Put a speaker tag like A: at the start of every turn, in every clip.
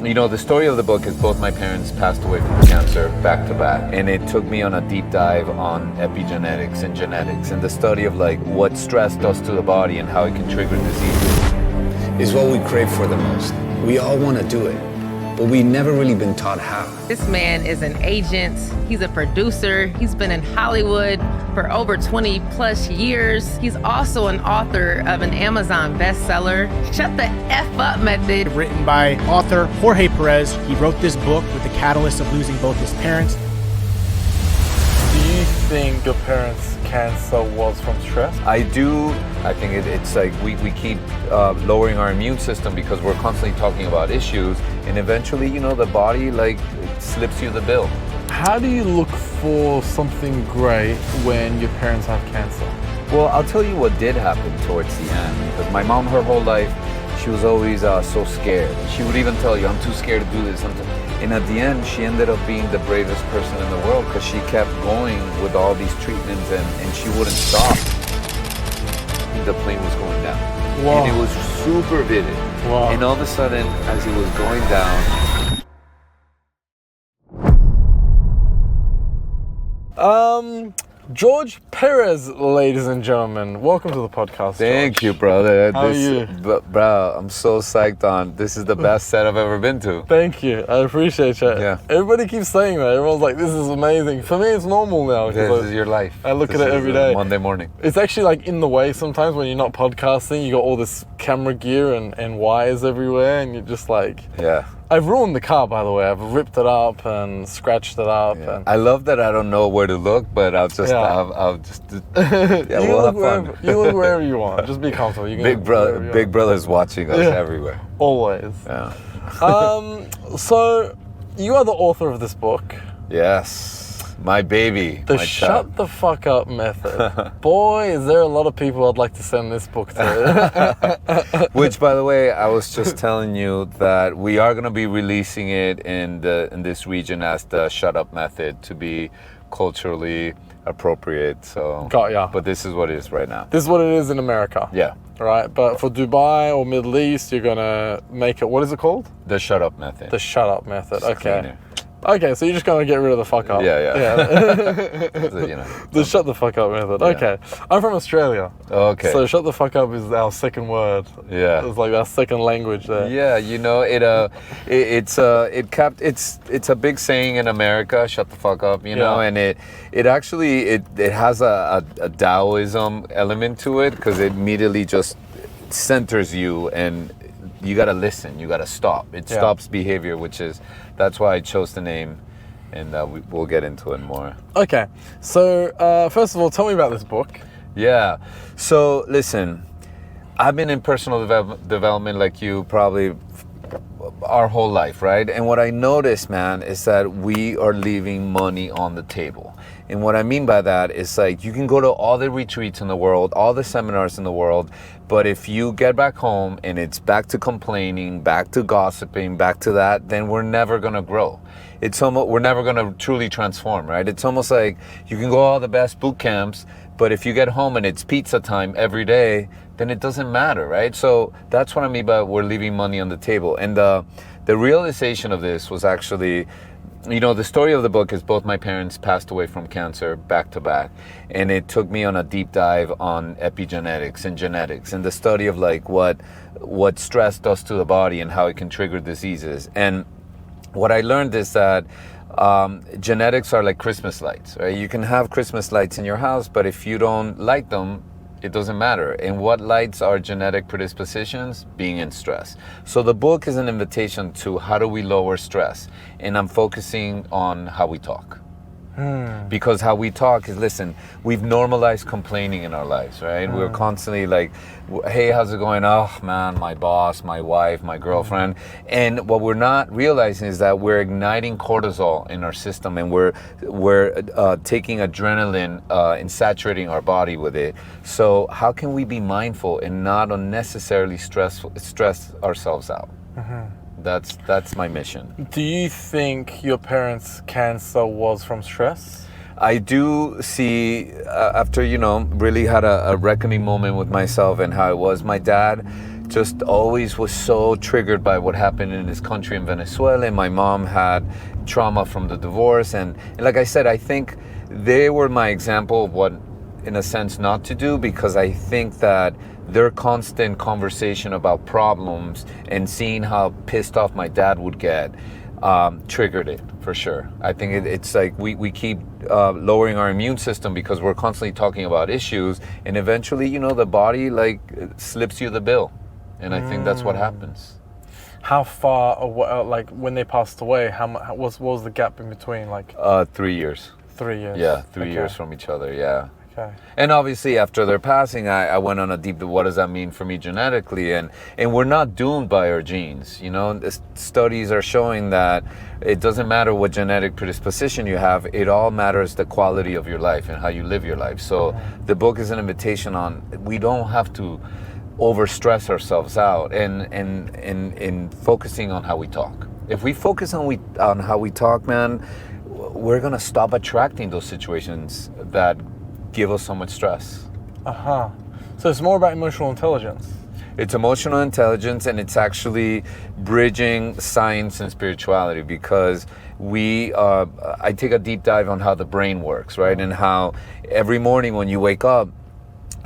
A: The story of the book is both my parents passed away from cancer back to back, and it took me on a deep dive on epigenetics and genetics and the study of like what stress does to the body and how it can trigger diseases.
B: Is what we crave for the most. We all want to do it, but we've never really been taught how.
C: This man is an agent, he's a producer, he's been in Hollywood for over 20 plus years. He's also an author of an Amazon bestseller, Shut the F Up Method.
D: Written by author Jorge Perez. He wrote this book with the catalyst of losing both his parents.
E: Do you think your parents' cancer was from stress?
A: I do. I think it's like we keep lowering our immune system because we're constantly talking about issues, and eventually, the body like slips you the bill.
E: How do you look for something great when your parents have cancer?
A: Well, I'll tell you what did happen towards the end, because my mom, her whole life, she was always so scared. She would even tell you, I'm too scared to do this. And at the end, she ended up being the bravest person in the world because she kept going with all these treatments and she wouldn't stop. The plane was going down.
E: Wow.
A: And it was super vivid.
E: Wow.
A: And all of a sudden, as it was going down,
E: Jorge Perez, ladies and gentlemen, welcome to the podcast.
A: Thank you,
E: George.
A: brother.
E: How are you?
A: Bro, I'm so psyched on. This is the best set I've ever been to.
E: Thank you. I appreciate it.
A: Yeah.
E: Everybody keeps saying that. Everyone's like, this is amazing. For me, it's normal now.
A: This is your life.
E: I look
A: This
E: at it
A: is
E: every day.
A: Monday morning.
E: It's actually like in the way sometimes when you're not podcasting. You got all this camera gear and wires everywhere, and you're just like...
A: Yeah.
E: I've ruined the car, by the way. I've ripped it up and scratched it up.
A: Yeah.
E: And
A: I love that I don't know where to look, but I'll just,
E: Yeah.
A: I'll just, yeah, we'll have fun.
E: You look wherever you want. Just be comfortable. You can
A: Big
E: look wherever you
A: Big
E: want.
A: Brother's watching us
E: Yeah.
A: everywhere.
E: Always.
A: Yeah.
E: So you are the author of this book,
A: Yes. My baby.
E: The
A: my
E: Shut
A: child.
E: the Fuck Up Method. Boy, is there a lot of people I'd like to send this book to.
A: Which, by the way, I was just telling you that we are going to be releasing it in this region as the Shut Up Method to be culturally appropriate. So,
E: Got ya.
A: But this is what it is right now.
E: This is what it is in America.
A: Yeah.
E: Right? But for Dubai or Middle East, you're going to make it, what is it called?
A: The Shut Up Method.
E: The Shut Up Method.
A: It's
E: Okay.
A: cleaner.
E: Okay, so you're just going to get rid of the fuck up.
A: Yeah.
E: The Shut the Fuck Up Method.
A: Yeah.
E: Okay. I'm from Australia.
A: Okay.
E: So shut the fuck up is our second word.
A: Yeah.
E: It's like our second language there.
A: Yeah, it's a big saying in America, shut the fuck up, and it actually has a Taoism element to it because it immediately just centers you and you got to listen, you got to stop. It stops behavior, that's why I chose the name, and we'll get into it more.
E: Okay, so first of all, tell me about this book.
A: Yeah, so listen, I've been in personal development like you probably our whole life, right? And what I noticed, man, is that we are leaving money on the table. And what I mean by that is like you can go to all the retreats in the world, all the seminars in the world, but if you get back home and it's back to complaining, back to gossiping, back to that, then we're never gonna grow. We're never gonna truly transform, right? It's almost like you can go all the best boot camps, but if you get home and it's pizza time every day, then it doesn't matter, right? So that's what I mean by we're leaving money on the table. And the realization of this was actually, the story of the book is both my parents passed away from cancer back to back. And it took me on a deep dive on epigenetics and genetics and the study of like what stress does to the body and how it can trigger diseases. And what I learned is that genetics are like Christmas lights, right? You can have Christmas lights in your house, but if you don't light them, it doesn't matter. And what lights are genetic predispositions? Being in stress. So the book is an invitation to how do we lower stress? And I'm focusing on how we talk. Because how we talk is, listen, we've normalized complaining in our lives, right? We're constantly like, hey, how's it going? Oh man, my boss, my wife, my girlfriend. And what we're not realizing is that we're igniting cortisol in our system, and we're taking adrenaline and saturating our body with it. So how can we be mindful and not unnecessarily stress ourselves out? That's my mission.
E: Do you think your parents' cancer was from stress?
A: I do see, after, really had a reckoning moment with myself and how it was. My dad just always was so triggered by what happened in his country in Venezuela. And my mom had trauma from the divorce. And like I said, I think they were my example of what, in a sense, not to do, because I think that their constant conversation about problems and seeing how pissed off my dad would get triggered it, for sure. I think it's like we keep lowering our immune system because we're constantly talking about issues, and eventually, you know, the body like slips you the bill, and I think that's what happens.
E: How far away, like when they passed away, what was the gap in between? Like
A: 3 years.
E: 3 years.
A: Yeah, 3 years from each other. Yeah.
E: Okay.
A: And obviously after their passing, I went on a deep, what does that mean for me genetically? And we're not doomed by our genes. You know, studies are showing that it doesn't matter what genetic predisposition you have, it all matters the quality of your life and how you live your life. So the book is an invitation on, we don't have to overstress ourselves out and focusing on how we talk. If we focus on how we talk, man, we're gonna stop attracting those situations that give us so much stress.
E: So it's more about emotional intelligence.
A: It's emotional intelligence, and it's actually bridging science and spirituality, because I take a deep dive on how the brain works, right? And how every morning when you wake up,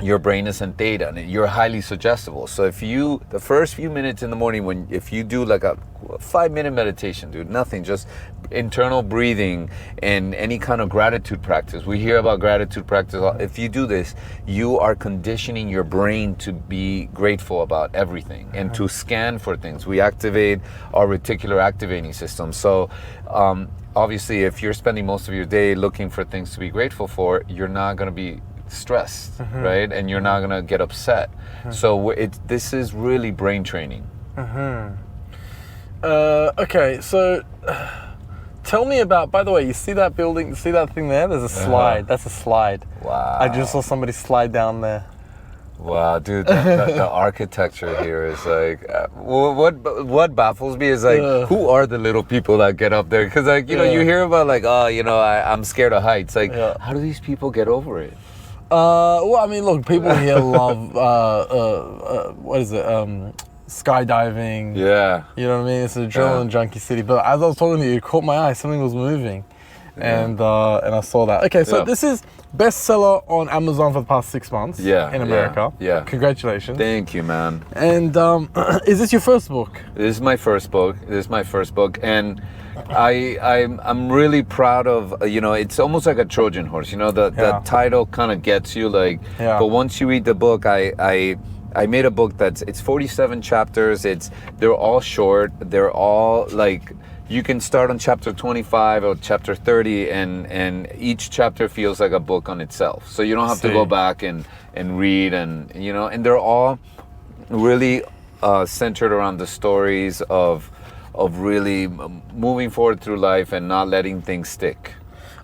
A: your brain is in theta and you're highly suggestible. So if you, the first few minutes in the morning, if you do like a 5-minute meditation, dude, nothing, just internal breathing and any kind of gratitude practice. We hear about gratitude practice. If you do this, you are conditioning your brain to be grateful about everything and to scan for things. We activate our reticular activating system. So obviously, if you're spending most of your day looking for things to be grateful for, you're not going to be stressed, right? And you're not gonna get upset. So this is really brain training.
E: Okay, so tell me about, by the way, you see that building, see that thing there? There's a slide. That's a slide.
A: Wow.
E: I just saw somebody slide down there.
A: Wow, dude, the architecture here is like, what baffles me is like, who are the little people that get up there? Because like, you know, you hear about like, oh, you know, I'm scared of heights. Like, how do these people get over it?
E: Well, I mean, look, people here love, what is it, skydiving.
A: Yeah.
E: You know what I mean? It's an adrenaline junkie city. But as I was talking to you, it caught my eye. Something was moving. And I saw that. Okay, so this is bestseller on Amazon for the past 6 months in America.
A: Yeah.
E: Congratulations.
A: Thank you, man.
E: And is this your first book?
A: This is my first book. And I'm really proud of, you know, it's almost like a Trojan horse, you know, the title kind of gets you like, but once you read the book, I made a book it's 47 chapters. They're all short. They're all like, you can start on chapter 25 or chapter 30 and each chapter feels like a book on itself. So you don't have to go back and read and, you know, and they're all really centered around the stories of really moving forward through life and not letting things stick.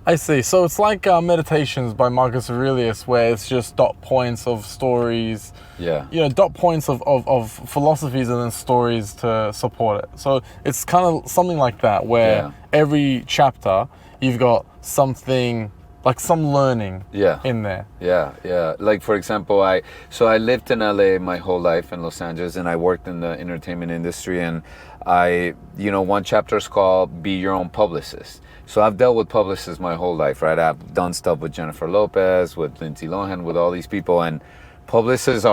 E: I see. So it's like Meditations by Marcus Aurelius, where it's just dot points of stories.
A: Yeah.
E: You know, dot points of philosophies and then stories to support it. So it's kind of something like that, where every chapter you've got something, like some learning in there. Yeah. Like,
A: for example, I lived in LA my whole life, in Los Angeles, and I worked in the entertainment industry, and one chapter is called Be Your Own Publicist. So I've dealt with publicists my whole life, right? I've done stuff with Jennifer Lopez, with Lindsay Lohan, with all these people, and publicists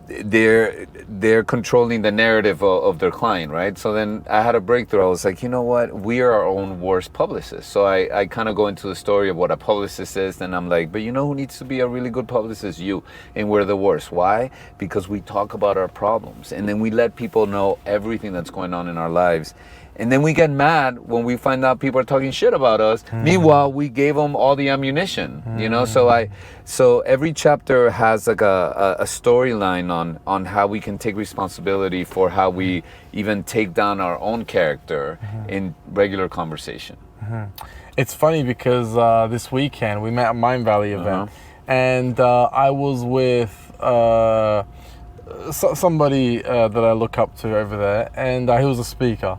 A: they're controlling the narrative of their client, right? So then I had a breakthrough. I was like, you know what? We are our own worst publicists. So I kind of go into the story of what a publicist is, and I'm like, but you know who needs to be a really good publicist? You. And we're the worst. Why? Because we talk about our problems, and then we let people know everything that's going on in our lives. And then we get mad when we find out people are talking shit about us. Meanwhile, we gave them all the ammunition, you know? So every chapter has like a storyline on how we can take responsibility for how we even take down our own character in regular conversation.
E: It's funny because this weekend we met at Mind Valley event, and I was with somebody that I look up to over there, and he was a speaker.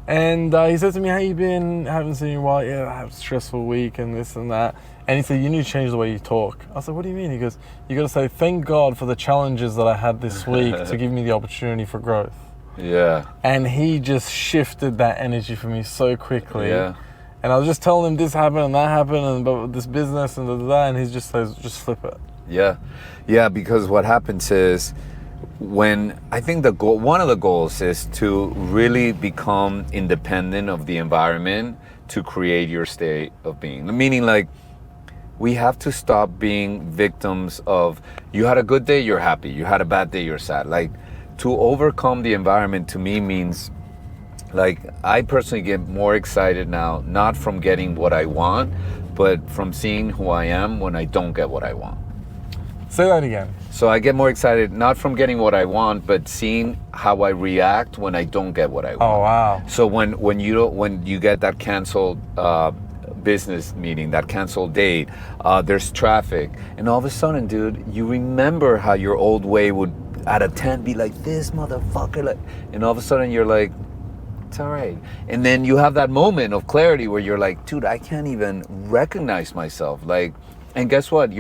E: And he said to me, "How you been? Haven't seen you in a while." "Yeah, I had a stressful week and this and that." And he said, "You need to change the way you talk." I said, "What do you mean?" He goes, "You got to say, thank God for the challenges that I had this week to give me the opportunity for growth."
A: Yeah.
E: And he just shifted that energy for me so quickly.
A: Yeah.
E: And I was just telling him this happened and that happened and about this business and and he just says, "Just flip it."
A: Yeah. Yeah, because what happens is, when I think one of the goals is to really become independent of the environment to create your state of being. Meaning, like, we have to stop being victims of, you had a good day, you're happy. You had a bad day, you're sad. Like, to overcome the environment to me means, like, I personally get more excited now, not from getting what I want, but from seeing who I am when I don't get what I want.
E: Say that again.
A: So I get more excited, not from getting what I want, but seeing how I react when I don't get what I want.
E: Oh, wow.
A: So when you get that canceled business meeting, that canceled date, there's traffic, and all of a sudden, dude, you remember how your old way would, out of 10, be like, "This motherfucker," like, and all of a sudden you're like, "It's all right." And then you have that moment of clarity where you're like, "Dude, I can't even recognize myself." Like, and guess what?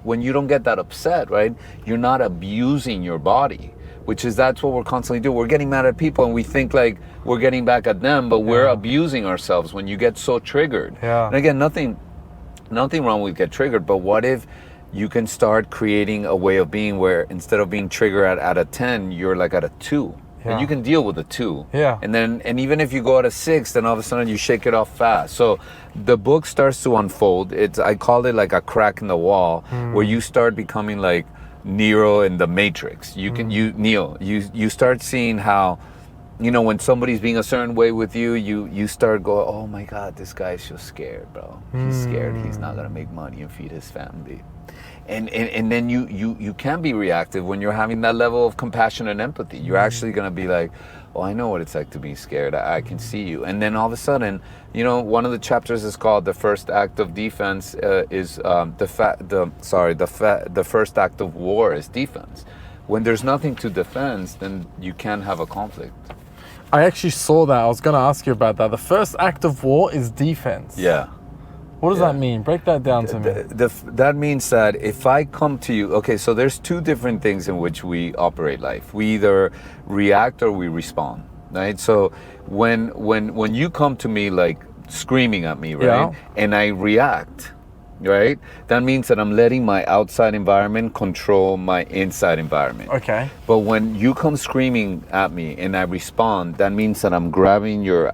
A: When you don't get that upset, right? You're not abusing your body, that's what we're constantly doing. We're getting mad at people and we think like we're getting back at them, but we're abusing ourselves when you get so triggered.
E: Yeah.
A: And again, nothing wrong with get triggered, but what if you can start creating a way of being where instead of being triggered at a 10, you're like at a 2.
E: Yeah.
A: And you can deal with a 2.
E: Yeah.
A: And even if you go at a 6, then all of a sudden you shake it off fast. So the book starts to unfold. I call it like a crack in the wall, where you start becoming like Neo in the Matrix. You start seeing how, when somebody's being a certain way with you, you start going, "Oh my God, this guy's so scared, bro. He's scared he's not gonna make money and feed his family." And then you can be reactive when you're having that level of compassion and empathy. You're actually gonna be like, "Oh, I know what it's like to be scared. I can see you." And then all of a sudden, one of the chapters is called "The First Act of Defense the first act of war is defense." When there's nothing to defend, then you can't have a conflict.
E: I actually saw that. I was going to ask you about that. The first act of war is defense.
A: Yeah.
E: What does that mean? Break that down to me.
A: That means that if I come to you, okay, so there's two different things in which we operate life. We either react or we respond, right? So when you come to me like screaming at me, right? Yeah. And I react, right? That means that I'm letting my outside environment control my inside environment.
E: Okay.
A: But when you come screaming at me and I respond, that means that I'm grabbing your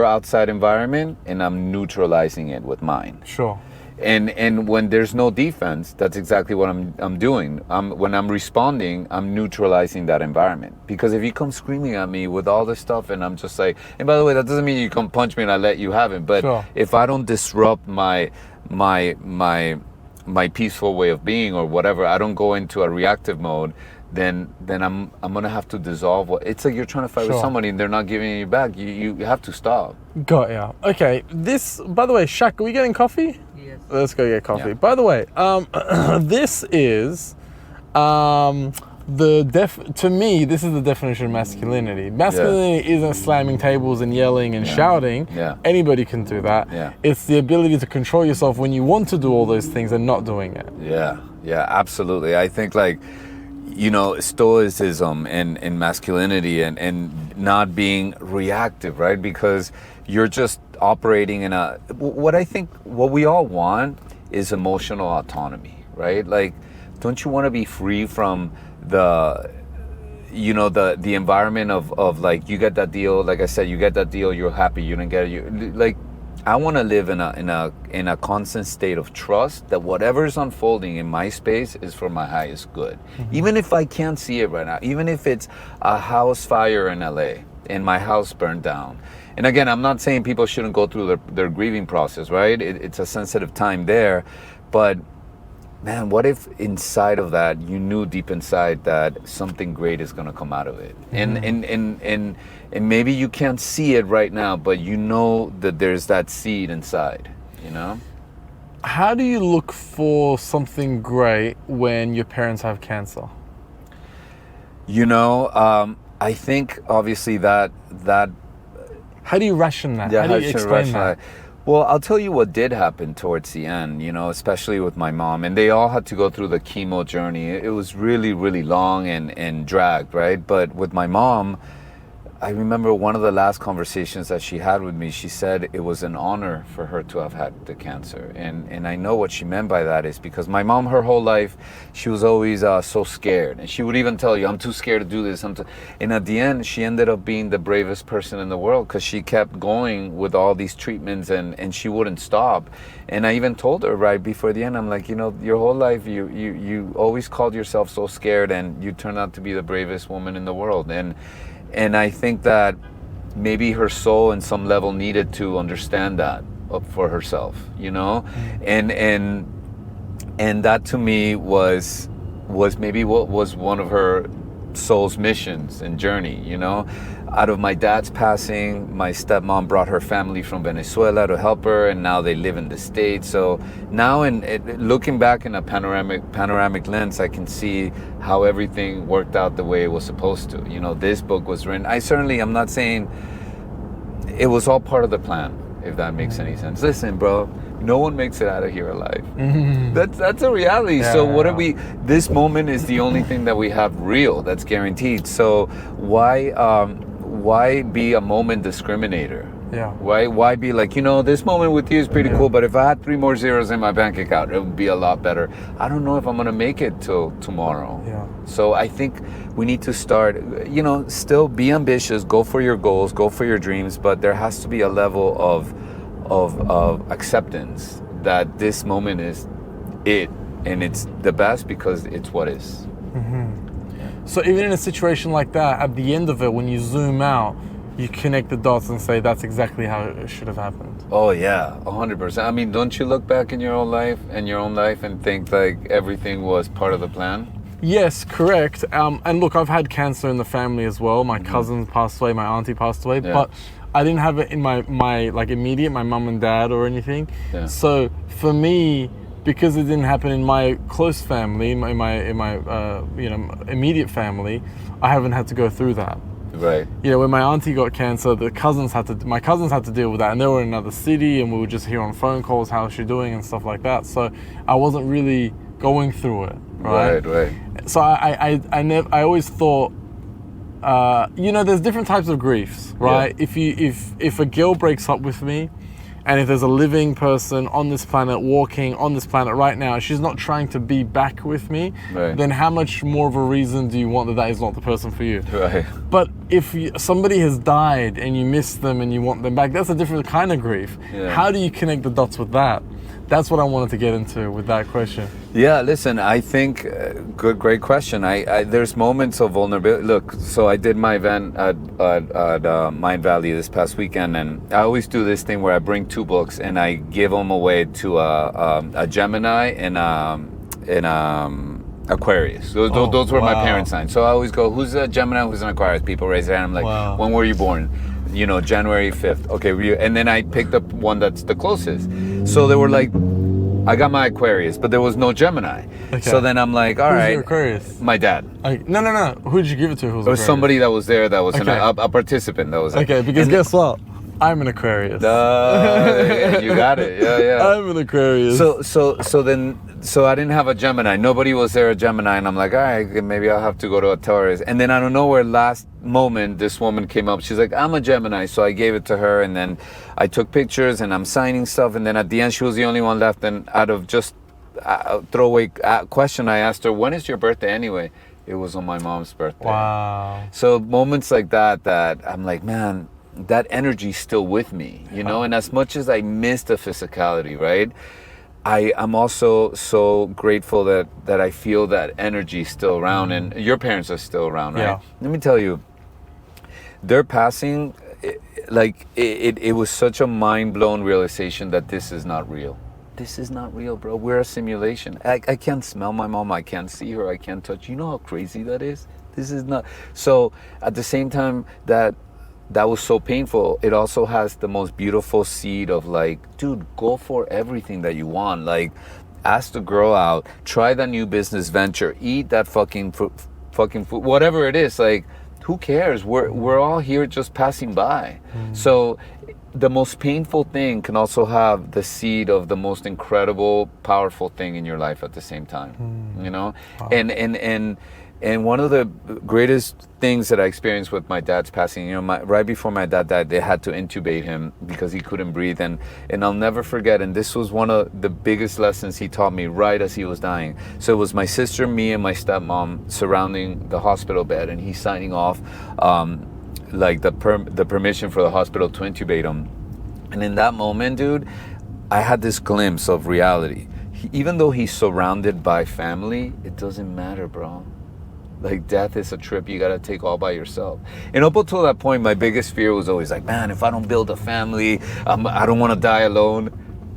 A: outside environment and I'm neutralizing it with mine.
E: Sure.
A: And when there's no defense, that's exactly what I'm doing. When I'm responding, I'm neutralizing that environment. Because if you come screaming at me with all this stuff and I'm just like, and by the way, that doesn't mean you come punch me and I let you have it. But
E: sure.
A: If I don't disrupt my peaceful way of being or whatever, I don't go into a reactive mode, then I'm gonna have to dissolve. It's like you're trying to fight with somebody and they're not giving you back. You have to stop.
E: Got ya. Okay. This, by the way, Shaq, are we getting coffee?
C: Yes.
E: Let's go get coffee.
A: Yeah.
E: By the way, this is to me, this is the definition of masculinity. Masculinity isn't slamming tables and yelling and shouting.
A: Yeah.
E: Anybody can do that.
A: Yeah.
E: It's the ability to control yourself when you want to do all those things and not doing it.
A: Yeah, absolutely. I think like, stoicism and masculinity and not being reactive, right? Because you're just operating in what we all want is emotional autonomy, right? Like, don't you want to be free from the environment of like, you get that deal, like I said, you get that deal, you're happy, you didn't get it, I want to live in a constant state of trust that whatever's unfolding in my space is for my highest good. Mm-hmm. Even if I can't see it right now, even if it's a house fire in LA and my house burned down. And again, I'm not saying people shouldn't go through their grieving process, right? It's a sensitive time there, but man, what if inside of that you knew deep inside that something great is going to come out of it? Mm-hmm. And maybe you can't see it right now, but you know that there's that seed inside, How do you look for something great when your parents have cancer? You know, I think obviously that
E: How do you ration that?
A: yeah,
E: How do you explain that?
A: Well, I'll tell you what did happen towards the end, you know, especially with my mom. And they all had to go through the chemo journey. It was really, really long and dragged, right? But with my mom, I remember one of the last conversations that she had with me, she said it was an honor for her to have had the cancer. And I know what she meant by that is because my mom, her whole life, she was always so scared. And she would even tell you, I'm too scared to do this. And at the end, she ended up being the bravest person in the world because she kept going with all these treatments and she wouldn't stop. And I even told her right before the end, I'm like, you know, your whole life, you always called yourself so scared and you turned out to be the bravest woman in the world. And I think that maybe her soul in some level needed to understand that for herself, you know? And that to me was maybe what was one of her soul's missions and journey, you know? Out of my dad's passing, my stepmom brought her family from Venezuela to help her, and now they live in the States. So now, looking back in a panoramic lens, I can see how everything worked out the way it was supposed to. You know, this book was written. I'm not saying it was all part of the plan, if that makes any sense. Listen, bro, no one makes it out of here alive. That's a reality.
E: Yeah,
A: so what are we? This moment is the only thing that we have real that's guaranteed. So why be a moment discriminator?
E: Yeah.
A: Why be like, you know, this moment with you is pretty cool, but if I had 3 more zeros in my bank account, it would be a lot better. I don't know if I'm gonna make it till tomorrow.
E: Yeah.
A: So I think we need to start, you know, still be ambitious, go for your goals, go for your dreams, but there has to be a level of acceptance that this moment is it, and it's the best because it's what is.
E: So even in a situation like that, at the end of it, when you zoom out, you connect the dots and say that's exactly how it should have happened.
A: Oh yeah, 100%. I mean, don't you look back in your own life and think like everything was part of the plan?
E: Yes, correct. And look, I've had cancer in the family as well. My cousin passed away, my auntie passed away, but I didn't have it in my like immediate, my mum and dad or anything. Yeah. So for me, because it didn't happen in my close family, in my you know, immediate family, I haven't had to go through that.
A: Right.
E: You know, when my auntie got cancer, my cousins had to deal with that, and they were in another city, and we would just hear on phone calls how's she doing and stuff like that. So I wasn't really going through it. Right. So I always thought, you know, there's different types of griefs, right? Yeah. If a girl breaks up with me, and if there's a living person on this planet, walking on this planet right now, she's not trying to be back with me, then how much more of a reason do you want that is not the person for you? Right. But if somebody has died and you miss them and you want them back, that's a different kind of grief. Yeah. How do you connect the dots with that? That's what I wanted to get into with that question. Yeah, listen, I think, great question. There's moments of vulnerability. Look, so I did my event at Mind Valley this past weekend, and I always do this thing where I bring 2 books and I give them away to a Gemini and Aquarius. Those were my parents' signs. So I always go, who's a Gemini, who's an Aquarius? People raise their hand. I'm like, when were you born? You know, January 5th. Okay, and then I picked up one that's the closest. So they were like, I got my Aquarius, but there was no Gemini. Okay. So then I'm like, all right. Who's your Aquarius? My dad. No. Who'd you give it to? It was somebody that was there that was a participant that was there. Okay, because guess what? I'm an Aquarius. You got it. Yeah. I'm an Aquarius. So I didn't have a Gemini. Nobody was there a Gemini, and I'm like, all right, maybe I'll have to go to a Taurus. And then out of nowhere, last moment, this woman came up. She's like, I'm a Gemini. So I gave it to her, and then I took pictures, and I'm signing stuff. And then at the end, she was the only one left. And out of just a throwaway question, I asked her, when is your birthday anyway? It was on my mom's birthday. Wow. So moments like that I'm like, man, that energy's still with me, you know? And as much as I miss the physicality, right? I'm also so grateful that I feel that energy still around, and your parents are still around, right? Yeah. Let me tell you, their passing, it was such a mind-blown realization that this is not real. This is not real, bro. We're a simulation. I can't smell my mom. I can't see her. I can't touch. You know how crazy that is? This is not. So at the same time that was so painful, it also has the most beautiful seed of like, dude, go for everything that you want. Like, ask the girl out, try that new business venture, eat that fucking
A: fucking food, whatever it is, like, who cares? We're all here just passing by. So the most painful thing can also have the seed of the most incredible, powerful thing in your life at the same time. You know?
E: Wow.
A: And one of the greatest things that I experienced with my dad's passing, you know, right before my dad died, they had to intubate him because he couldn't breathe. And I'll never forget, and this was one of the biggest lessons he taught me right as he was dying. So it was my sister, me, and my stepmom surrounding the hospital bed, and he's signing off like the permission for the hospital to intubate him. And in that moment, dude, I had this glimpse of reality. Even though he's surrounded by family, it doesn't matter, bro. Like, death is a trip you gotta take all by yourself. And up until that point, my biggest fear was always like, man, if I don't build a family, I don't wanna die alone.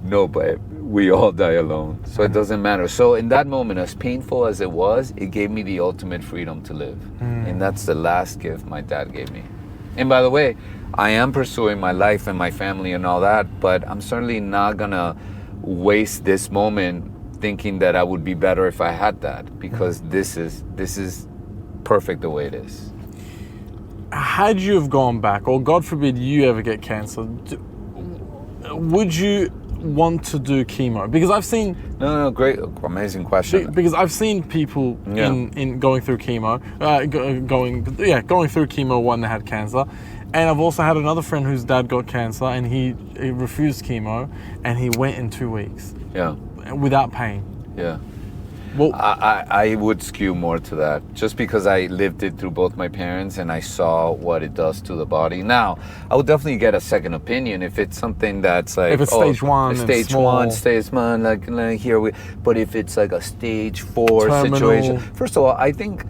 A: No, but we all die alone, so it doesn't matter. So in that moment, as painful as it was, it gave me the ultimate freedom to live. And that's the last gift my dad gave me. And by the way, I am pursuing my life and my family and all that, but I'm certainly not gonna waste this moment thinking that I would be better if I had that, because this is perfect the way it is.
E: Had you have gone back, or God forbid you ever get cancer, would you want to do chemo? Because I've seen
A: No, great, amazing question.
E: because I've seen people in going through chemo, going through chemo when they had cancer, and I've also had another friend whose dad got cancer, and he refused chemo, and he went in 2 weeks.
A: Yeah,
E: without pain.
A: yeah.
E: Well,
A: I would skew more to that, just because I lived it through both my parents and I saw what it does to the body. Now, I would definitely get a second opinion if it's something that's like,
E: if it's stage one,
A: stage one, like here we. But if it's like a stage 4
E: terminal
A: situation, first of all, I think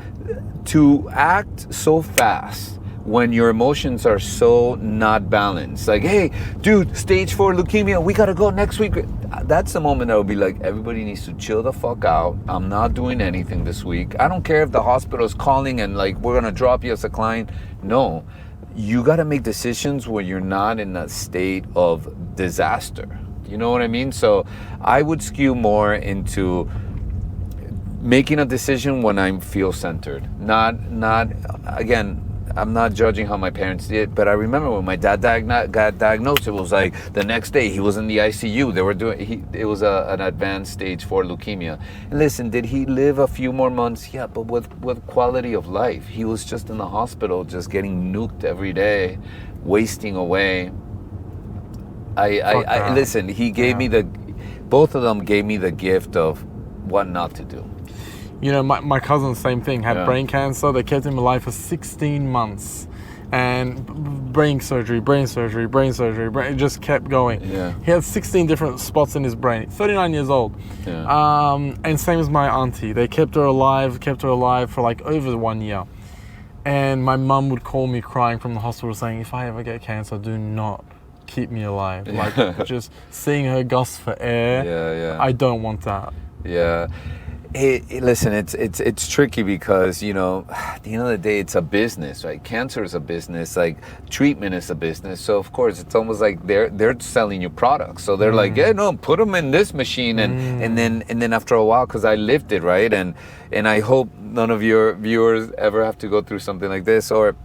A: to act so fast when your emotions are so not balanced, like, hey, dude, stage 4 leukemia, we gotta go next week. That's the moment I would be like, everybody needs to chill the fuck out. I'm not doing anything this week. I don't care if the hospital is calling and like, we're gonna drop you as a client. No, you gotta make decisions where you're not in a state of disaster. You know what I mean? So I would skew more into making a decision when I feel centered. Not again, I'm not judging how my parents did, but I remember when my dad got diagnosed, it was like the next day he was in the ICU. They were it was an advanced stage 4 leukemia. And listen, did he live a few more months? Yeah, but with quality of life. He was just in the hospital, just getting nuked every day, wasting away. I listen, he gave me both of them gave me the gift of what not to do.
E: You know, my cousin, same thing, had brain cancer. They kept him alive for 16 months. And brain surgery, it just kept going.
A: Yeah.
E: He had 16 different spots in his brain, 39 years old.
A: Yeah.
E: And same as my auntie. They kept her alive for like over 1 year. And my mum would call me crying from the hospital saying, if I ever get cancer, do not keep me alive. Like, just seeing her gasp for air, I don't want that.
A: Yeah. Hey, listen, it's tricky because, you know, at the end of the day, it's a business, right? Cancer is a business, like treatment is a business. So of course, it's almost like they're selling you products. So they're like, yeah, no, put them in this machine, and then after a while, because I lived it, right? And I hope none of your viewers ever have to go through something like this, or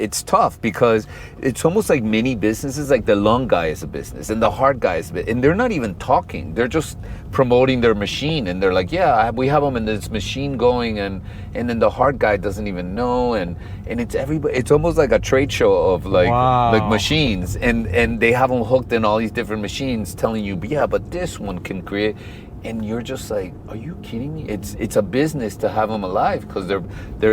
A: it's tough because it's almost like mini businesses. Like the lung guy is a business and the heart guy is a business, and they're not even talking. They're just promoting their machine, and they're like, yeah, we have them in this machine going, and then the heart guy doesn't even know, and it's everybody. It's almost like a trade show of like machines, and they have them hooked in all these different machines, telling you, yeah, but this one can create. And you're just like, are you kidding me? It's a business to have them alive because they're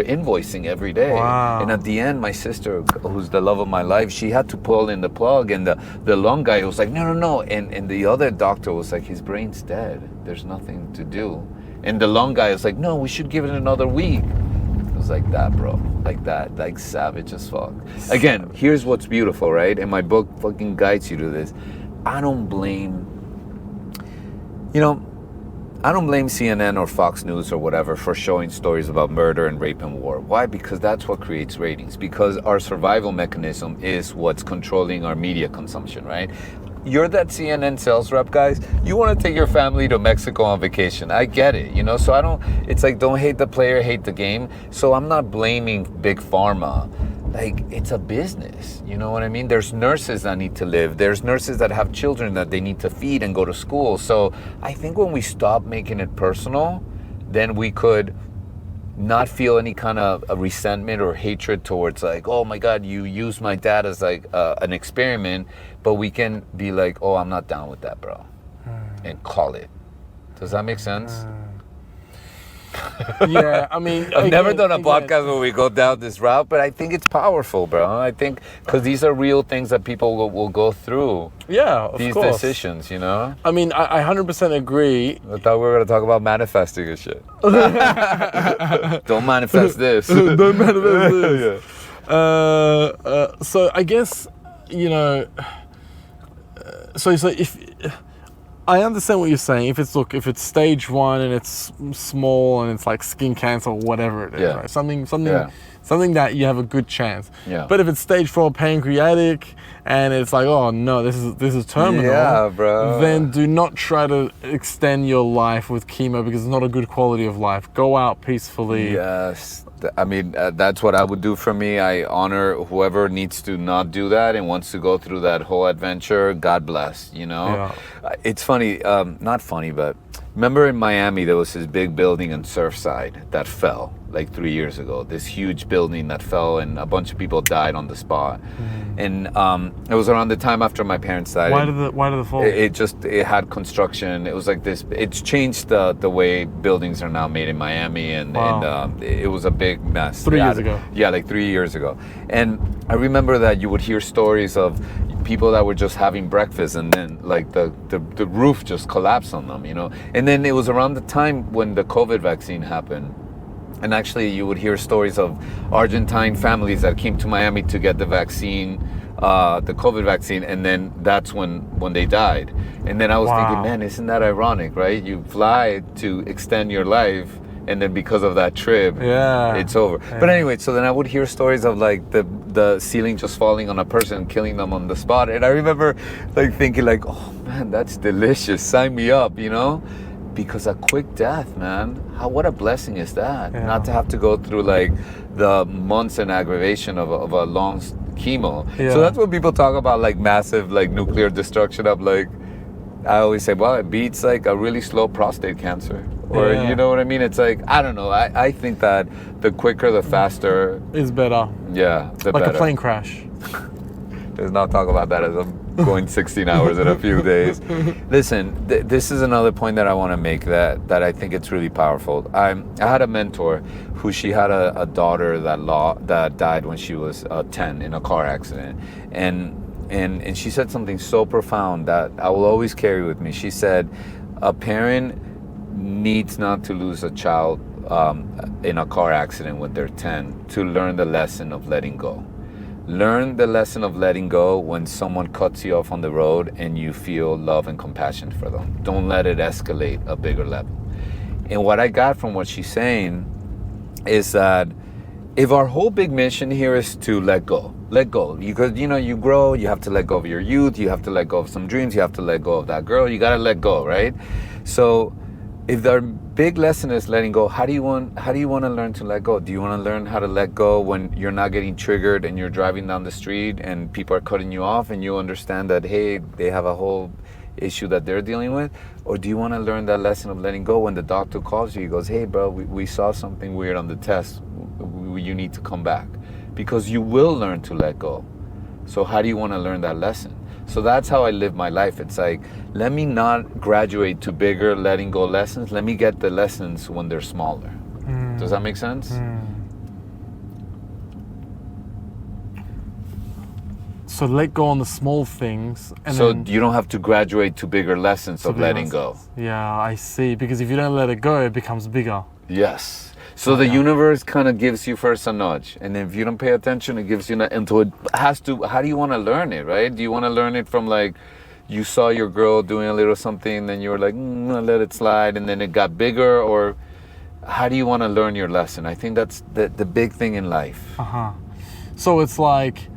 A: invoicing every day.
E: Wow.
A: And at the end, my sister, who's the love of my life, she had to pull in the plug, and the lung guy was like, no. And the other doctor was like, his brain's dead. There's nothing to do. And the lung guy was like, no, we should give it another week. It was like that, bro. Like that. Like savage as fuck. Again, here's what's beautiful, right? And my book fucking guides you to this. I don't blame CNN or Fox News or whatever for showing stories about murder and rape and war. Why? Because that's what creates ratings. Because our survival mechanism is what's controlling our media consumption, right? you're that CNN sales rep, guys. You want to take your family to Mexico on vacation. I get it, you know? So it's like, don't hate the player, hate the game. So I'm not blaming Big Pharma. Like, it's a business, you know what I mean? There's nurses that need to live. There's nurses that have children that they need to feed and go to school. So I think when we stop making it personal, then we could not feel any kind of a resentment or hatred towards like, oh my God, you use my dad as like an experiment, but we can be like, oh, I'm not down with that, bro, and call it. Does that make sense?
E: Yeah, I mean,
A: I've never done a podcast where we go down this route, but I think it's powerful, bro. I think because these are real things that people will go through.
E: Yeah, of
A: these
E: course.
A: Decisions, you know?
E: I mean, I 100% agree.
A: I thought we were going to talk about manifesting and shit. Don't manifest this.
E: Don't manifest this.
A: Yeah.
E: So I guess, you know, so if I understand what you're saying. If it's stage 1 and it's small and it's like skin cancer or whatever it is, right? Something that you have a good chance.
A: Yeah.
E: But if it's stage 4 pancreatic and it's like, oh no, this is terminal.
A: Yeah, bro.
E: Then do not try to extend your life with chemo because it's not a good quality of life. Go out peacefully.
A: Yes. I mean, that's what I would do for me. I honor whoever needs to not do that and wants to go through that whole adventure. God bless, you know?
E: Yeah.
A: It's funny, not funny, but remember in Miami, there was this big building in Surfside that fell like 3 years ago. This huge building that fell and a bunch of people died on the spot. And it was around the time after my parents died.
E: Why did it fall?
A: It had construction. It was like this. It's changed the way buildings are now made in Miami, and it was a big mess.
E: 3 years ago.
A: Yeah, like 3 years ago. And I remember that you would hear stories of people that were just having breakfast and then like the roof just collapsed on them, you know. And then it was around the time when the COVID vaccine happened. And actually, you would hear stories of Argentine families that came to Miami to get the vaccine, the COVID vaccine, and then that's when they died. And then I was thinking, man, isn't that ironic, right? You fly to extend your life, and then because of that trip, it's over. Yeah. But anyway, so then I would hear stories of like the ceiling just falling on a person, killing them on the spot. And I remember like thinking like, oh man, that's delicious. Sign me up, you know? Because a quick death, man, what a blessing is that? Yeah. Not to have to go through like the months and aggravation of a long chemo. Yeah. So that's when people talk about like massive like nuclear destruction of like, I always say, well, it beats like a really slow prostate cancer. Or you know what I mean? It's like, I don't know. I think that the quicker, the faster.
E: Is better.
A: Yeah, the
E: like
A: better.
E: A plane crash.
A: Let's not talk about that as I'm going 16 hours in a few days. Listen, this is another point that I want to make that I think it's really powerful. I had a mentor who she had a daughter that died when she was 10 in a car accident. And she said something so profound that I will always carry with me. She said, a parent needs not to lose a child in a car accident when they're 10 to learn the lesson of letting go. Learn the lesson of letting go when someone cuts you off on the road and you feel love and compassion for them. Don't let it escalate a bigger level. And what I got from what she's saying is that if our whole big mission here is to let go, because you grow, you have to let go of your youth, you have to let go of some dreams, you have to let go of that girl, you got to let go, right? So if the big lesson is letting go, how do you want to learn to let go? Do you want to learn how to let go when you're not getting triggered and you're driving down the street and people are cutting you off and you understand that, hey, they have a whole issue that they're dealing with? Or do you want to learn that lesson of letting go when the doctor calls you, he goes, hey bro, we saw something weird on the test, you need to come back? Because you will learn to let go. So how do you want to learn that lesson? So that's how I live my life. It's like, let me not graduate to bigger letting go lessons. Let me get the lessons when they're smaller. Does that make sense?
E: So let go on the small things. And
A: so
E: then
A: you don't have to graduate to bigger lessons of letting go.
E: Yeah, I see. Because if you don't let it go, it becomes bigger.
A: Yes. So the universe kind of gives you first a nudge, and if you don't pay attention, it gives you until it has to. How do you want to learn it, right? Do you want to learn it from like, you saw your girl doing a little something, and then you were like, I'll let it slide, and then it got bigger, or how do you want to learn your lesson? I think that's the big thing in life.
E: So it's like,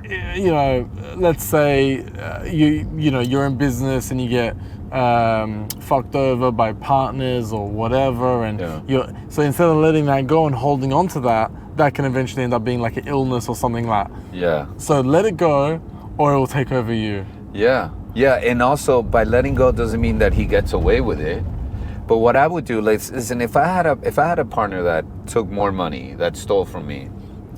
E: you know, let's say you're in business and you get fucked over by partners or whatever, and so instead of letting that go and holding on to that can eventually end up being like an illness or something like that.
A: Yeah.
E: So let it go, or it will take over you.
A: Yeah. And also, by letting go doesn't mean that he gets away with it. But what I would do, listen, if I had a partner that took more money, that stole from me,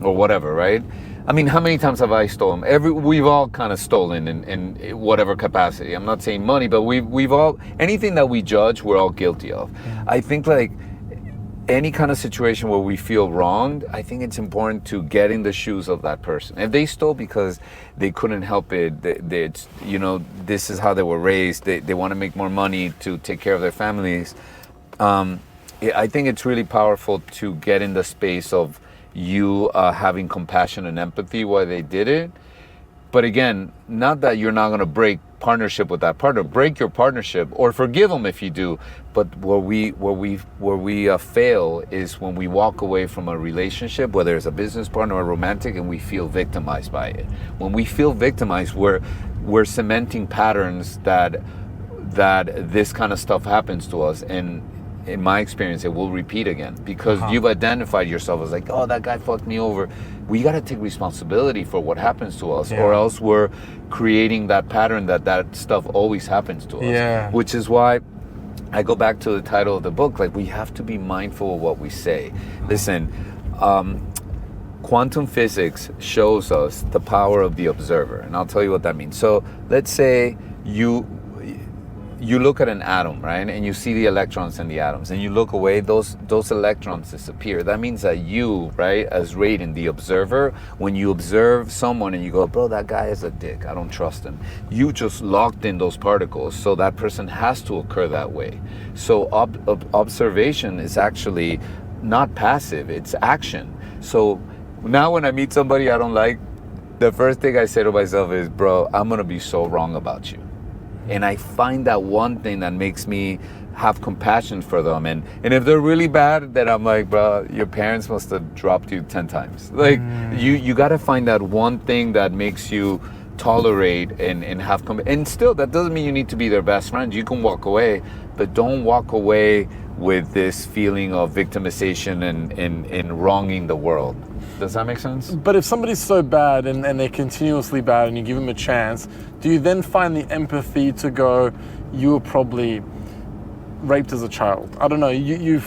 A: or whatever, right? I mean, how many times have I stolen? We've all kind of stolen in whatever capacity. I'm not saying money, but we've all, anything that we judge, we're all guilty of. I think like any kind of situation where we feel wronged, I think it's important to get in the shoes of that person. If they stole because they couldn't help it, this is how they were raised, they want to make more money to take care of their families. I think it's really powerful to get in the space of you having compassion and empathy while they did it. But again, not that you're not going to break partnership with that partner. Break your partnership or forgive them if you do. But where we fail is when we walk away from a relationship, whether it's a business partner or romantic, and we feel victimized by it. When we feel victimized, we're cementing patterns that this kind of stuff happens to us, and in my experience, it will repeat again because you've identified yourself as like, oh, that guy fucked me over. We got to take responsibility for what happens to us, or else we're creating that pattern that stuff always happens to us.
E: Yeah.
A: Which is why I go back to the title of the book. Like, we have to be mindful of what we say. Listen, quantum physics shows us the power of the observer, and I'll tell you what that means. So let's say you look at an atom, right? And you see the electrons in the atoms, and you look away, those electrons disappear. That means that you, right, as Raiden, the observer, when you observe someone and you go, bro, that guy is a dick, I don't trust him, you just locked in those particles. So that person has to occur that way. So observation is actually not passive, it's action. So now when I meet somebody I don't like, the first thing I say to myself is, bro, I'm gonna be so wrong about you. And I find that one thing that makes me have compassion for them. And if they're really bad, then I'm like, bro, your parents must have dropped you 10 times. Like, you got to find that one thing that makes you tolerate and have and still, that doesn't mean you need to be their best friend. You can walk away, but don't walk away with this feeling of victimization and wronging the world. Does that make sense?
E: But if somebody's so bad and they're continuously bad and you give them a chance, do you then find the empathy to go, you were probably raped as a child? I don't know. Do you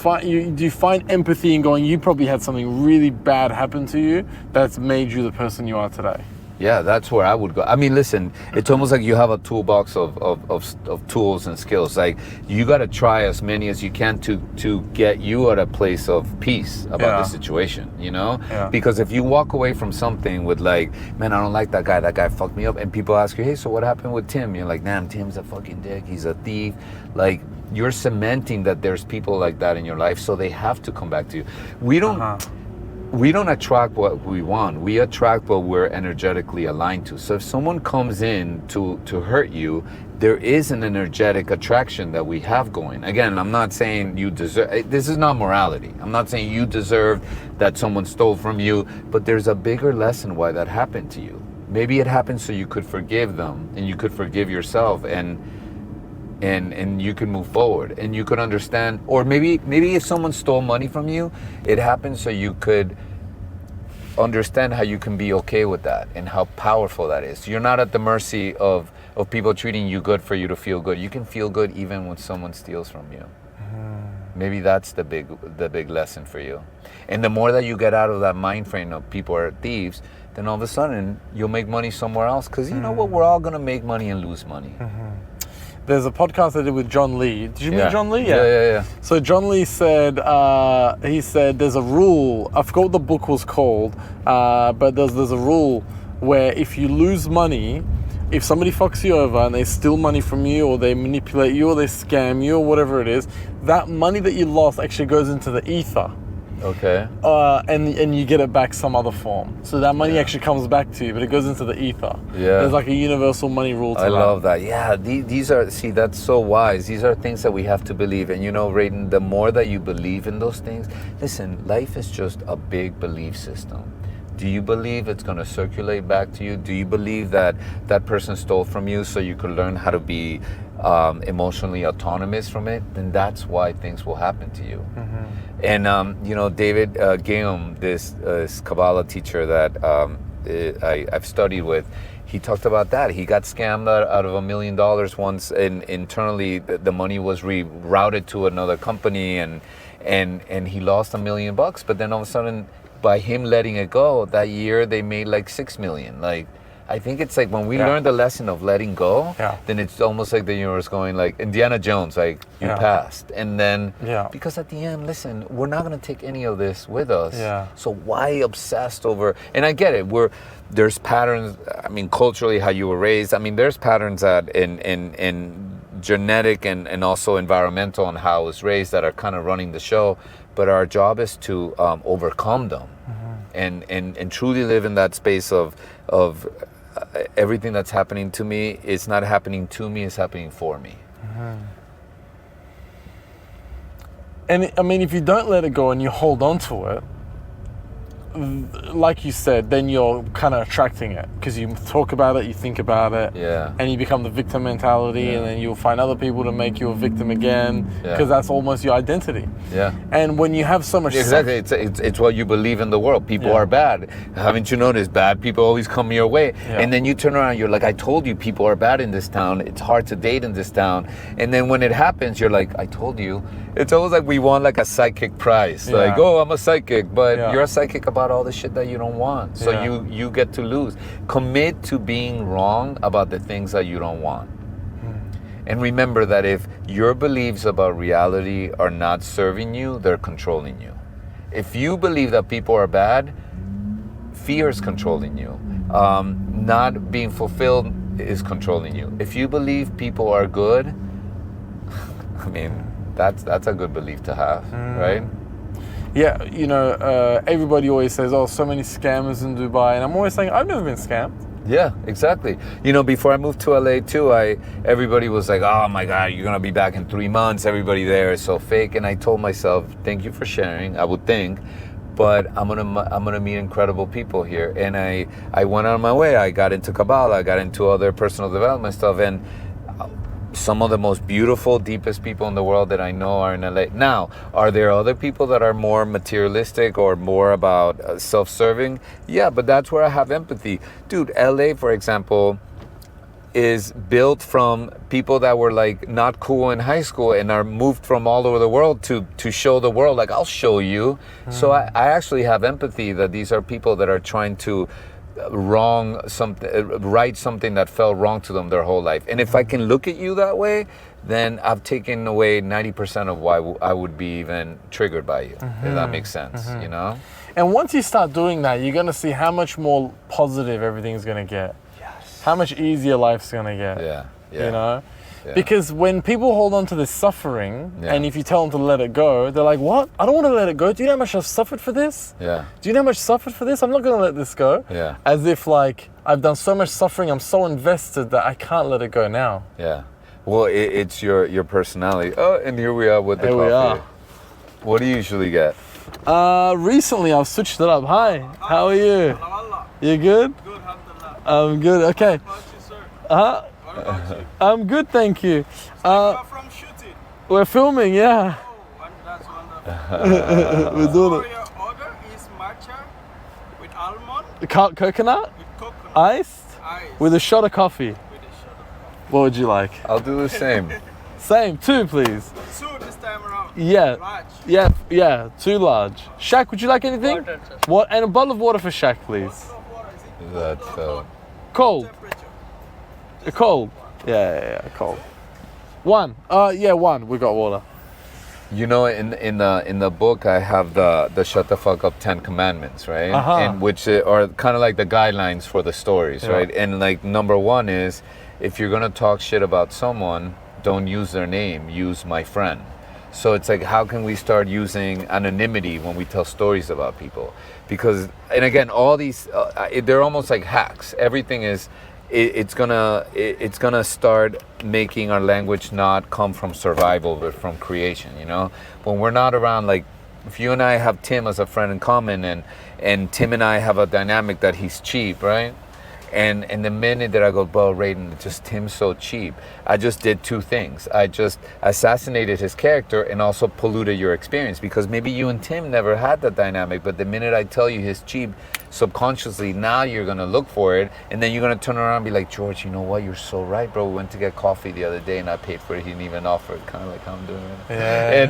E: find empathy in going, you probably had something really bad happen to you that's made you the person you are today?
A: Yeah, that's where I would go. I mean, listen, it's almost like you have a toolbox of tools and skills. Like, you got to try as many as you can to get you at a place of peace about the situation, you know?
E: Yeah.
A: Because if you walk away from something with like, man, I don't like that guy fucked me up, and people ask you, hey, so what happened with Tim? You're like, damn, Tim's a fucking dick, he's a thief. Like, you're cementing that there's people like that in your life, so they have to come back to you. We don't attract what we want. We attract what we're energetically aligned to. So if someone comes in to hurt you, there is an energetic attraction that we have going. Again, I'm not saying you deserve, this is not morality. I'm not saying you deserve that someone stole from you, but there's a bigger lesson why that happened to you. Maybe it happened so you could forgive them and you could forgive yourself and you can move forward and you could understand. Or maybe if someone stole money from you, it happened so you could understand how you can be okay with that and how powerful that is. You're not at the mercy of people treating you good for you to feel good. You can feel good even when someone steals from you. Maybe that's the big lesson for you. And the more that you get out of that mind frame of people are thieves, then all of a sudden you'll make money somewhere else. Because you know what? We're all gonna make money and lose money.
E: There's a podcast I did with John Lee. Did you meet John Lee?
A: Yeah.
E: So John Lee said, there's a rule, I forgot what the book was called, but there's a rule where if you lose money, if somebody fucks you over and they steal money from you or they manipulate you or they scam you or whatever it is, that money that you lost actually goes into the ether.
A: Okay.
E: And you get it back some other form. So that money actually comes back to you, but it goes into the ether.
A: Yeah.
E: There's like a universal money rule to that.
A: I love that. Yeah, these are, see, that's so wise. These are things that we have to believe. And you know, Raiden, the more that you believe in those things, listen, life is just a big belief system. Do you believe it's going to circulate back to you? Do you believe that that person stole from you so you could learn how to be emotionally autonomous from it? Then that's why things will happen to you. And David Guillaume, this Kabbalah teacher that I've studied with, he talked about that. He got scammed out of $1 million once, and internally the money was rerouted to another company, and he lost $1 million. But then all of a sudden, by him letting it go, that year they made like $6 million. Like, I think it's like when we learn the lesson of letting go, then it's almost like the universe going like Indiana Jones, like you passed. And then, because at the end, listen, we're not going to take any of this with us. So why obsessed over, and I get it, there's patterns, I mean, culturally, how you were raised. I mean, there's patterns that in genetic and also environmental and how I was raised that are kind of running the show. But our job is to overcome them and truly live in that space of everything that's happening to me, it's not happening to me, it's happening for me.
E: And I mean, if you don't let it go and you hold on to it, like you said, then you're kind of attracting it because you talk about it, you think about it, and you become the victim mentality, and then you'll find other people to make you a victim again because that's almost your identity. And when you have so much
A: it's what you believe in the world. People are bad. Haven't you noticed? Bad people always come your way. And then you turn around, you're like, I told you people are bad in this town. It's hard to date in this town. And then when it happens, you're like, I told you. It's almost like we want like a psychic prize. Like, oh, I'm a psychic, but you're a psychic about all the shit that you don't want. So you get to lose. Commit to being wrong about the things that you don't want. And remember that if your beliefs about reality are not serving you, they're controlling you. If you believe that people are bad, fear is controlling you. Not being fulfilled is controlling you. If you believe people are good, I mean, that's a good belief to have, right?
E: Yeah, everybody always says, oh, so many scammers in Dubai. And I'm always saying, I've never been scammed.
A: Yeah, exactly. Before I moved to LA too, everybody was like, oh my God, you're going to be back in 3 months. Everybody there is so fake. And I told myself, thank you for sharing, I would think, but I'm gonna meet incredible people here. And I went on my way. I got into Kabbalah, I got into other personal development stuff, and some of the most beautiful, deepest people in the world that I know are in LA. Now, are there other people that are more materialistic or more about self-serving? Yeah, but that's where I have empathy. Dude, LA, for example, is built from people that were like not cool in high school and are moved from all over the world to show the world, like, I'll show you. So I actually have empathy that these are people that are trying to right something that felt wrong to them their whole life. And if I can look at you that way, then I've taken away 90% of why I would be even triggered by you, if that makes sense, And once you start doing that, you're going to see how much more positive everything's going to get. Yes. How much easier life's going to get. Because when people hold on to this suffering, and if you tell them to let it go, they're like, what? I don't want to let it go. Do you know how much I've suffered for this? Do you know how much I've suffered for this? I'm not going to let this go. As if like, I've done so much suffering, I'm so invested that I can't let it go now. Well, it's your personality. Oh, and here we are with the coffee. We are. What do you usually get?
E: Recently I've switched it up. Hi, how are you? You good?
F: Good, alhamdulillah.
E: I'm good, okay. I'm good, thank you.
F: You're from shooting?
E: We're filming, yeah.
F: Oh, that's wonderful.
E: We're doing
F: So
E: it.
F: your order is matcha with almond?
E: Coconut?
F: With coconut.
E: Iced?
F: Ice.
E: With a shot of coffee.
F: With a shot of coffee.
E: What would you like?
A: I'll do the same.
E: Same, 2 please.
F: 2 this time around.
E: Yeah.
F: Large.
E: Yeah, 2 large. Shaq, would you like anything?
F: Water.
E: What? And a bottle of water for Shaq, please.
F: Water, is it?
A: That's
E: Cold.
F: Temperature.
E: Cold. Yeah, cold. 1. 1. We got water.
A: in the book I have the shut the fuck up 10 commandments, right? And which are kind of like the guidelines for the stories, right? And like number 1 is, if you're gonna talk shit about someone, don't use their name, use my friend. So it's like, how can we start using anonymity when we tell stories about people? Because, and again, all these they're almost like hacks. Everything is it's gonna start making our language not come from survival but from creation. When we're not around like if you and I have Tim as a friend in common, and Tim and I have a dynamic that he's cheap, right? And the minute that I go, bro, Raiden, just Tim's so cheap, I just did two things. I just assassinated his character and also polluted your experience, because maybe you and Tim never had that dynamic, but the minute I tell you he's cheap, subconsciously now you're gonna look for it, and then you're gonna turn around and be like, George, you know what, you're so right, bro. We went to get coffee the other day and I paid for it. He didn't even offer it, kind of like how I'm doing right now.
E: Yeah.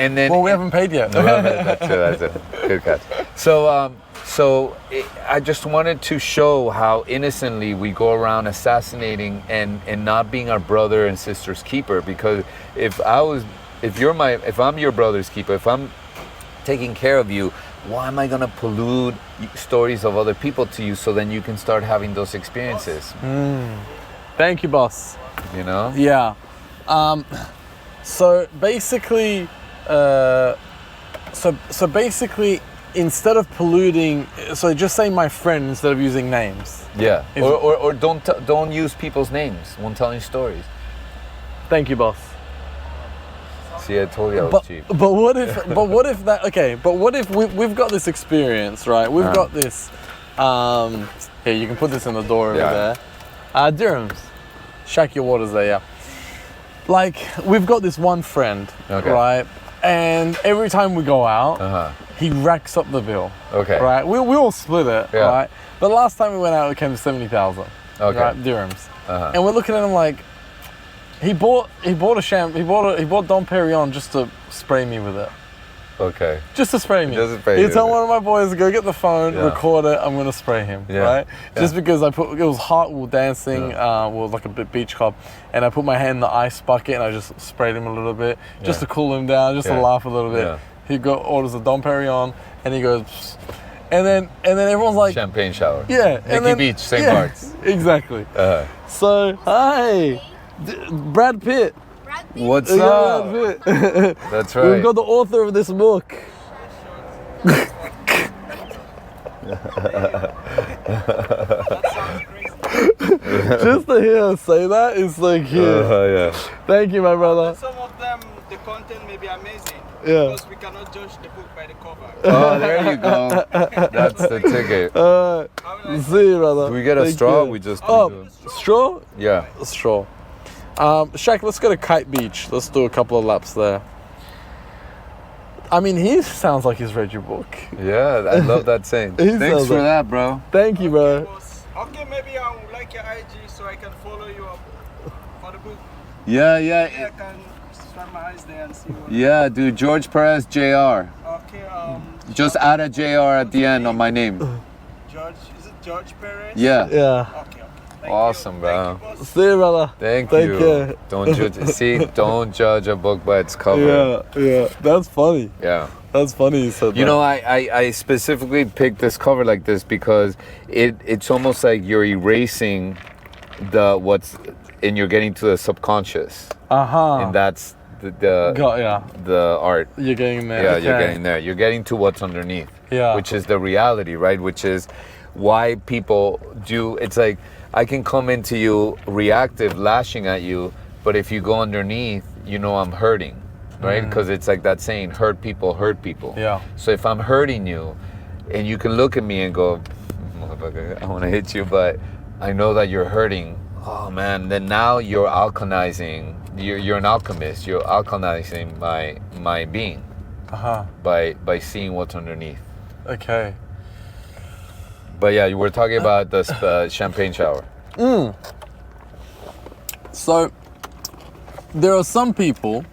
A: And then
E: well, we haven't paid yet.
A: that's it. Good catch. So I just wanted to show how innocently we go around assassinating and not being our brother and sister's keeper. Because if I'm your brother's keeper, if I'm taking care of you, why am I gonna pollute stories of other people to you so then you can start having those experiences?
E: Thank you, boss.
A: You know?
E: Yeah. So basically, instead of polluting, so just say my friend instead of using names.
A: Yeah. Or don't use people's names when telling stories.
E: Thank you, boss.
A: See, I told you I was cheap.
E: But what if that? Okay. But what if we've got this experience, right? We've got this. Here, you can put this in the door over there. Dirhams. Shack your waters there, yeah. Like, we've got this one friend, right? And every time we go out, he racks up the bill. Okay. Right? We all split it, right? But last time we went out, it came to 70,000. Okay. Right? Dirhams. And we're looking at him like, he bought Dom Perignon just to spray me with it. Okay. Just to spray me. He told one of my boys to go get the phone, record it, I'm gonna spray him, right? Just because it was hot, we were dancing, we were like a beach club, and I put my hand in the ice bucket and I just sprayed him a little bit, just to cool him down, just to laugh a little bit. He orders a Dom Perignon, and he goes, psst. And then everyone's like,
A: champagne shower.
E: Yeah.
A: Nikki Beach, same parts.
E: Exactly. So, hi, Brad Pitt.
A: What's up? That's right.
E: We've got the author of this book. Just to hear her say that is like, thank you, my brother.
F: Some of them, the content may be amazing.
E: Yeah.
F: Because we cannot judge the book by the cover.
A: Oh, there you go. That's the ticket.
E: See you, brother.
A: Do we get a straw? We just
E: straw?
A: Yeah.
E: Straw. Shaq, let's go to Kite Beach. Let's do a couple of laps there. I mean, he sounds like he's read your book.
A: Yeah, I love that saying. Thanks for that, bro.
E: Thank you, bro.
F: Okay, maybe I would like your IG so I can follow you up for the book.
A: Yeah.
F: I can swipe my eyes there and see what.
A: Yeah, dude, Jorge Perez, JR.
F: Okay,
A: just add a JR at the end on my name.
F: George, is it Jorge Perez?
A: Yeah.
F: Okay.
A: Awesome, bro.
E: See you, brother.
A: Thank you.
E: Care.
A: Don't judge a book by its cover.
E: Yeah. That's funny.
A: Yeah.
E: That's funny you said that.
A: You know, I specifically picked this cover like this because it's almost like you're erasing and you're getting to the subconscious. And that's the art.
E: You're getting there.
A: Yeah, you're getting there. You're getting to what's underneath.
E: Yeah.
A: Which is the reality, right? Which is why people do. It's like I can come into you reactive, lashing at you, but if you go underneath, you know I'm hurting, right? Because it's like that saying, hurt people.
E: Yeah.
A: So if I'm hurting you, and you can look at me and go, motherfucker, I want to hit you, but I know that you're hurting. Oh man, then now you're alchemizing. You're an alchemist. You're alchemizing my being. By seeing what's underneath.
E: Okay.
A: But yeah, you were talking about the champagne shower.
E: So, there are some people,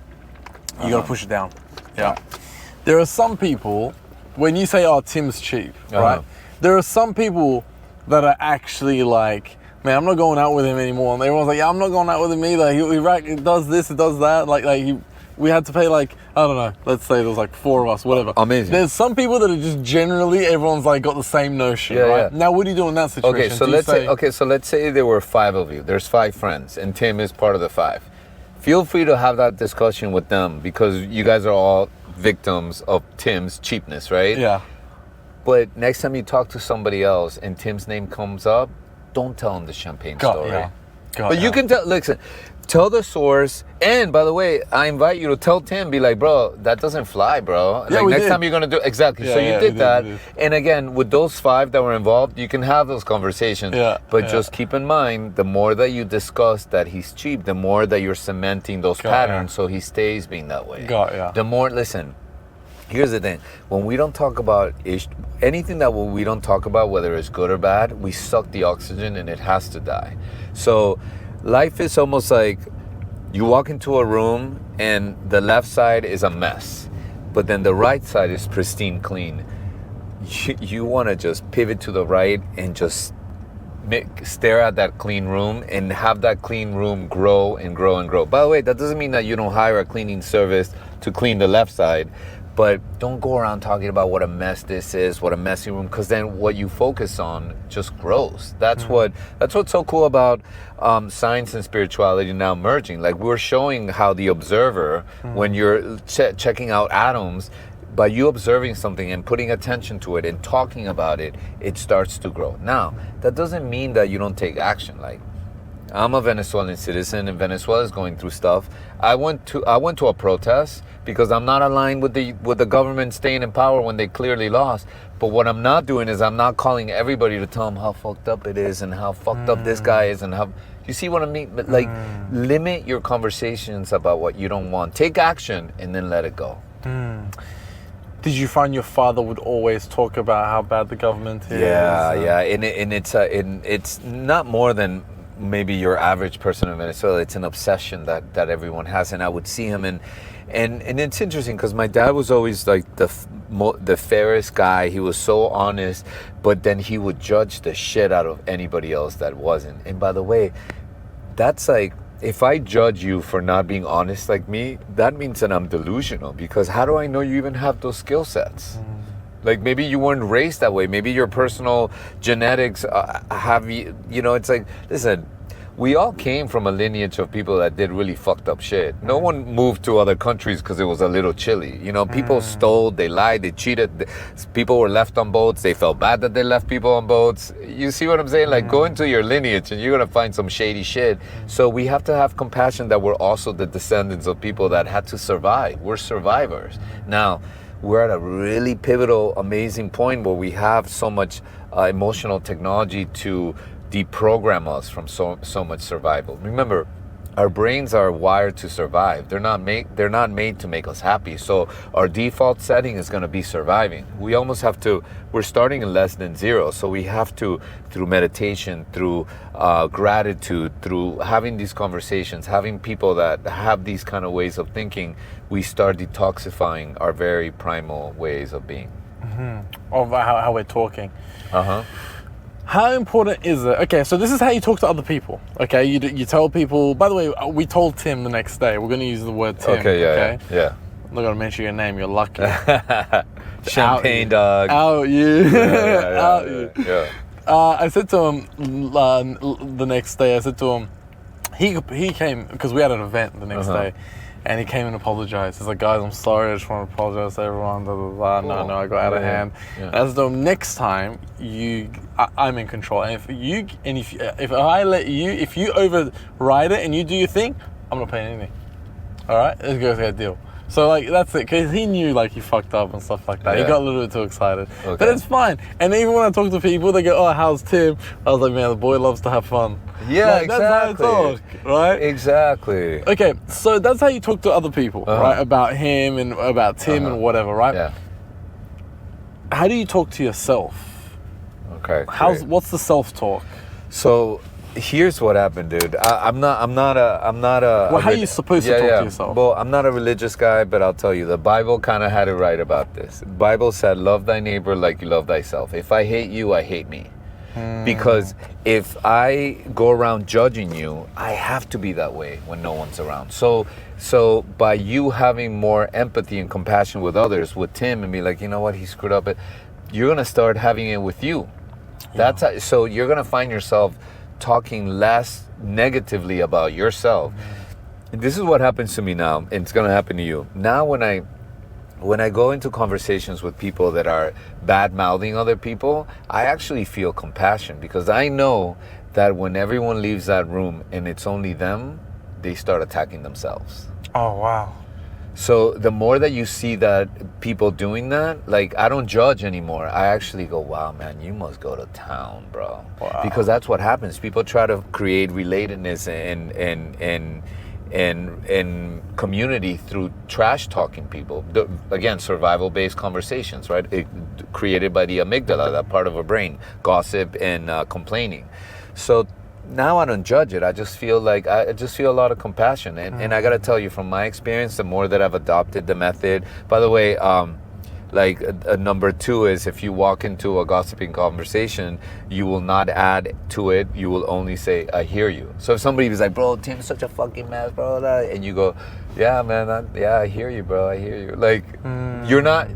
E: you gotta push it down. Yeah. There are some people, when you say, oh, Tim's cheap, right? There are some people that are actually like, man, I'm not going out with him anymore. And everyone's like, yeah, I'm not going out with him either. He does this, he does that. We had to pay like, I don't know, let's say there was like 4 of us, whatever.
A: Amazing.
E: There's some people that are just generally, everyone's like got the same notion, right? Yeah. Now, what do you do in that situation?
A: So let's say there were 5 of you. There's 5 friends, and Tim is part of the 5. Feel free to have that discussion with them because you guys are all victims of Tim's cheapness, right?
E: Yeah.
A: But next time you talk to somebody else and Tim's name comes up, don't tell him the champagne story.
E: Yeah.
A: But you can tell, listen, tell the source. And by the way, I invite you to tell Tim, be like, bro, that doesn't fly, bro.
E: Yeah,
A: like
E: we
A: next
E: did.
A: time you're going to do, exactly.
E: Yeah,
A: so you
E: yeah,
A: did
E: we
A: that.
E: did.
A: And again, with those 5 that were involved, you can have those conversations.
E: Yeah,
A: but
E: yeah.
A: just keep in mind, the more that you discuss that he's cheap, the more that you're cementing those patterns so he stays being that way. The more, listen, here's the thing. When we don't talk about anything that we don't talk about, whether it's good or bad, we suck the oxygen and it has to die. So life is almost like you walk into a room and the left side is a mess, but then the right side is pristine clean. You want to just pivot to the right and just stare at that clean room and have that clean room grow and grow and grow. By the way, that doesn't mean that you don't hire a cleaning service to clean the left side, but don't go around talking about what a mess this is, what a messy room, because then what you focus on just grows. That's what's so cool about science and spirituality now merging. Like we're showing how the observer, when you're checking out atoms, by you observing something and putting attention to it and talking about it, it starts to grow. Now, that doesn't mean that you don't take action. Like, I'm a Venezuelan citizen and Venezuela is going through stuff. I went to a protest because I'm not aligned with the government staying in power when they clearly lost. But what I'm not doing is I'm not calling everybody to tell them how fucked up it is and how fucked up this guy is and how. You see what I mean? But like, limit your conversations about what you don't want. Take action and then let it go.
E: Did you find your father would always talk about how bad the government is?
A: Yeah, and it's not more than maybe your average person in Venezuela. It's an obsession that everyone has, and I would see him and it's interesting because my dad was always like the fairest guy. He was so honest, but then he would judge the shit out of anybody else that wasn't. And by the way, that's like, if I judge you for not being honest like me, that means that I'm delusional, because how do I know you even have those skill sets? Like maybe you weren't raised that way. Maybe your personal genetics have you, it's like, listen, we all came from a lineage of people that did really fucked up shit. No one moved to other countries because it was a little chilly. People stole, they lied, they cheated. People were left on boats. They felt bad that they left people on boats. You see what I'm saying? Like, go into your lineage and you're going to find some shady shit. So we have to have compassion that we're also the descendants of people that had to survive. We're survivors. Now, we're at a really pivotal, amazing point where we have so much emotional technology to deprogram us from so much survival. Remember, our brains are wired to survive. They're not made to make us happy. So our default setting is going to be surviving. We almost have to. We're starting in less than zero. So we have to, through meditation, through gratitude, through having these conversations, having people that have these kind of ways of thinking, we start detoxifying our very primal ways of being.
E: Of how we're talking. How important is it? Okay, so this is how you talk to other people. Okay, you tell people. By the way, we told Tim the next day. We're going to use the word Tim.
A: Okay, yeah.
E: I'm not going to mention your name. You're lucky.
A: Champagne dog.
E: Out you. Out you.
A: Yeah.
E: I said to him the next day. I said to him, he came because we had an event the next day. And he came and apologized. He's like, guys, I'm sorry. I just want to apologize to everyone. Blah, blah, blah. No, I got out of hand. And as though next time I'm in control. And if you override it and you do your thing, I'm not paying anything. All right, let's go to a deal. So like that's it, because he knew like he fucked up and stuff like that. He got a little bit too excited, but it's fine. And even when I talk to people, they go, "Oh, how's Tim?" I was like, "Man, the boy loves to have fun."
A: Yeah,
E: like,
A: exactly.
E: That's how I talk, right?
A: Exactly.
E: Okay, so that's how you talk to other people, right? About him and about Tim and whatever, right?
A: Yeah.
E: How do you talk to yourself?
A: Okay.
E: What's the self-talk?
A: So here's what happened, dude. I'm not a.
E: Well, how are you supposed to talk to yourself?
A: Well, I'm not a religious guy, but I'll tell you, the Bible kind of had it right about this. The Bible said, "Love thy neighbor like you love thyself." If I hate you, I hate me. Because if I go around judging you, I have to be that way when no one's around. So by you having more empathy and compassion with others, with Tim, and be like, you know what, he screwed up, you're gonna start having it with you. So you're gonna find yourself talking less negatively about yourself. This is what happens to me now, and it's gonna happen to you. Now when I go into conversations with people that are bad-mouthing other people, I actually feel compassion, because I know that when everyone leaves that room and it's only them, they start attacking themselves.
E: Oh, wow.
A: So the more that you see that people doing that, like, I don't judge anymore. I actually go, wow, man, you must go to town, bro.
E: Wow.
A: Because that's what happens. People try to create relatedness and community through trash talking people. Again, survival-based conversations, right? Created by the amygdala, that part of our brain, gossip and complaining. So now I don't judge it. I just feel a lot of compassion. And I got to tell you, from my experience, the more that I've adopted the method, by the way, number 2 is, if you walk into a gossiping conversation, you will not add to it. You will only say, I hear you. So if somebody was like, bro, Tim's such a fucking mess, bro, and you go, yeah, man, I hear you, bro, I hear you. Like,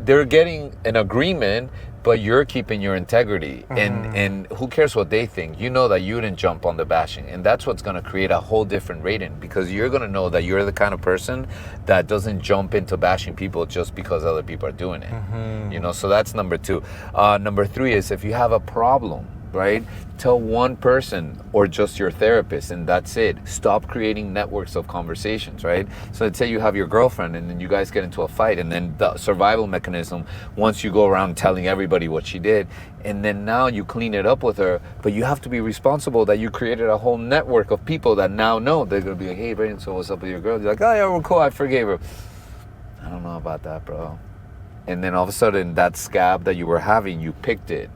A: they're getting an agreement, but you're keeping your integrity. And who cares what they think? You know that you didn't jump on the bashing. And that's what's going to create a whole different rating, because you're going to know that you're the kind of person that doesn't jump into bashing people just because other people are doing it. You know, so that's number 2. Number 3 is, if you have a problem, right, tell one person or just your therapist, and that's it. Stop creating networks of conversations, right? So let's say you have your girlfriend and then you guys get into a fight, and then the survival mechanism, once you go around telling everybody what she did, and then now you clean it up with her, but you have to be responsible that you created a whole network of people that now know. They're gonna be like, hey Brandon, so what's up with your girl? You're like, oh yeah, we're cool, I forgave her. I don't know about that, bro. And then all of a sudden, that scab that you were having, you picked it.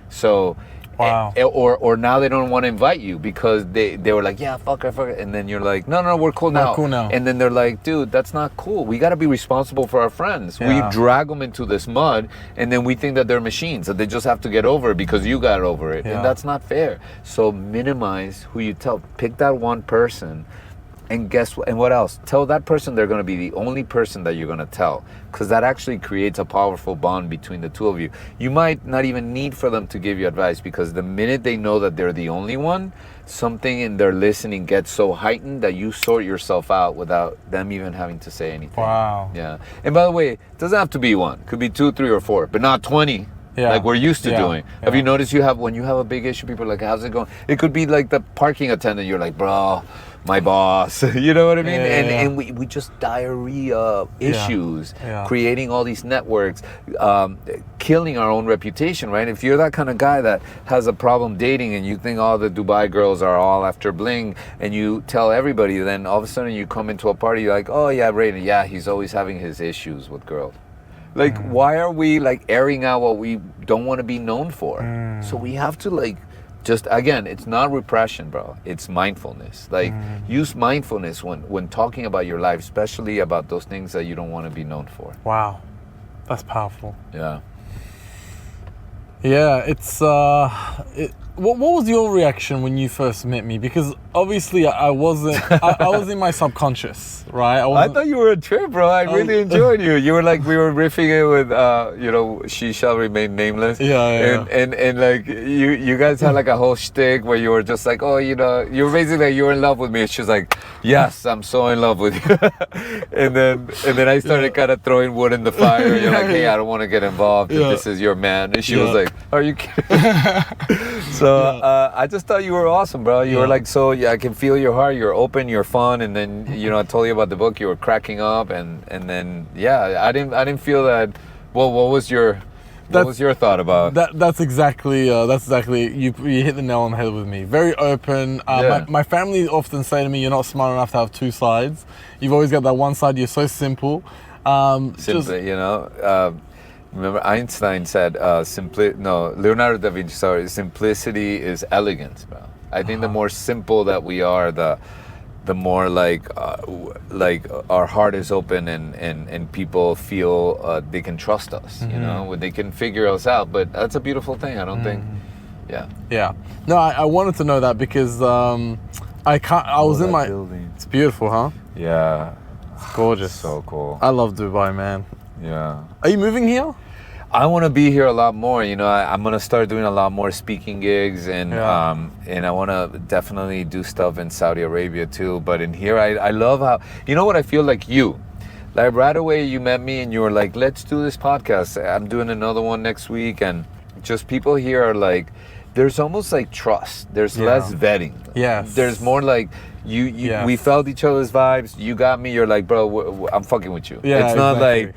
A: So,
E: wow.
A: Or now they don't want to invite you because they were like, yeah, fuck her. And then you're like, no, we're cool now.
E: We're cool now.
A: And then they're like, dude, that's not cool. We got to be responsible for our friends.
E: Yeah.
A: We drag them into this mud, and then we think that they're machines, that they just have to get over it because you got over it.
E: Yeah.
A: And that's not fair. So minimize who you tell. Pick that one person. And guess what? And what else? Tell that person they're going to be the only person that you're going to tell, because that actually creates a powerful bond between the two of you. You might not even need for them to give you advice, because the minute they know that they're the only one, something in their listening gets so heightened that you sort yourself out without them even having to say anything.
E: Wow.
A: Yeah. And by the way, it doesn't have to be one. It could be 2, 3, or 4, but not 20.
E: Yeah.
A: Like we're used to doing.
E: Yeah.
A: Have you noticed when you have a big issue, people are like, how's it going? It could be like the parking attendant. You're like, bro, my boss. You know what I mean? And we just diarrhea issues, creating all these networks, killing our own reputation, right? If you're that kind of guy that has a problem dating and you think all the Dubai girls are all after bling, and you tell everybody, then all of a sudden you come into a party, you're like, oh yeah, Brayden, yeah, he's always having his issues with girls. Like, why are we like airing out what we don't want to be known for? So we have to like, just again, it's not repression, bro. It's mindfulness. Like, use mindfulness when talking about your life, especially about those things that you don't want to be known for.
E: Wow, that's powerful.
A: Yeah.
E: Yeah, it's what was your reaction when you first met me? Because obviously I wasn't. I was in my subconscious, right?
A: I thought you were a trip, bro. I really enjoyed you. You were like, we were riffing it with, she shall remain nameless.
E: Yeah.
A: And like you guys had like a whole shtick where you were just like, oh, you were basically like, you were in love with me. And she was like, yes, I'm so in love with you. and then I started kind of throwing wood in the fire. You're like, hey, I don't want to get involved. If this is your man. And she was like, are you kidding? So I just thought you were awesome, bro. You were like, I can feel your heart. You're open. You're fun. And then I told you about the book. You were cracking up, and then I didn't feel that. Well, what was your thought about
E: that's exactly you hit the nail on the head with me. Very open. My family often say to me, you're not smart enough to have two sides. You've always got that one side. You're so simple.
A: Remember Einstein said, Leonardo da Vinci, simplicity is elegance, bro. I think the more simple that we are, the more like our heart is open and people feel they can trust us, they can figure us out. But that's a beautiful thing, I don't think. Yeah.
E: No, I wanted to know that because I was in my
A: building.
E: It's beautiful, huh?
A: Yeah.
E: It's gorgeous.
A: So cool.
E: I love Dubai, man.
A: Yeah.
E: Are you moving here?
A: I want to be here a lot more. I'm going to start doing a lot more speaking gigs, and I want to definitely do stuff in Saudi Arabia too. But in here, I love how, what I feel like like right away you met me and you were like, let's do this podcast. I'm doing another one next week, and just people here are like, there's almost like trust. There's less vetting.
E: Yes.
A: There's more like we felt each other's vibes. You got me. You're like, bro, I'm fucking with you.
E: Yeah,
A: it's not
E: exactly.
A: like,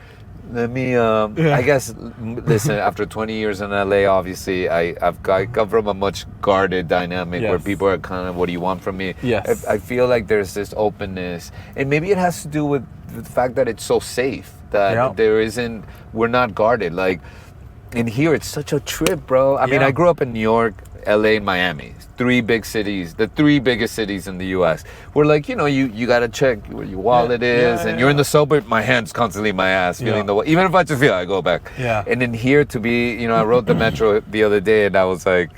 A: let me. I guess. Listen, after 20 years in LA, obviously, I come from a much guarded dynamic where people are kind of, what do you want from me?
E: Yes.
A: I feel like there's this openness, and maybe it has to do with the fact that it's so safe that we're not guarded. Like in here, it's such a trip, bro. I mean, I grew up in New York, LA, and Miami. 3 big cities, the 3 biggest cities in the U.S. We're like, you gotta check where your wallet is, and you're in the subway. My hand's constantly in my ass, feeling the even if I just feel, I go back.
E: Yeah.
A: And then here to be, I rode the metro the other day, and I was like,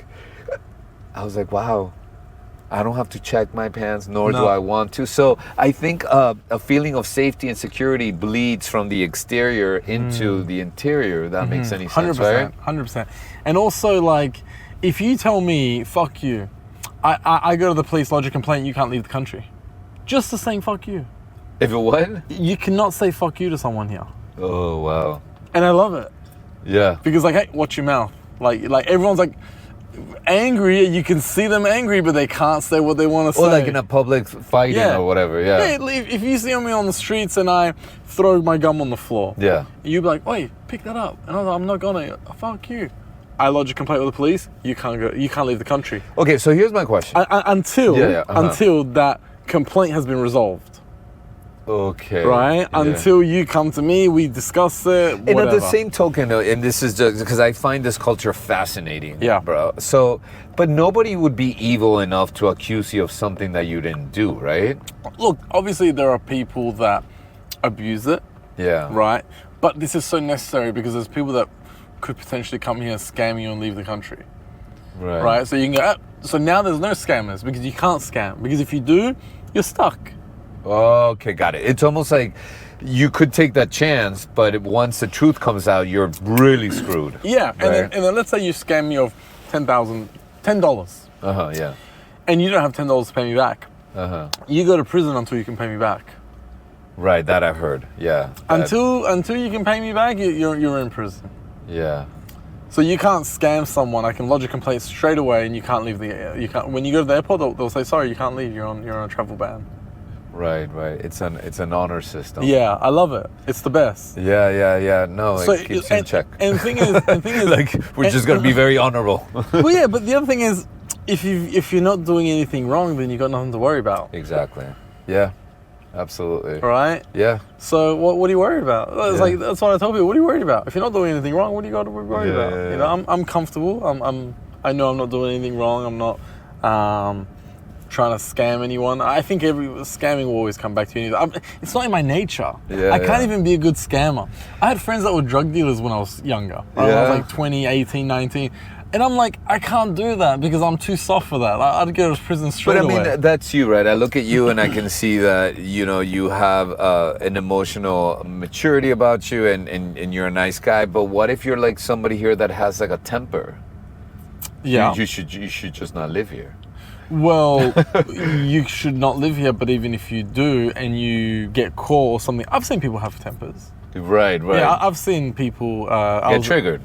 A: wow, I don't have to check my pants, nor do I want to. So I think a feeling of safety and security bleeds from the exterior into the interior. If that makes any sense,
E: 100%,
A: right?
E: 100%. And also, like, if you tell me, fuck you, I go to the police, lodge a complaint, you can't leave the country. Just the same fuck you.
A: If it what?
E: You cannot say fuck you to someone here.
A: Oh, wow.
E: And I love it.
A: Yeah.
E: Because, like, hey, watch your mouth. Like everyone's like angry, you can see them angry, but they can't say what they want to say.
A: Or like in a public fighting or whatever,
E: Hey, if you see me on the streets and I throw my gum on the floor, you'd be like, wait, pick that up. And I'm not gonna, fuck you. I lodge a complaint with the police, you can't leave the country.
A: Okay, so here's my question.
E: Until that complaint has been resolved.
A: Okay.
E: Right? Until you come to me, we discuss it, whatever.
A: And at the same token, and this is just because I find this culture fascinating, bro. So, but nobody would be evil enough to accuse you of something that you didn't do, right?
E: Look, obviously there are people that abuse it.
A: Yeah.
E: Right? But this is so necessary because there's people that could potentially come here, scam you, and leave the country. Right? So you can go, so now there's no scammers because you can't scam. Because if you do, you're stuck.
A: Okay, got it. It's almost like you could take that chance, but once the truth comes out, you're really screwed.
E: Yeah, and then let's say you scam me of $10.
A: Yeah.
E: And you don't have $10 to pay me back. You go to prison until you can pay me back.
A: Right, that I've heard. Yeah.
E: Until you can pay me back, you're in prison.
A: Yeah.
E: So you can't scam someone. I can lodge a complaint straight away, and you can't leave when you go to the airport, they'll say, sorry, you can't leave. You're on a travel ban.
A: Right. It's an honor system.
E: Yeah, I love it. It's the best.
A: Yeah. No, so it keeps in check.
E: And the thing is,
A: like we're just gonna be very honorable.
E: Well, yeah, but the other thing is, if you're not doing anything wrong, then you got nothing to worry about.
A: Exactly. Yeah. Absolutely.
E: Right?
A: Yeah.
E: So what are you worried about? It's like that's what I tell people. What are you worried about? If you're not doing anything wrong, what do you got to worry about?
A: Yeah.
E: You know, I'm comfortable. I know I'm not doing anything wrong. I'm not trying to scam anyone. I think scamming will always come back to you. It's not in my nature. I can't even be a good scammer. I had friends that were drug dealers when I was younger. I was like 20, 18, 19. And I'm like, I can't do that because I'm too soft for that. I'd go to prison straight away.
A: But I mean, that's you, right? I look at you and I can see that, you have an emotional maturity about you and you're a nice guy. But what if you're like somebody here that has like a temper?
E: Yeah.
A: You should just not live here.
E: Well, you should not live here, but even if you do and you get caught or something, I've seen people have tempers.
A: Right.
E: Yeah, I've seen people...
A: get triggered.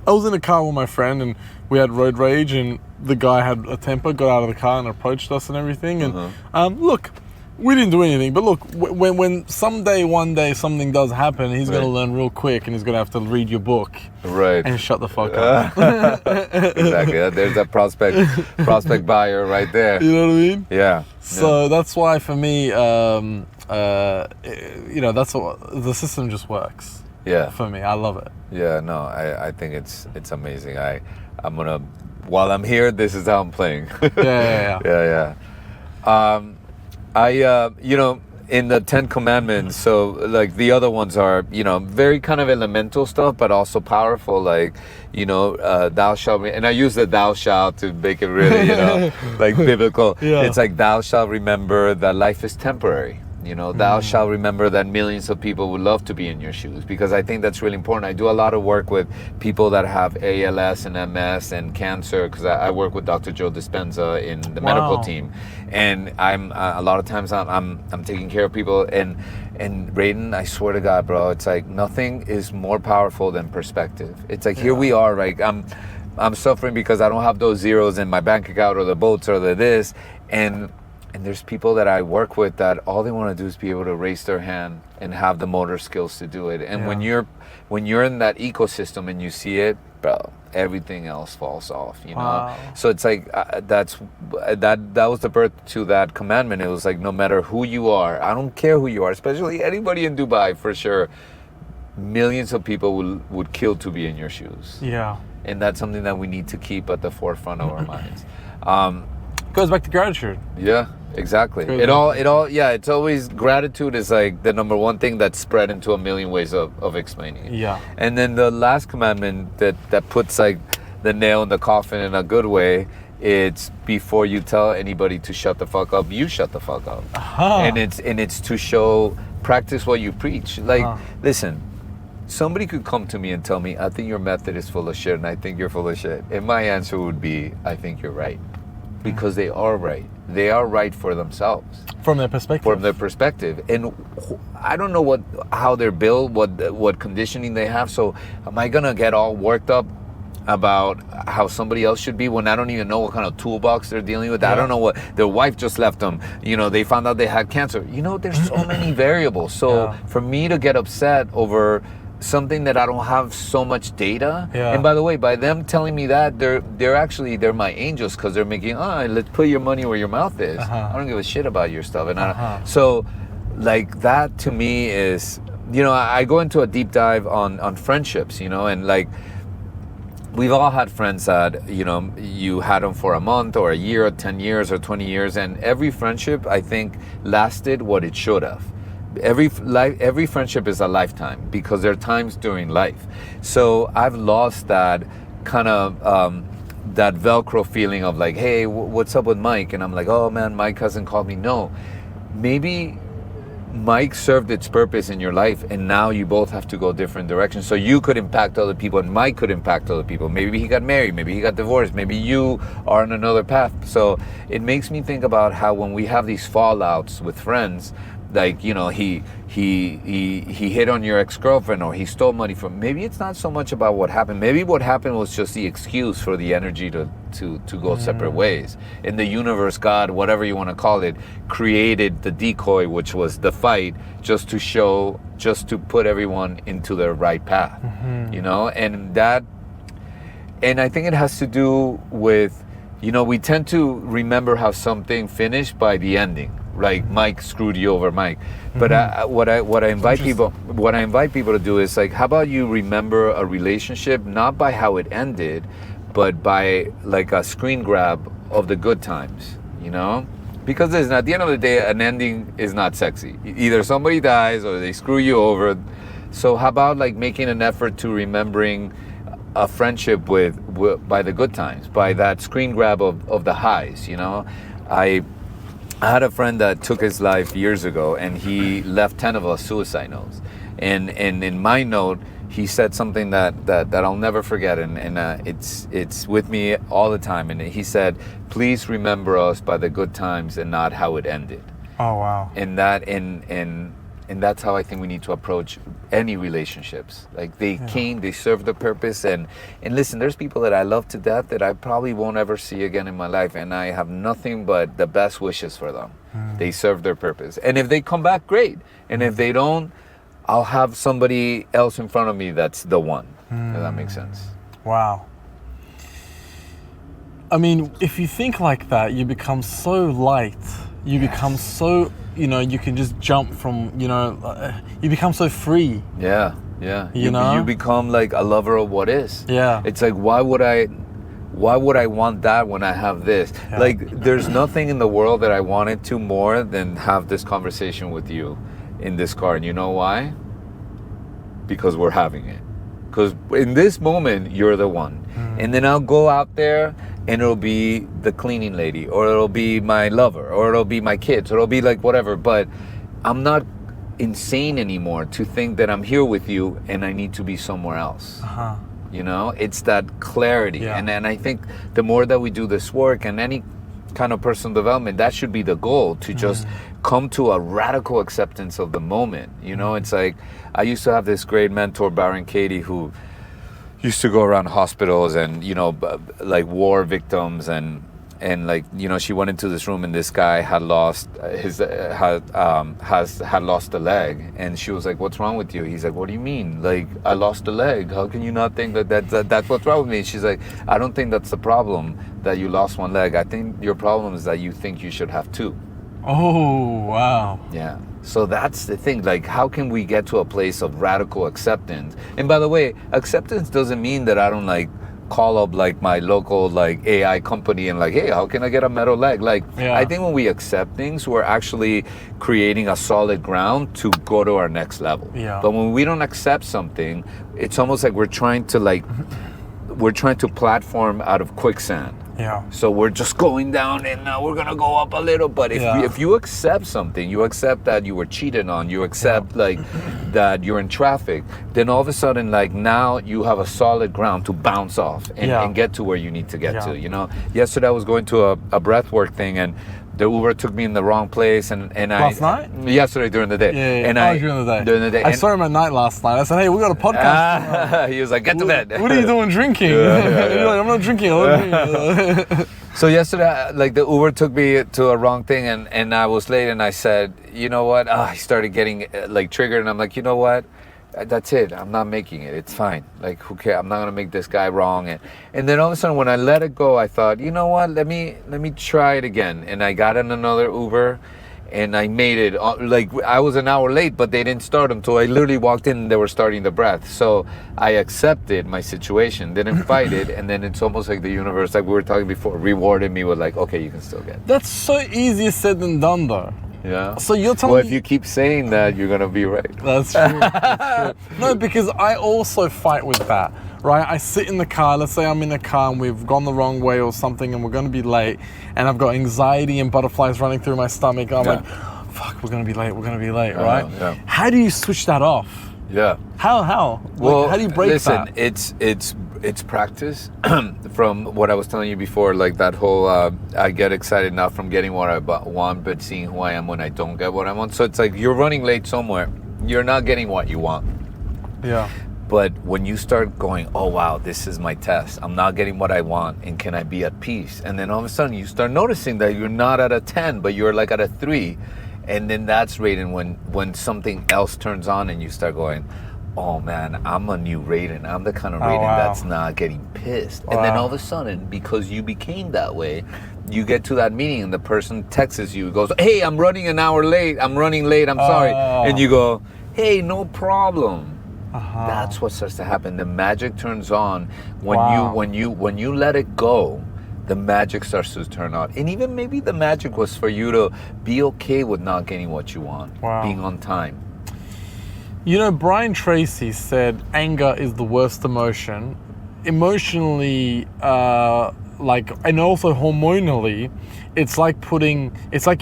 E: I was in a car with my friend and we had road rage and the guy had a temper, got out of the car and approached us and everything. And look, we didn't do anything, but look, when one day something does happen, he's going to learn real quick and he's going to have to read your book.
A: Right.
E: And shut the fuck up.
A: Exactly. There's that prospect buyer right there.
E: You know what I mean?
A: Yeah.
E: So that's why for me, that's what the system just works.
A: Yeah.
E: For me, I love it.
A: Yeah, no, I think it's amazing. I'm gonna, while I'm here, this is how I'm playing.
E: Yeah.
A: In the 10 Commandments, so like the other ones are, very kind of elemental stuff, but also powerful, like, thou shalt, and I use the thou shalt to make it really, like biblical.
E: Yeah.
A: It's like, thou shalt remember that life is temporary. Thou shalt remember that millions of people would love to be in your shoes, because I think that's really important. I do a lot of work with people that have ALS and MS and cancer, because I work with Dr. Joe Dispenza in the medical team, and I'm a lot of times I'm taking care of people, and Raiden, I swear to God, bro, it's like nothing is more powerful than perspective. It's like here we are, right? I'm suffering because I don't have those zeros in my bank account or the boats or the this. And there's people that I work with that all they want to do is be able to raise their hand and have the motor skills to do it. And when you're in that ecosystem and you see it, bro, everything else falls off, you know?
E: Wow.
A: So it's like, that was the birth to that commandment. It was like, no matter who you are, I don't care who you are, especially anybody in Dubai, for sure, millions of people would kill to be in your shoes.
E: Yeah.
A: And that's something that we need to keep at the forefront of our minds.
E: Goes back to gratitude.
A: Yeah, exactly. It's always, gratitude is like the number one thing that's spread into a million ways of explaining it.
E: Yeah.
A: And then the last commandment that puts like the nail in the coffin in a good way, it's before you tell anybody to shut the fuck up, you shut the fuck up. And it's to practice what you preach. Like, listen, somebody could come to me and tell me, I think your method is full of shit and I think you're full of shit. And my answer would be, I think you're right. Because they are right. They are right for themselves.
E: From their perspective. And I don't know how they're built, what conditioning they have. So am I going to get all worked up about how somebody else should be when I don't even know what kind of toolbox they're dealing with? Yeah. I don't know what their wife just left them. You know, they found out they had cancer. You know, there's so many variables. So for me to get upset over something that I don't have so much data. Yeah. And by the way, by them telling me that, they're my angels, because they're making, let's put your money where your mouth is. I don't give a shit about your stuff. And so like that to me is, you know, I go into a deep dive on friendships, you know, and like we've all had friends that, you know, you had them for a month or a year or 10 years or 20 years, and every friendship I think lasted what it should have. Every friendship is a lifetime, because there are times during life. So I've lost that kind of that Velcro feeling of like, hey, what's up with Mike? And I'm like, oh man, Mike hasn't called me. No, maybe Mike served its purpose in your life, and now you both have to go different directions. So you could impact other people, and Mike could impact other people. Maybe he got married, maybe he got divorced, maybe you are on another path. So it makes me think about how when we have these fallouts with friends, like, you know, he hit on your ex-girlfriend, or he stole money from, maybe it's not so much about what happened. Maybe what happened was just the excuse for the energy to go separate ways. In the universe, God, whatever you want to call it, created the decoy, which was the fight, just to put everyone into their right path. You know, and I think it has to do with, you know, we tend to remember how something finished by the ending. Like Mike screwed you over, Mike. But what I invite people to do is like, how about you remember a relationship not by how it ended, but by like a screen grab of the good times, you know? Because listen, at the end of the day, an ending is not sexy. Either somebody dies or they screw you over. So how about like making an effort to remembering a friendship with by the good times, by that screen grab of the highs, you know? I had a friend that took his life years ago, and he left 10 of us suicide notes. And in my note, he said something that I'll never forget, and it's with me all the time. And he said, "Please remember us by the good times and not how it ended." Oh wow!
A: And that's how I think we need to approach any relationships. Like they served the purpose. And listen, there's people that I love to death that I probably won't ever see again in my life, and I have nothing but the best wishes for them. They served their purpose. And if they come back, great. And if they don't, I'll have somebody else in front of me that's the one. If that makes sense.
E: Wow. I mean, if you think like that, you become so light. You become so, you know, you can just jump from, you know, you become so free.
A: Yeah. You know? You become like a lover of what is.
E: Yeah.
A: It's like, why would I want that when I have this? Yeah. Like, there's nothing in the world that I wanted to more than have this conversation with you in this car. And you know why? Because we're having it. Because in this moment, you're the one. And then I'll go out there, and it'll be the cleaning lady, or it'll be my lover, or it'll be my kids, or it'll be like whatever. But I'm not insane anymore to think that I'm here with you and I need to be somewhere else. You know, it's that clarity. Yeah. And I think the more that we do this work and any kind of personal development, that should be the goal, to just come to a radical acceptance of the moment. You know, it's like, I used to have this great mentor, Baron Katie, who, used to go around hospitals and, you know, like war victims and like, you know, she went into this room and this guy had lost had lost a leg, and she was like, "What's wrong with you?" He's like, "What do you mean? Like, I lost a leg. How can you not think that's what's wrong with me?" She's like, "I don't think that's the problem that you lost one leg. I think your problem is that you think you should have two."
E: Oh, wow.
A: Yeah. So that's the thing. Like, how can we get to a place of radical acceptance? And by the way, acceptance doesn't mean that I don't like call up like my local like AI company and like, hey, how can I get a metal leg? Like, I think when we accept things, we're actually creating a solid ground to go to our next level.
E: Yeah.
A: But when we don't accept something, it's almost like we're trying to platform out of quicksand.
E: Yeah.
A: So we're just going down and now we're gonna go up a little. But if you accept something, you accept that you were cheated on, you accept like that you're in traffic, then all of a sudden like now you have a solid ground to bounce off and get to where you need to get to. You know, yesterday I was going to a breathwork thing and the Uber took me in the wrong place and
E: Last night?
A: Yesterday during the day.
E: Yeah.
A: And
E: during the day. I
A: And
E: saw him at night last night. I said, hey, we got a podcast.
A: he was like, get to bed.
E: What are you doing drinking? You're like, I'm not drinking.
A: So yesterday, like the Uber took me to a wrong thing and I was late and I said, you know what? I started getting like triggered and I'm like, you know what? That's it. I'm not making it. It's fine. Like, who cares? I'm not gonna make this guy wrong. And then all of a sudden, when I let it go, I thought, you know what? Let me try it again. And I got in another Uber, and I made it. Like I was an hour late, but they didn't start them. So I literally walked in, and they were starting the breath. So I accepted my situation, didn't fight it, and then it's almost like the universe, like we were talking before, rewarded me with like, okay, you can still get it.
E: That's so easier said than done, though.
A: Yeah.
E: So you're telling me...
A: Well, if you keep saying that, you're gonna be right.
E: That's true. That's true. No, because I also fight with that, right? I sit in the car, let's say I'm in a car and we've gone the wrong way or something and we're gonna be late and I've got anxiety and butterflies running through my stomach. I'm like, fuck, we're gonna be late, right?
A: Yeah.
E: How do you switch that off?
A: Yeah.
E: How?
A: Well,
E: like, how do you break that?
A: Listen, it's practice. From what I was telling you before, like that whole I get excited not from getting what I want, but seeing who I am when I don't get what I want. So it's like you're running late somewhere, you're not getting what you want.
E: Yeah.
A: But when you start going, oh wow, this is my test, I'm not getting what I want, and can I be at peace? And then all of a sudden you start noticing that you're not at a 10, but you're like at a 3. And then that's rating when something else turns on and you start going, oh man, I'm a new Raiden. I'm the kind of Raiden that's not getting pissed. And then all of a sudden, because you became that way, you get to that meeting and the person texts you, goes, hey, I'm running an hour late. I'm running late. I'm sorry. And you go, hey, no problem. That's what starts to happen. The magic turns on when you let it go. The magic starts to turn on. And even maybe the magic was for you to be okay with not getting what you want, being on time.
E: You know, Brian Tracy said anger is the worst emotion. Emotionally, and also hormonally, it's like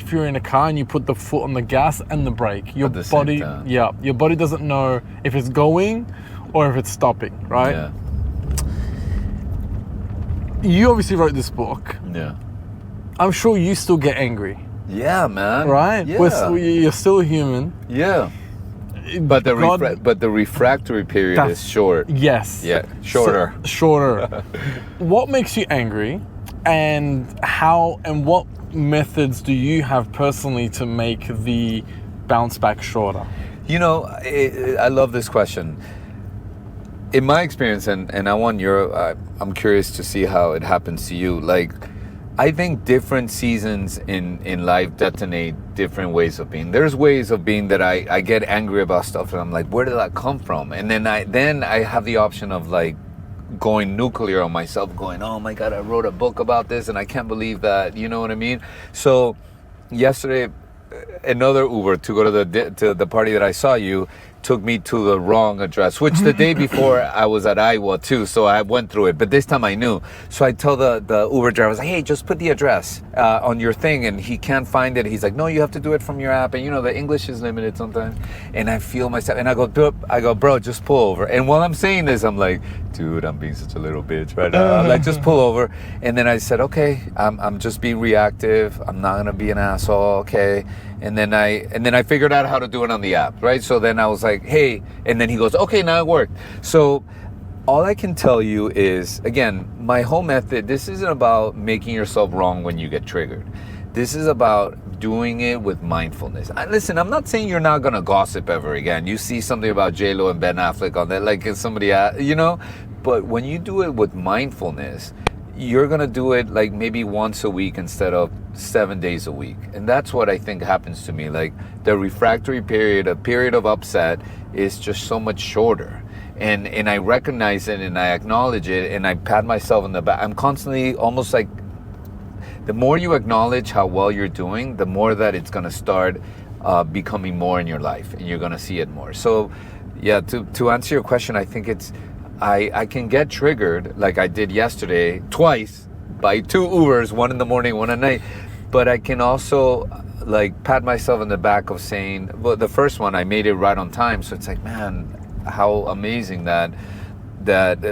E: if you're in a car and you put the foot on the gas and the brake. Your body doesn't know if it's going or if it's stopping, right?
A: Yeah.
E: You obviously wrote this book.
A: Yeah.
E: I'm sure you still get angry.
A: Yeah, man.
E: Right?
A: Yeah.
E: You're still human.
A: Yeah. But the refractory period is short.
E: Yes.
A: Yeah, shorter.
E: Shorter. What makes you angry, and what methods do you have personally to make the bounce back shorter?
A: You know, I love this question. In my experience, and I want I'm curious to see how it happens to you. Like, I think different seasons in life detonate different ways of being. There's ways of being that I get angry about stuff and I'm like, where did that come from? And then I have the option of like going nuclear on myself, going, oh my God, I wrote a book about this and I can't believe that, you know what I mean? So yesterday, another Uber to go to the party that I saw you took me to the wrong address, which the day before I was at Iowa too, so I went through it, but this time I knew. So I tell the Uber driver, I was like, hey, just put the address on your thing, and he can't find it. He's like, no, you have to do it from your app, and you know, the English is limited sometimes. And I feel myself, and I go, bro, just pull over. And while I'm saying this, I'm like, dude, I'm being such a little bitch right now. I'm like, just pull over. And then I said, okay, I'm just being reactive. I'm not gonna be an asshole, okay? And then I figured out how to do it on the app, right? So then I was like, hey, and then he goes, okay, now it worked. So all I can tell you is, again, my whole method, this isn't about making yourself wrong when you get triggered. This is about doing it with mindfulness. Listen, I'm not saying you're not going to gossip ever again. You see something about J-Lo and Ben Affleck on that, like somebody, but when you do it with mindfulness, you're going to do it like maybe once a week instead of 7 days a week. And that's what I think happens to me. Like the refractory period, a period of upset is just so much shorter. And I recognize it and I acknowledge it and I pat myself on the back. I'm constantly almost like, the more you acknowledge how well you're doing, the more that it's going to start becoming more in your life and you're going to see it more. So yeah, to answer your question, I think it's, I can get triggered like I did yesterday twice by 2 Ubers, one in the morning, one at night. But I can also like pat myself on the back of saying, well, the first one I made it right on time. So it's like, man, how amazing that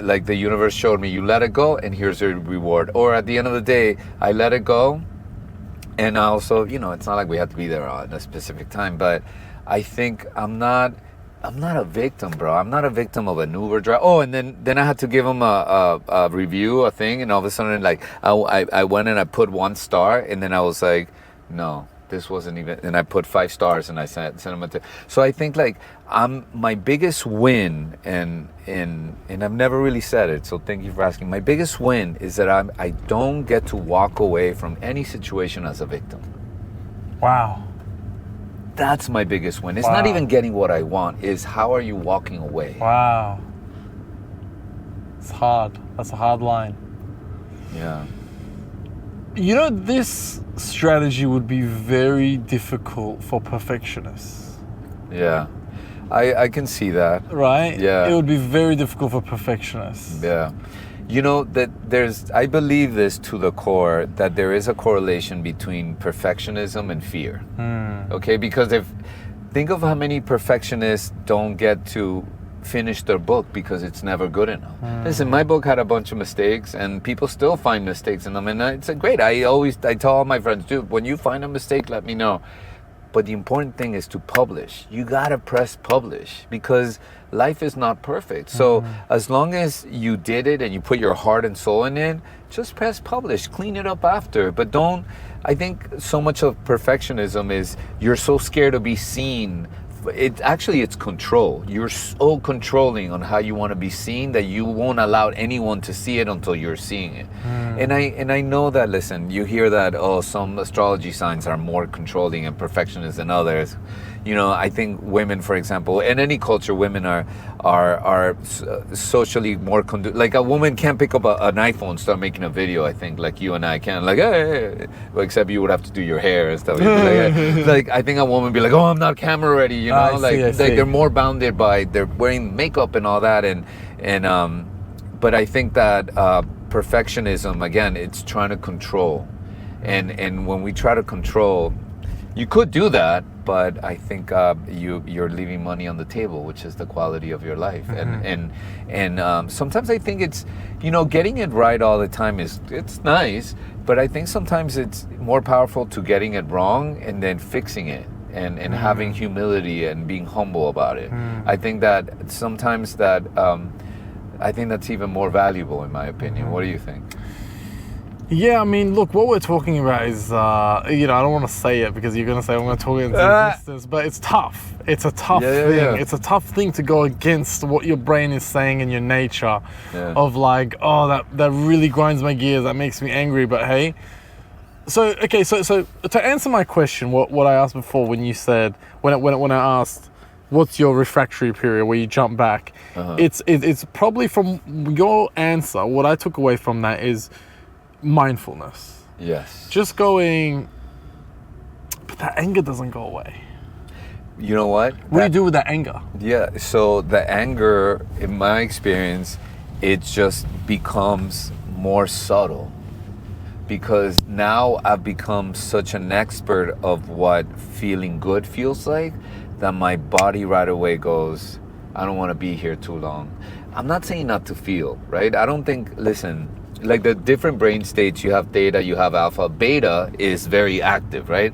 A: like the universe showed me, you let it go and here's your reward. Or at the end of the day, I let it go. And also, it's not like we have to be there at a specific time, but I think I'm not a victim, bro. I'm not a victim of an Uber driver. Oh, and then I had to give him a review, a thing, and all of a sudden, like, I went and I put 1 star, and then I was like, no, this wasn't even, and I put 5 stars, and I sent him a so I think, like, my biggest win, and I've never really said it, so thank you for asking. My biggest win is that I don't get to walk away from any situation as a victim.
E: Wow.
A: That's my biggest win. It's not even getting what I want. Is how are you walking away?
E: Wow. It's hard. That's a hard line.
A: Yeah.
E: This strategy would be very difficult for perfectionists.
A: Yeah. I can see that.
E: Right?
A: Yeah.
E: It would be very difficult for perfectionists.
A: Yeah. That I believe this to the core, that there is a correlation between perfectionism and fear. Okay? Because think of how many perfectionists don't get to finish their book because it's never good enough. Listen, my book had a bunch of mistakes and people still find mistakes in them. And it's great. I tell all my friends, dude, when you find a mistake, let me know. But the important thing is to publish. You gotta press publish because life is not perfect. So as long as you did it and you put your heart and soul in it, just press publish, clean it up after. But I think so much of perfectionism is you're so scared to be seen. It's control. You're so controlling on how you want to be seen that you won't allow anyone to see it until you're seeing it. And I know that, listen, you hear that, some astrology signs are more controlling and perfectionist than others. I think women, for example, in any culture, women are socially more like a woman can't pick up an iPhone and start making a video, I think, like you and I can. Like, hey. Except you would have to do your hair and stuff. Like, I think a woman would be like, oh, I'm not camera ready, I see. They're more bounded by they're wearing makeup and all that. But I think that perfectionism, again, it's trying to control. And when we try to control, you could do that, but I think you're leaving money on the table, which is the quality of your life. And sometimes I think it's, getting it right all the time it's nice, but I think sometimes it's more powerful to getting it wrong and then fixing it and having humility and being humble about it. I think that sometimes I think that's even more valuable, in my opinion. What do you think?
E: Yeah, I mean, look, what we're talking about is, I don't want to say it because you're going to say I'm going to talk into existence, but it's tough. It's a tough thing. Yeah. It's a tough thing to go against what your brain is saying in your nature of like, that really grinds my gears, that makes me angry, but hey. So to answer my question, what I asked before when you said, when I asked, what's your refractory period where you jump back? It's probably from your answer, what I took away from that is mindfulness.
A: Yes.
E: Just going, but that anger doesn't go away.
A: You know what?
E: What do you do with that anger?
A: Yeah, so the anger, in my experience, it just becomes more subtle. Because now I've become such an expert of what feeling good feels like that my body right away goes, I don't want to be here too long. I'm not saying not to feel, right? I don't think, listen, like the different brain states, you have theta, you have alpha. Beta is very active, right?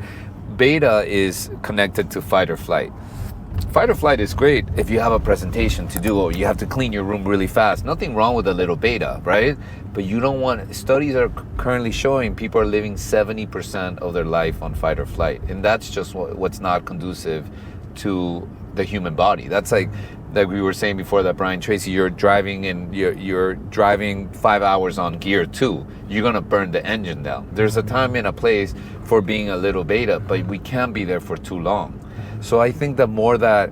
A: Beta is connected to fight or flight. fight or flight is great if you have a presentation to do or you have to clean your room really fast. Nothing wrong with a little beta, right? But you don't want, studies are currently showing people are living 70% of their life on fight or flight. And that's just what's not conducive to the human body. That's like we were saying before that, Brian Tracy, you're driving and you're driving 5 hours on gear 2. You're gonna burn the engine down. There's a time and a place for being a little beta, but we can't be there for too long. So I think the more that,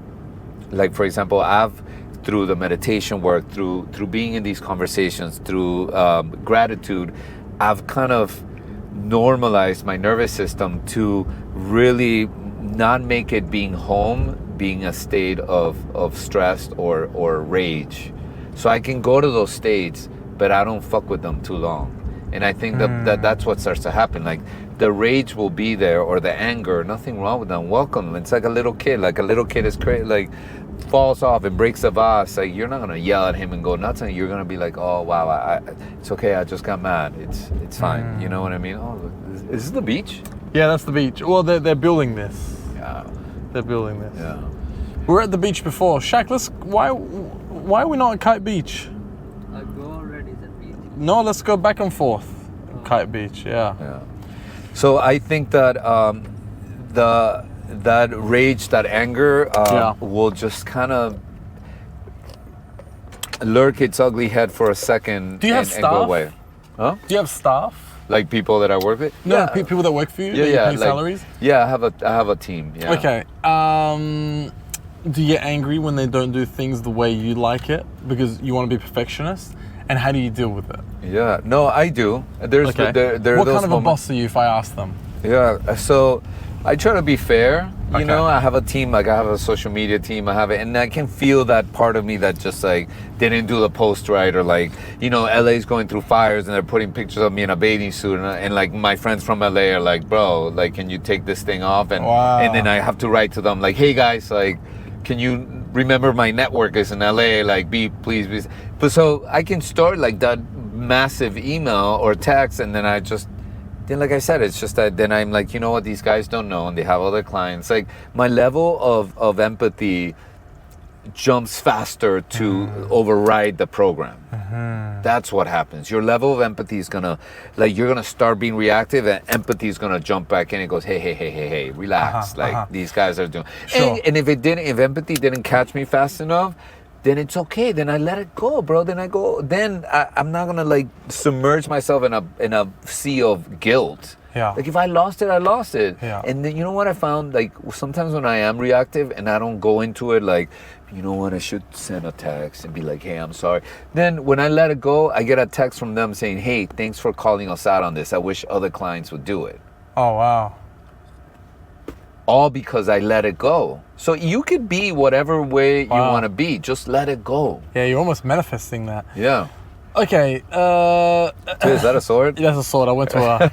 A: like for example, I've, through the meditation work, through being in these conversations, through gratitude, I've kind of normalized my nervous system to really not make it being home being a state of stress or rage. So I can go to those states, but I don't fuck with them too long. And I think that's what starts to happen. Like the rage will be there, or the anger, nothing wrong with them. Welcome. It's like a little kid. Like a little kid is crazy, like falls off and breaks a vase. Like you're not gonna yell at him and go nuts, and you're gonna be like, oh wow, it's okay. I just got mad. It's fine. You know what I mean? Oh, is this the beach?
E: Yeah, that's the beach. Well, they're building this.
A: Yeah.
E: They're building this.
A: Yeah.
E: We were at the beach before. Shaq, why are we not at Kite Beach?
G: I go already the beach.
E: No, let's go back and forth. Kite Beach, yeah.
A: Yeah. So I think that that rage, that anger, will just kind of lurk its ugly head for a second.
E: Do you have
A: and go
E: staff?
A: away. Huh?
E: Do you have staff?
A: Like people that I work with?
E: No,
A: Yeah.
E: people that work for you.
A: Yeah,
E: that
A: yeah.
E: You pay salaries.
A: Yeah, I have a team. Yeah.
E: Okay. Do you get angry when they don't do things the way you like it because you want to be perfectionist? And how do you deal with it?
A: Yeah. No, I do. There's
E: Okay.
A: there are
E: what
A: those
E: kind of a
A: moments.
E: boss are you if I ask them?
A: Yeah. So I try to be fair. You
E: Okay.
A: know, I have a team, like I have a social media team, I have it, and I can feel that part of me that just like didn't do the post right, or like, you know, LA's going through fires and they're putting pictures of me in a bathing suit, and like my friends from LA are like, bro, like, can you take this thing off? And
E: Wow.
A: and then I have to write to them like, hey guys, like, can you remember my network is in LA? Like, please. But so I can start like that massive email or text, and then then like I said, it's just that then I'm like, you know what, these guys don't know, and they have other clients. Like my level of empathy jumps faster to override the program. That's what happens. Your level of empathy is gonna, like, you're gonna start being reactive, and empathy is gonna jump back in and goes, hey, relax. These guys are doing.
E: Sure.
A: And if empathy didn't catch me fast enough, then it's okay. Then I let it go, bro. Then I'm not gonna like submerge myself in a sea of guilt.
E: Yeah.
A: Like if I lost it, I lost it.
E: Yeah.
A: And then you know what I found? Like sometimes when I am reactive and I don't go into it like, you know what, I should send a text and be like, hey, I'm sorry. Then when I let it go, I get a text from them saying, hey, thanks for calling us out on this. I wish other clients would do it.
E: Oh, wow.
A: All because I let it go. So you could be whatever way you
E: Wow.
A: want to be. Just let it go.
E: Yeah, you're almost manifesting that.
A: Yeah.
E: Okay.
A: Dude, is that a sword?
E: That's a sword. I went to a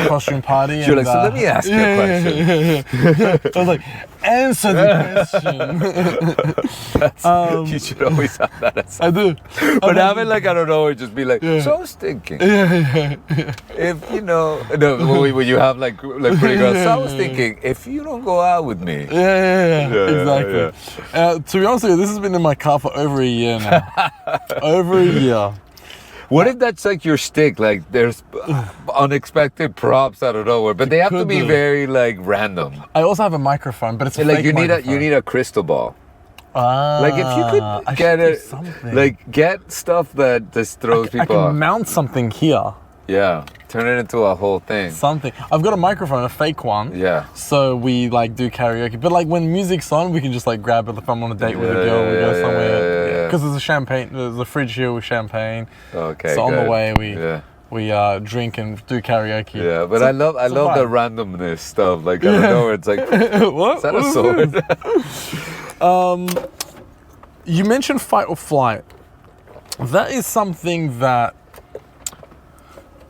E: costume party.
A: You're
E: and,
A: like, so let me ask you a question.
E: I was like, answer the question.
A: You should always have that as
E: I do.
A: But have it like, I don't know, or just be like, so I was thinking. If, you know, no, when you have like pretty girls, so I was thinking, if you don't go out with me.
E: Yeah, exactly. To be honest with you, this has been in my car for over a year now. Over a year.
A: What if that's like your stick? Like there's unexpected props out of nowhere, but they have to
E: could
A: be
E: do.
A: very like random.
E: I also have a microphone, but it's a
A: Like
E: fake
A: you
E: microphone.
A: need a crystal ball. Like if you
E: I
A: could
E: should
A: get
E: do
A: it,
E: something.
A: like get stuff that just throws
E: I
A: people
E: can
A: off.
E: mount something here.
A: Yeah, turn it into a whole thing.
E: Something. I've got a microphone, a fake one.
A: Yeah.
E: So we like do karaoke, but like when music's on, we can just like grab it. If I'm on a date with a girl, we go somewhere.
A: yeah.
E: Because there's a champagne, there's a fridge here with champagne.
A: Okay.
E: So on the
A: good.
E: way
A: Yeah.
E: we drink and do karaoke.
A: Yeah, but
E: So-
A: I love
E: it's a
A: the
E: vibe.
A: randomness stuff. Like I don't know, it's like,
E: What?
A: is that
E: What
A: a
E: is
A: sword?
E: You mentioned fight or flight. That is something that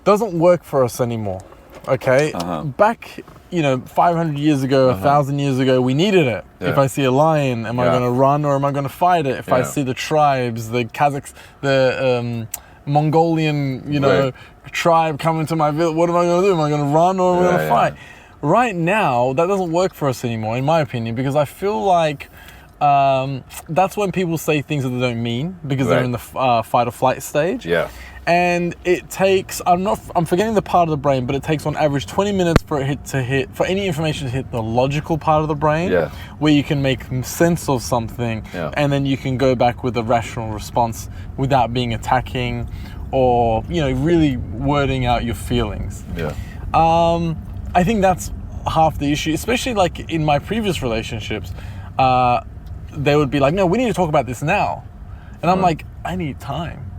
E: doesn't work for us anymore. Okay? Back, 500 years ago, 1,000 years ago, we needed it.
A: Yeah.
E: If I see a lion, am I
A: Yeah.
E: going to run or am I going to fight it? If I
A: Yeah.
E: see the tribes, the Kazakhs, the Mongolian,
A: Right.
E: tribe coming to my village, what am I going to do? Am I going to run or am I going to
A: Yeah,
E: fight? right now, that doesn't work for us anymore, in my opinion, because I feel like that's when people say things that they don't mean because they're in the fight or flight stage.
A: Yeah.
E: And it takes, I'm forgetting the part of the brain, but it takes on average 20 minutes for for any information to hit the logical part of the brain, where you can make sense of something, and then you can go back with a rational response without being attacking or, you know, really wording out your feelings.
A: Yeah.
E: I think that's half the issue, especially like in my previous relationships. They would be like, no, we need to talk about this now. And I'm like, I need time.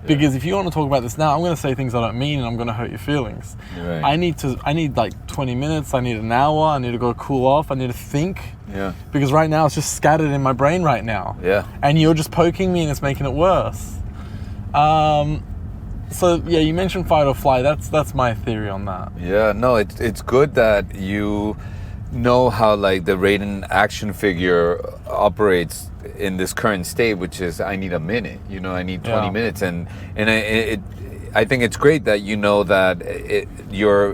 E: Because if you want to talk about this now, I'm going to say things I don't mean and I'm going to hurt your feelings.
A: Right.
E: I need like 20 minutes, I need an hour, I need to go cool off, I need to think.
A: Yeah.
E: Because right now it's just scattered in my brain right now.
A: Yeah.
E: And you're just poking me and it's making it worse. So yeah, you mentioned fight or flight. That's my theory on that.
A: Yeah, no, it's good that you know how like the Raiden action figure operates in this current state, which is I need a minute, you know, I need 20 minutes, and I think it's great that you know that your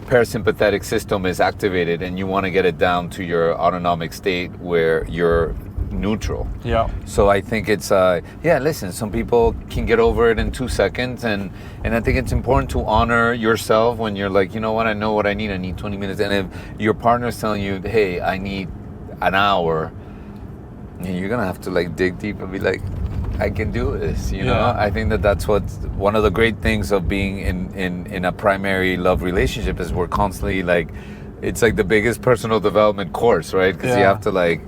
A: parasympathetic system is activated and you want to get it down to your autonomic state where you're neutral.
E: Yeah.
A: So I think it's listen, some people can get over it in 2 seconds, and I think it's important to honor yourself when you're like, you know what, I know what I need 20 minutes. And if your partner's telling you, hey, I need an hour, you're gonna have to like dig deep and be like, I can do this, you know. I think that's what's one of the great things of being in a primary love relationship is we're constantly like, it's like the biggest personal development course, right? Because you have to like,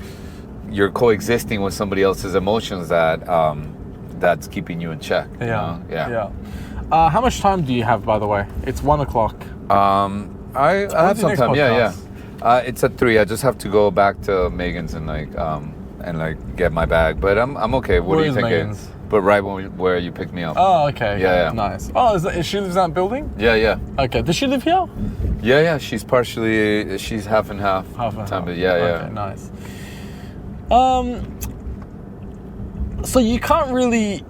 A: you're coexisting with somebody else's emotions that's keeping you in check. You know?
E: Yeah. How much time do you have, by the way? It's 1 o'clock.
A: I have some time. Yeah. It's at 3. I just have to go back to Megan's and get my bag. But I'm okay. What are you thinking? Megan's? But right where you picked me up.
E: Oh, okay.
A: Yeah.
E: Nice. Oh, is she lives in that building?
A: Yeah.
E: Okay. Does she live here?
A: Yeah. She's half and half.
E: Half and half.
A: But yeah.
E: Okay, nice. So you can't really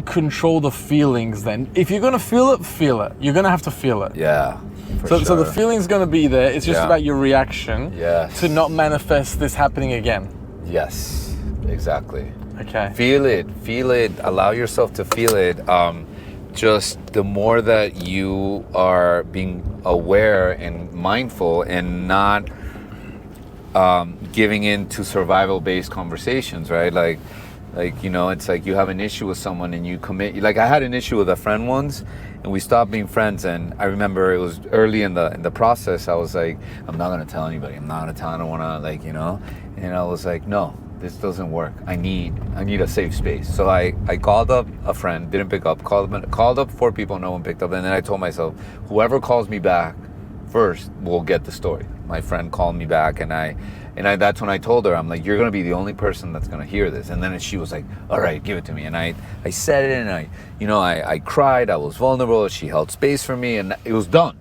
E: control the feelings then. If you're gonna feel it. You're gonna have to feel it.
A: Yeah.
E: So the feeling's gonna be there. It's just about your reaction to not manifest this happening again.
A: Yes, exactly.
E: Okay.
A: Feel it. Allow yourself to feel it. Just the more that you are being aware and mindful and not giving in to survival-based conversations, right? Like, you know, it's like you have an issue with someone and you commit. Like I had an issue with a friend once, and we stopped being friends. And I remember it was early in the process. I was like, I'm not gonna tell anybody. I don't wanna, like, you know. And I was like, no, this doesn't work. I need a safe space. So I called up a friend, didn't pick up. Called up 4 people, no one picked up. And then I told myself, whoever calls me back first will get the story. My friend called me back, and that's when I told her, I'm like, you're gonna be the only person that's gonna hear this. And then she was like, all right, give it to me. And I said it, and I cried, I was vulnerable, she held space for me, and it was done.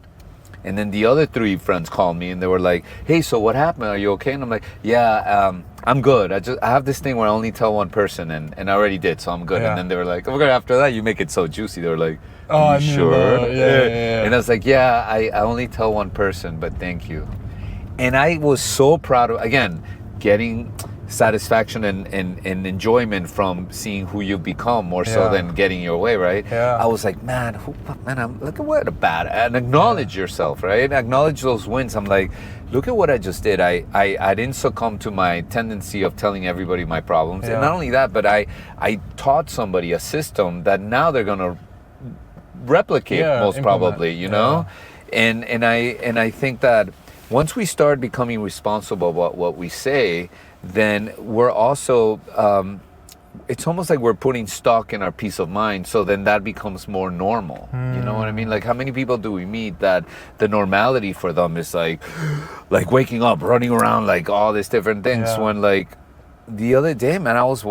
A: And then the other 3 friends called me and they were like, hey, so what happened? Are you okay? And I'm like, yeah, I'm good. I have this thing where I only tell one person, and I already did, so I'm good. And then they were like, okay, after that, you make it so juicy. They were like, are you sure?
E: Yeah.
A: And I was like, yeah, I only tell one person, but thank you. And I was so proud of, again, getting satisfaction and enjoyment from seeing who you become more so than getting your way, right?
E: Yeah.
A: I was like, man, look at what a bad, and acknowledge yourself, right? Acknowledge those wins. I'm like, look at what I just did. I didn't succumb to my tendency of telling everybody my problems. And not only that, but I taught somebody a system that now they're gonna replicate most probably, you know? And I think that once we start becoming responsible about what we say, then we're also, it's almost like we're putting stock in our peace of mind. So then that becomes more normal. You know what I mean? Like, how many people do we meet that the normality for them is like waking up, running around, like all these different things, when like the other day, man, I was,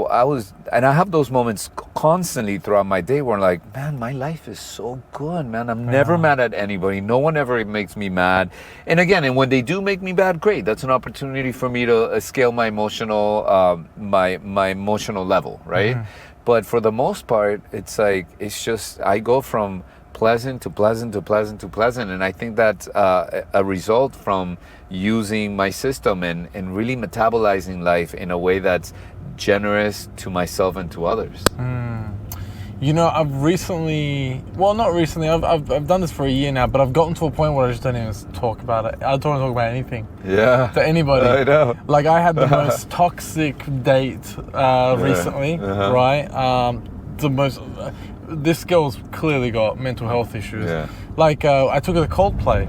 A: and I have those moments constantly throughout my day where I'm like, man, my life is so good, man. I'm never mad at anybody. No one ever makes me mad. And again, and when they do make me mad, great. That's an opportunity for me to scale my emotional, my emotional level, right? But for the most part, it's like, it's just, I go from pleasant to pleasant to pleasant to pleasant. And I think that's a result from using my system and really metabolizing life in a way that's generous to myself and to others.
E: You know, I've recently, well, not recently, I've done this for a year now, but I've gotten to a point where I just don't even talk about it. I don't want to talk about anything.
A: Yeah.
E: To anybody.
A: I know.
E: Like, I had the most toxic date recently, right? This girl's clearly got mental health issues.
A: Yeah.
E: Like, I took her to Coldplay.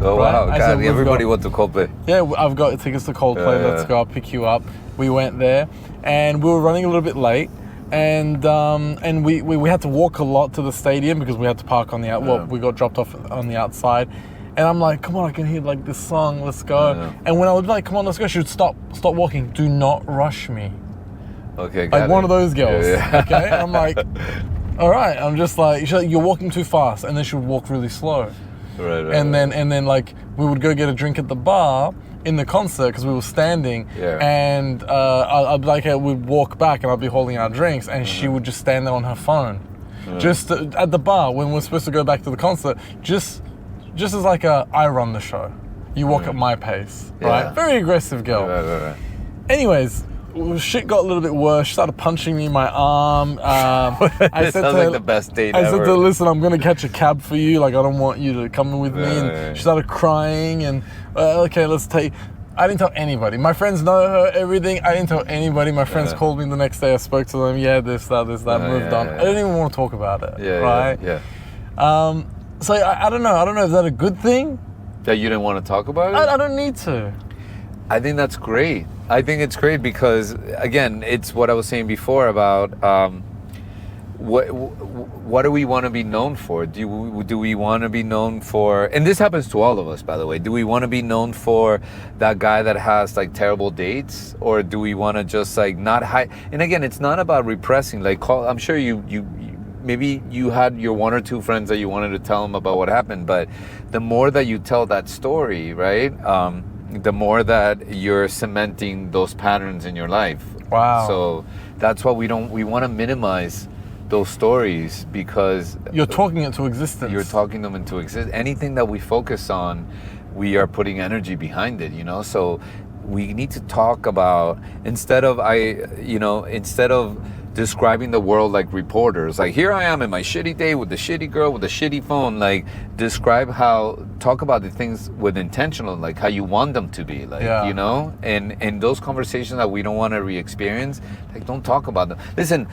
A: Oh,
E: right?
A: wow.
E: I
A: God,
E: said,
A: everybody went to Coldplay.
E: Yeah, I've got tickets to Coldplay.
A: Yeah,
E: Let's
A: yeah.
E: go. I'll pick you up. We went there, and we were running a little bit late, and we had to walk a lot to the stadium because we had to park on the out. Well, we got dropped off on the outside, and I'm like, come on, I can hear like this song. Let's go. And when I was like, come on, let's go, she would stop walking. Do not rush me.
A: Okay, got
E: Like
A: it.
E: one of those girls.
A: Yeah.
E: Okay, I'm like, all right. I'm just like, she's like, you're walking too fast, and then she would walk really slow.
A: Right.
E: And then like we would go get a drink at the bar in the concert because we were standing, and I'd be like, we'd walk back and I'd be holding our drinks, and she would just stand there on her phone, just at the bar when we're supposed to go back to the concert, just as like I run the show, you walk at my pace, right? Very aggressive girl.
A: Right.
E: Anyways, shit got a little bit worse. She started punching me in my arm. I said
A: sounds
E: to her,
A: like the best date
E: I
A: ever.
E: said to her, listen, I'm going to catch a cab for you. Like, I don't want you to come with me. And she started crying. And, okay, let's take... I didn't tell anybody. My friends know her, everything. I didn't tell anybody. My friends called me the next day. I spoke to them. Yeah, this, that, moved on. I didn't even want to talk about it. Right? So I don't know. I don't know. Is that a good thing?
A: That you didn't want to talk about it?
E: I don't need to.
A: I think that's great. I think it's great because, again, it's what I was saying before about what do we want to be known for? Do we want to be known for, and this happens to all of us, by the way, do we want to be known for that guy that has like terrible dates, or do we want to just like not hide? And again, it's not about repressing. Like, I'm sure you maybe you had your one or two friends that you wanted to tell them about what happened, but the more that you tell that story, right? The more that you're cementing those patterns in your life.
E: Wow.
A: So that's why we want to minimize those stories, because
E: you're talking it to existence.
A: You're talking them into existence. Anything that we focus on, we are putting energy behind it, you know? So we need to talk about, instead of describing the world like reporters, like here I am in my shitty day with the shitty girl with the shitty phone, like talk about the things with intentional, like how you want them to be, like, you know, and those conversations that we don't want to re-experience, like don't talk about them. Listen,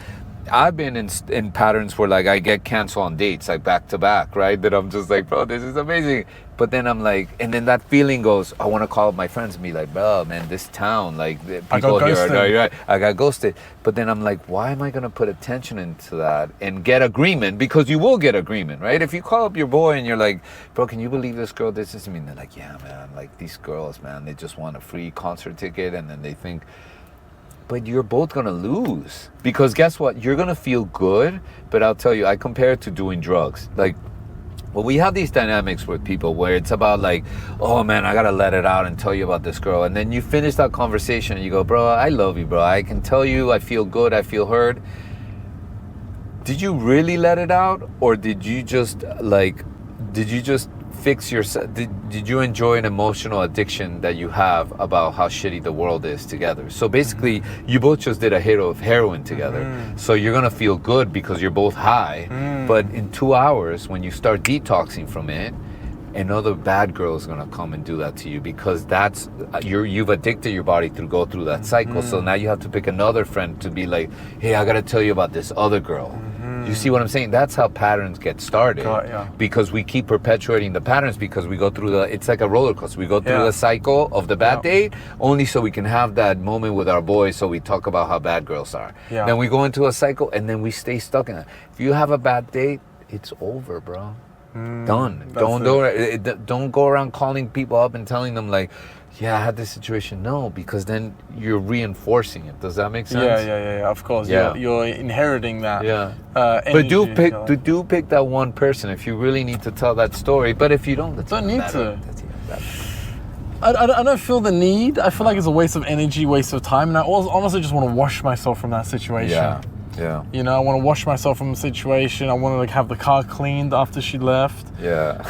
A: I've been in patterns where like I get canceled on dates like back to back, right? That I'm just like, bro, this is amazing. But then I'm like, and then that feeling goes, I want to call up my friends and be like, bro, man, this town, like people here are right. I got ghosted. But then I'm like, why am I going to put attention into that and get agreement? Because you will get agreement, right? If you call up your boy and you're like, bro, can you believe this girl did this to me? And they're like, yeah, man, like these girls, man, they just want a free concert ticket, and then they think, but you're both going to lose, because guess what? You're going to feel good, but I'll tell you, I compare it to doing drugs. Like, well, we have these dynamics with people where it's about like, oh man, I got to let it out and tell you about this girl. And then you finish that conversation and you go, bro, I love you, bro. I can tell you, I feel good. I feel heard. Did you really let it out? Or did you just fix yourself? Did you enjoy an emotional addiction that you have about how shitty the world is together? So basically, you both just did a hit of heroin together. So you're gonna feel good because you're both high. But in 2 hours, when you start detoxing from it, another bad girl is gonna come and do that to you, because that's you've addicted your body to go through that cycle. So now you have to pick another friend to be like, hey, I gotta tell you about this other girl. You see what I'm saying? That's how patterns get started. Because we keep perpetuating the patterns, because we go through it's like a roller coaster. We go through the cycle of the bad date, only so we can have that moment with our boys, so we talk about how bad girls are. Then we go into a cycle, and then we stay stuck in it. If you have a bad date, it's over, bro. Done. Don't go around calling people up and telling them like, yeah, I had this situation. No, because then you're reinforcing it. Does that make sense?
E: Yeah. Of course. You're inheriting that.
A: But do pick that one person if you really need to tell that story. But if you don't need to.
E: I don't feel the need. I feel like it's a waste of energy, waste of time, and I honestly just want to wash myself from that situation.
A: Yeah.
E: You know, I want to wash myself from the situation. I want to like have the car cleaned after she left.
A: Yeah.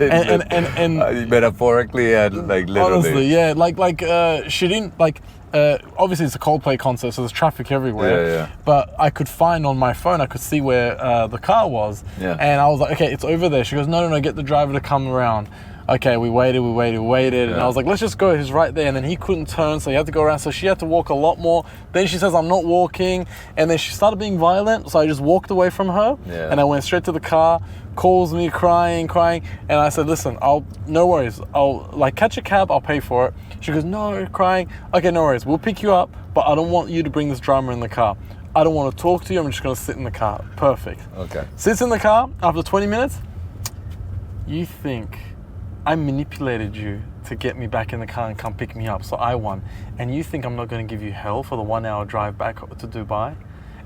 E: And
A: metaphorically and like literally.
E: honestly, yeah, she didn't like. Obviously, it's a Coldplay concert, so there's traffic everywhere.
A: Yeah.
E: But I could find on my phone, I could see where the car was.
A: Yeah.
E: And I was like, okay, it's over there. She goes, no, get the driver to come around. Okay, we waited. And I was like, let's just go. He's right there. And then he couldn't turn, so he had to go around. So she had to walk a lot more. Then she says, I'm not walking. And then she started being violent. So I just walked away from her.
A: Yeah.
E: And I went straight to the car, calls me crying. And I said, listen, no worries. I'll like catch a cab. I'll pay for it. She goes, no, crying. Okay, no worries. We'll pick you up, but I don't want you to bring this drama in the car. I don't want to talk to you. I'm just going to sit in the car. Perfect.
A: Okay.
E: Sits in the car. After 20 minutes, you think I manipulated you to get me back in the car and come pick me up, so I won. And you think I'm not going to give you hell for the 1 hour drive back to Dubai?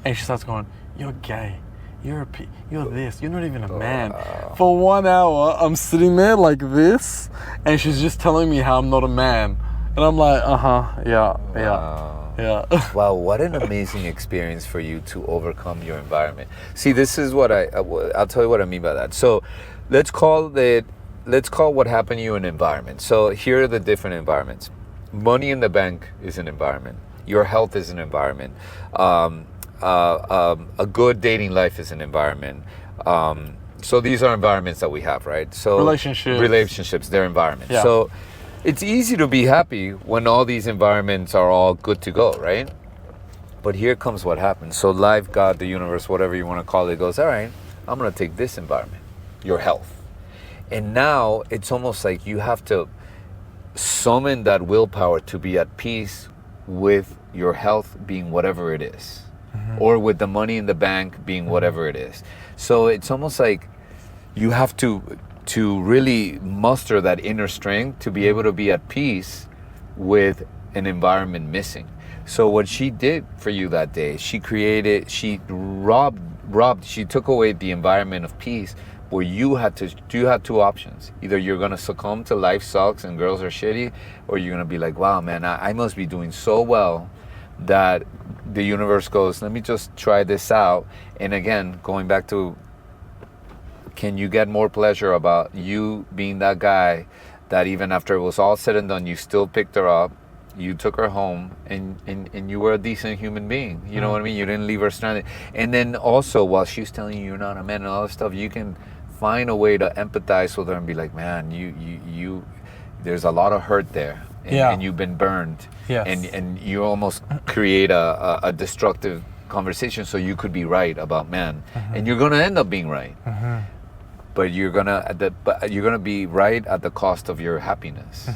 E: And she starts going, you're gay. You're this. You're not even a man. For 1 hour, I'm sitting there like this, and she's just telling me how I'm not a man. And I'm like, yeah.
A: Wow, what an amazing experience for you to overcome your environment. See, this is what I'll tell you what I mean by that. So let's call what happened to you an environment. So here are the different environments. Money in the bank is an environment. Your health is an environment. A good dating life is an environment. So these are environments that we have, right? So relationships, they're environments.
E: Yeah.
A: So it's easy to be happy when all these environments are all good to go, right? But here comes what happens. So life, God, the universe, whatever you want to call it, goes, all right, I'm going to take this environment, your health. And now it's almost like you have to summon that willpower to be at peace with your health being whatever it is, or with the money in the bank being whatever it is. So it's almost like you have to really muster that inner strength to be able to be at peace with an environment missing. So what she did for you that day, she took away the environment of peace where you had two options. Either you're gonna succumb to life sucks and girls are shitty, or you're gonna be like, wow, man, I must be doing so well that the universe goes, let me just try this out. And again, going back to, can you get more pleasure about you being that guy that even after it was all said and done, you still picked her up, you took her home, and you were a decent human being. You know what I mean? You didn't leave her stranded. And then also, while she's telling you you're not a man and all this stuff, you can find a way to empathize with her and be like, man, you there's a lot of hurt there. And you've been burned.
E: Yes.
A: And you almost create a destructive conversation so you could be right about man. And you're gonna end up being right. But you're gonna be right at the cost of your happiness.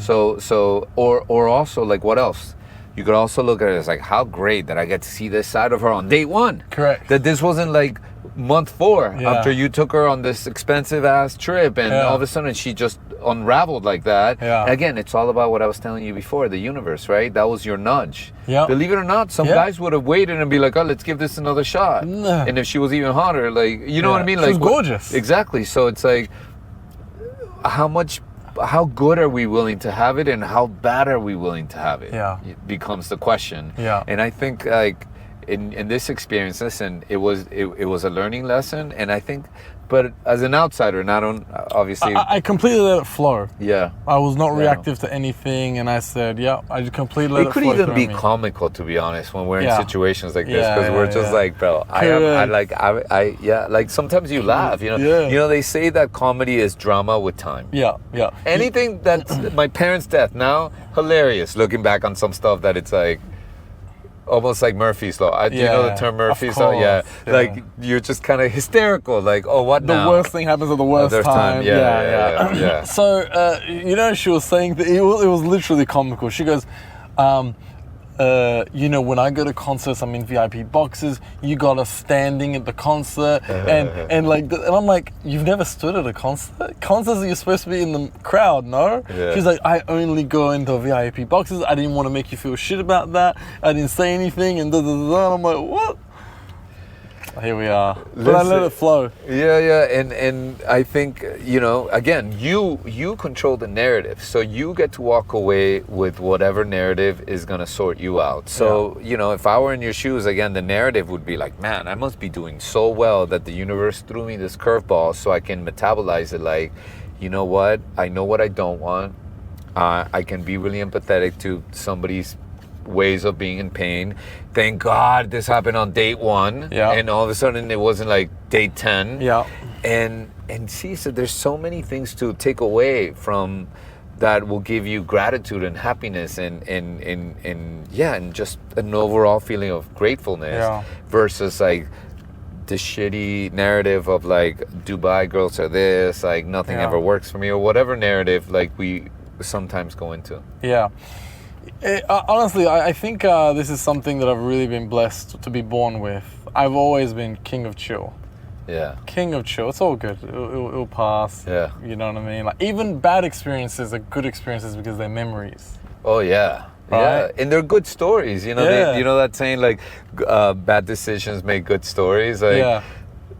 A: So or also, like, what else? You could also look at it as like, how great that I get to see this side of her on day one.
E: Correct.
A: That this wasn't like month 4 after you took her on this expensive ass trip, and all of a sudden she just unraveled like that. And again, it's all about what I was telling you before, the universe, right? That was your nudge. Believe it or not, some guys would have waited and be like, oh, let's give this another shot. And if she was even hotter, like, you know what I mean?
E: She
A: like,
E: was gorgeous.
A: Exactly. So it's like, how good are we willing to have it, and how bad are we willing to have it? It becomes the question. And I think, like, in this experience, listen, it was a learning lesson, and I think, but as an outsider, not on, obviously,
E: I completely let it flow. I was not
A: Yeah.
E: reactive to anything, and I said, I just completely let it
A: it could
E: flow
A: even
E: through
A: be
E: me.
A: comical, to be honest, when we're in
E: Yeah.
A: situations like this, because
E: Yeah,
A: we're just like, bro, like sometimes you laugh, you know, they say that comedy is drama with time. Anything that's my parents' death now, hilarious, looking back on some stuff that it's like, almost like Murphy's Law. Do you know the term Murphy's Law? Like, you're just kind of hysterical, like, oh, what now?
E: The worst thing happens at the worst time.
A: Yeah.
E: So, she was saying that it was literally comical. She goes, when I go to concerts, I'm in VIP boxes. You got us standing at the concert, and I'm like, you've never stood at a concert? Concerts, you're supposed to be in the crowd, no? She's like, I only go into VIP boxes. I didn't want to make you feel shit about that. I didn't say anything, and da da da. And I'm like, what? Here we are. But I let it flow.
A: Yeah, and I think, you know, again, you control the narrative, so you get to walk away with whatever narrative is gonna sort you out. So, you know, if I were in your shoes, again, the narrative would be like, man, I must be doing so well that the universe threw me this curveball so I can metabolize it like, you know what, I know what I don't want. I can be really empathetic to somebody's ways of being in pain. Thank God this happened on date 1.
E: Yeah.
A: And all of a sudden it wasn't like date 10.
E: Yeah.
A: And see, so there's so many things to take away from that will give you gratitude and happiness and just an overall feeling of gratefulness versus like the shitty narrative of like Dubai girls are this, like nothing ever works for me, or whatever narrative like we sometimes go into.
E: Yeah. Honestly, I think this is something that I've really been blessed to be born with. I've always been king of chill.
A: Yeah.
E: King of chill. It's all good. It'll pass.
A: Yeah.
E: You know what I mean? Like even bad experiences are good experiences because they're memories.
A: Oh yeah.
E: Right?
A: Yeah, and they're good stories. You know,
E: Yeah.
A: you know that saying like, bad decisions make good stories. Like,
E: Yeah.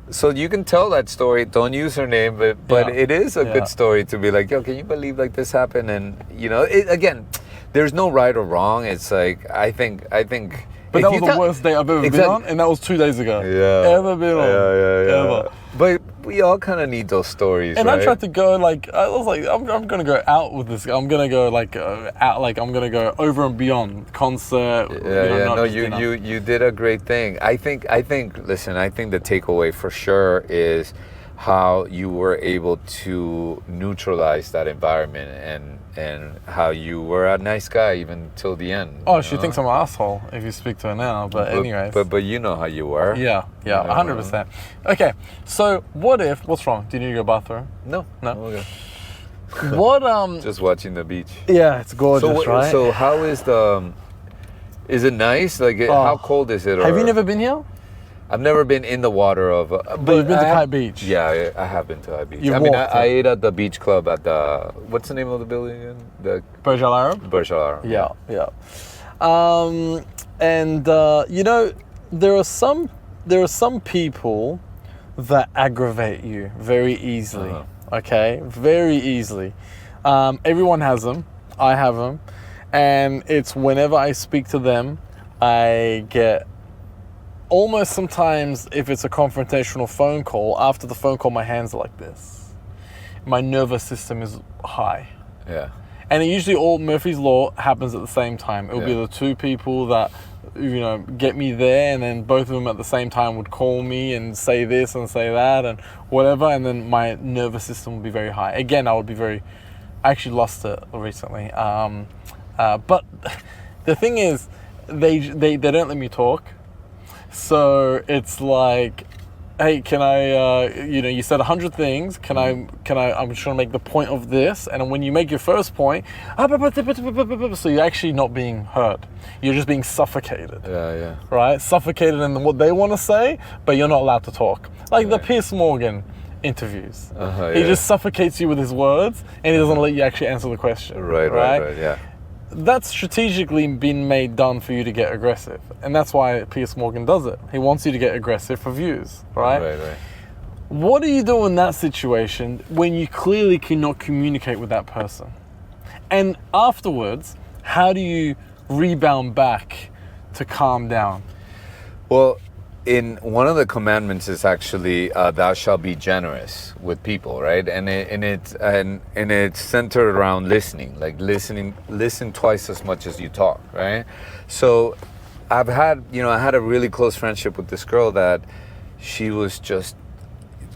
A: so you can tell that story. Don't use her name, but it is a good story to be like, yo, can you believe like this happened? And you know, again, there's no right or wrong. It's like I think.
E: But that was the worst day I've ever been on, and that was 2 days ago.
A: Yeah.
E: Ever been on.
A: Yeah.
E: Ever.
A: But we all kind of need those stories,
E: And
A: right?
E: I tried to go like, I was like, I'm gonna go out with this. I'm gonna go like out, like I'm gonna go over and beyond concert.
A: You did a great thing. I think. Listen, I think the takeaway for sure is how you were able to neutralize that environment and how you were a nice guy even till the end.
E: Oh, she thinks I'm an asshole if you speak to her now. But anyways.
A: But you know how you were.
E: Yeah, 100%. Okay, so what's wrong? Do you need to go bathroom?
A: No. Okay.
E: What
A: Just watching the beach.
E: Yeah, it's gorgeous, right?
A: So how is is it nice? Like how cold is it?
E: Have you never been here?
A: I've never been in the water of.
E: But you've been to Kite Beach.
A: Yeah, I have been to Kite Beach.
E: You've
A: I mean,
E: walked
A: I ate at the beach club at the. What's the name of the building again? The
E: Burj Al Arab.
A: Burj Al Arab.
E: Yeah. You know, there are some people that aggravate you very easily. Okay, very easily. Everyone has them. I have them, and it's whenever I speak to them, I get. Almost sometimes, if it's a confrontational phone call, after the phone call, my hands are like this. My nervous system is high.
A: Yeah.
E: And it usually all Murphy's Law happens at the same time. It'll be the two people that, you know, get me there, and then both of them at the same time would call me and say this and say that and whatever, and then my nervous system would be very high. Again, I actually lost it recently. But the thing is, they don't let me talk. So it's like, hey, can I, you said 100 things. Can I, I'm just trying to make the point of this. And when you make your first point, so you're actually not being heard. You're just being suffocated.
A: Yeah.
E: Right? Suffocated in what they want to say, but you're not allowed to talk. Like the Piers Morgan interviews. He just suffocates you with his words, and he doesn't let you actually answer the question.
A: Right, yeah.
E: That's strategically been done for you to get aggressive. And that's why Piers Morgan does it. He wants you to get aggressive for views, right?
A: Right.
E: What do you do in that situation when you clearly cannot communicate with that person? And afterwards, how do you rebound back to calm down?
A: Well, in one of the commandments is actually thou shalt be generous with people, right? And it's centered around listening, like listen twice as much as you talk, right? So I had a really close friendship with this girl that she was just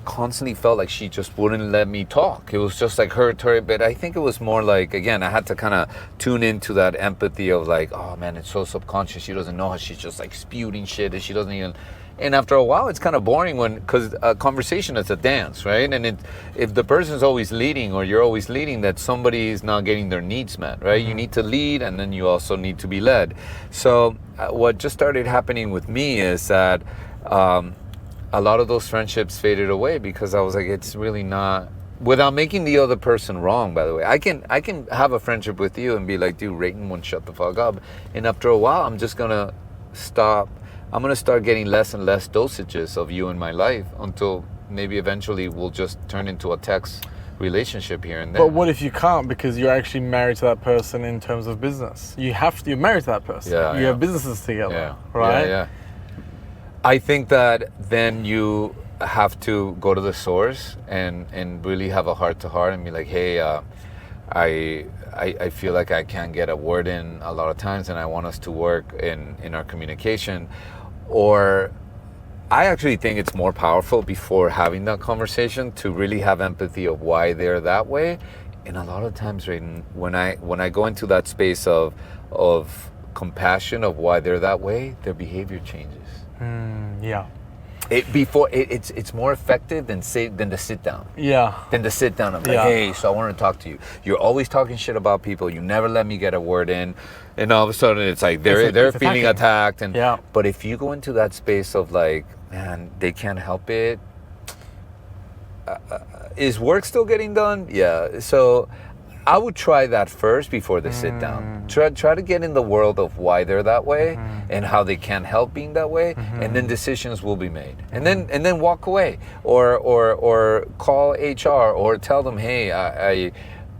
A: constantly felt like she just wouldn't let me talk. It was just like her, but I think it was more like, again, I had to kind of tune into that empathy of like, oh man, it's so subconscious. She doesn't know how she's just like spewing shit and she doesn't even. And after a while, it's kind of boring because a conversation is a dance, right? And if the person's always leading or you're always leading, that somebody is not getting their needs met, right? You need to lead, and then you also need to be led. So what just started happening with me is that a lot of those friendships faded away because I was like, it's really not, without making the other person wrong, by the way. I can have a friendship with you and be like, dude, Rayton won't shut the fuck up. And after a while, I'm just going to stop I'm going to start getting less and less dosages of you in my life until maybe eventually we'll just turn into a text relationship here and there.
E: But what if you can't, because you're actually married to that person in terms of business? You're married to that person. You have businesses together, right?
A: Yeah. I think that then you have to go to the source and really have a heart-to-heart and be like, hey, I feel like I can't get a word in a lot of times, and I want us to work in our communication. Or I actually think it's more powerful before having that conversation to really have empathy of why they're that way. And a lot of times, Raiden, when I go into that space of compassion of why they're that way, their behavior changes. It's more effective than to sit down. Than to sit down and be like, hey, so I want to talk to you. You're always talking shit about people. You never let me get a word in. And all of a sudden it's like they're feeling attacked. But if you go into that space of like, man, they can't help it. Is work still getting done? Yeah. So I would try that first before the sit down. Try to get in the world of why they're that way and how they can't help being that way, and then decisions will be made. And then walk away, or call HR, or tell them, hey,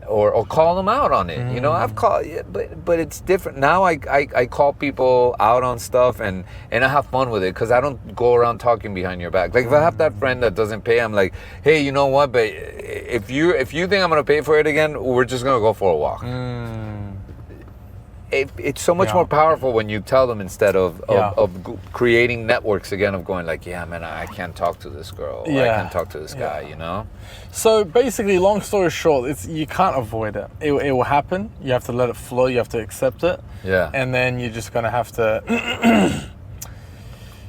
A: or call them out on it. You know, I've called, but it's different now. I call people out on stuff and I have fun with it because I don't go around talking behind your back. Like if I have that friend that doesn't pay, I'm like, hey, you know what? But if you think I'm gonna pay for it again, we're just gonna go for a walk. It's so much more powerful when you tell them instead of creating networks again of going like, yeah, man, I can't talk to this girl. Or I can't talk to this guy, you know?
E: So basically, long story short, you can't avoid it. It will happen. You have to let it flow. You have to accept it.
A: Yeah.
E: And then you're just going to have to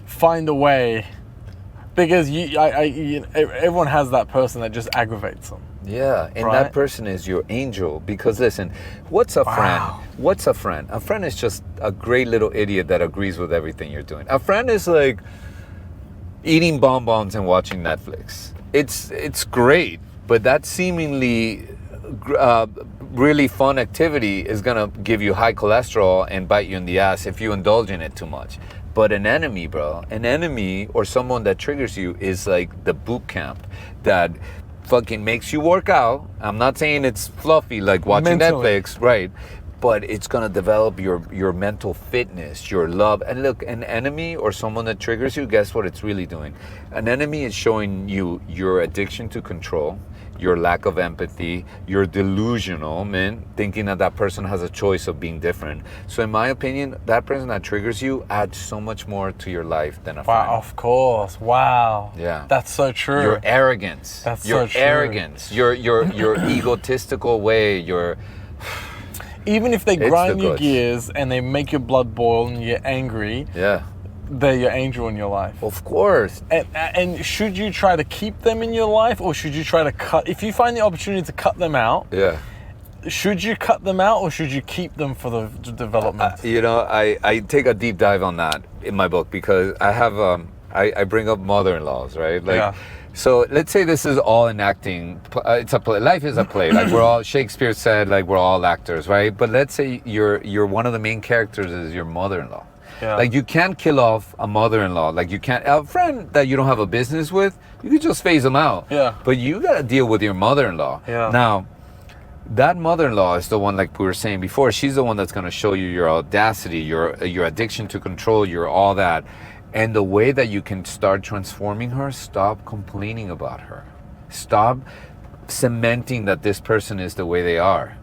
E: find a way, because everyone has that person that just aggravates them.
A: Yeah, and that person is your angel. Because listen, what's a friend? What's a friend? A friend is just a great little idiot that agrees with everything you're doing. A friend is like eating bonbons and watching Netflix. It's great, but that seemingly really fun activity is gonna give you high cholesterol and bite you in the ass if you indulge in it too much. But an enemy, bro, or someone that triggers you is like the boot camp that fucking makes you work out. I'm not saying it's fluffy like watching Netflix, right? But it's gonna develop your mental fitness, your love. And look, an enemy or someone that triggers you, guess what it's really doing? An enemy is showing you your addiction to control, your lack of empathy, you're delusional, man, thinking that person has a choice of being different. So in my opinion, that person that triggers you adds so much more to your life than a friend.
E: Wow, of course. Wow.
A: Yeah.
E: That's so true.
A: Your arrogance.
E: That's
A: your
E: so true.
A: arrogance. Your egotistical way,
E: even if they grind your gears and they make your blood boil and you're angry, they're your angel in your life.
A: Of course.
E: And should you try to keep them in your life, or should you try to cut? If you find the opportunity to cut them out, should you cut them out, or should you keep them for the development?
A: I take a deep dive on that in my book because I have I bring up mother-in-laws, right? Like, so let's say this is all an acting. It's a play. Life is a play. Like we're all, Shakespeare said, like we're all actors, right? But let's say you're one of the main characters is your mother-in-law.
E: Yeah.
A: Like you can't kill off a mother-in-law. Like you can't, a friend that you don't have a business with, you could just phase them out.
E: Yeah.
A: But you gotta deal with your mother-in-law.
E: Yeah.
A: Now, that mother-in-law is the one, like we were saying before, she's the one that's gonna show you your audacity, your addiction to control, your all that. And the way that you can start transforming her, stop complaining about her. Stop cementing that this person is the way they are.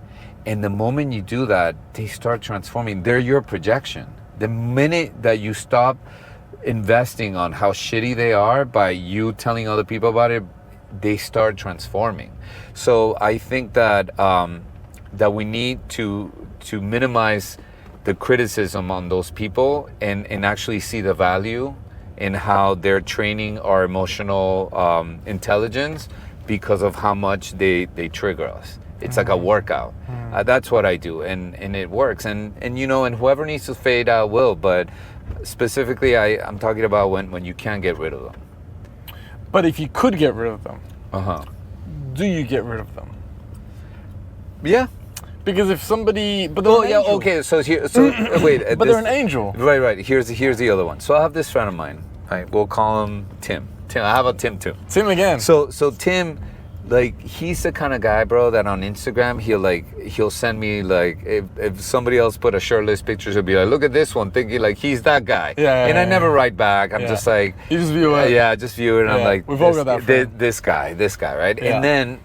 A: And the moment you do that, they start transforming. They're your projection. The minute that you stop investing on how shitty they are by you telling other people about it, they start transforming. So I think that that we need to minimize the criticism on those people and actually see the value in how they're training our emotional intelligence because of how much they trigger us. It's like a workout. That's what I do, and it works. And whoever needs to fade out will, but specifically I'm talking about when you can't get rid of them.
E: But if you could get rid of them,
A: Uh-huh.
E: do you get rid of them?
A: Yeah.
E: Because if somebody, but they're
A: Oh
E: an
A: yeah,
E: angel.
A: okay. So wait.
E: But they're an angel.
A: Right. Here's the other one. So I have this friend of mine. Right, we'll call him Tim. I have a Tim too.
E: Tim again.
A: So Tim, like, he's the kind of guy, bro, that on Instagram he'll send me, like, if somebody else put a shirtless picture, he'll be like, look at this one, thinking like he's that guy. And I never write back. I'm just like,
E: you just view it.
A: Yeah, just view it. And I'm like,
E: we've all got that friend.
A: this guy, right?
E: Yeah.
A: And then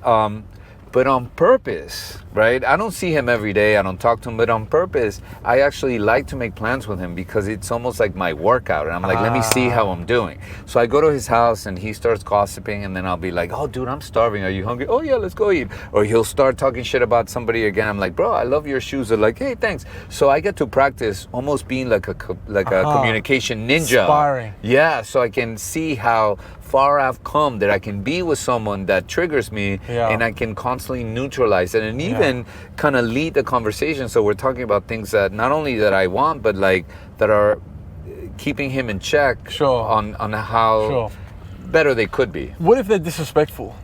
A: but on purpose, right? I don't see him every day. I don't talk to him, but on purpose, I actually like to make plans with him because it's almost like my workout. And I'm like, let me see how I'm doing. So I go to his house and he starts gossiping, and then I'll be like, oh, dude, I'm starving. Are you hungry? Oh, yeah, let's go eat. Or he'll start talking shit about somebody again. I'm like, bro, I love your shoes. They're like, hey, thanks. So I get to practice almost being like a communication ninja.
E: Sparring.
A: Yeah, so I can see how far I've come, that I can be with someone that triggers me, and I can constantly neutralize it and even kind of lead the conversation. So we're talking about things that not only that I want, but like that are keeping him in check on how better they could be.
E: What if they're disrespectful?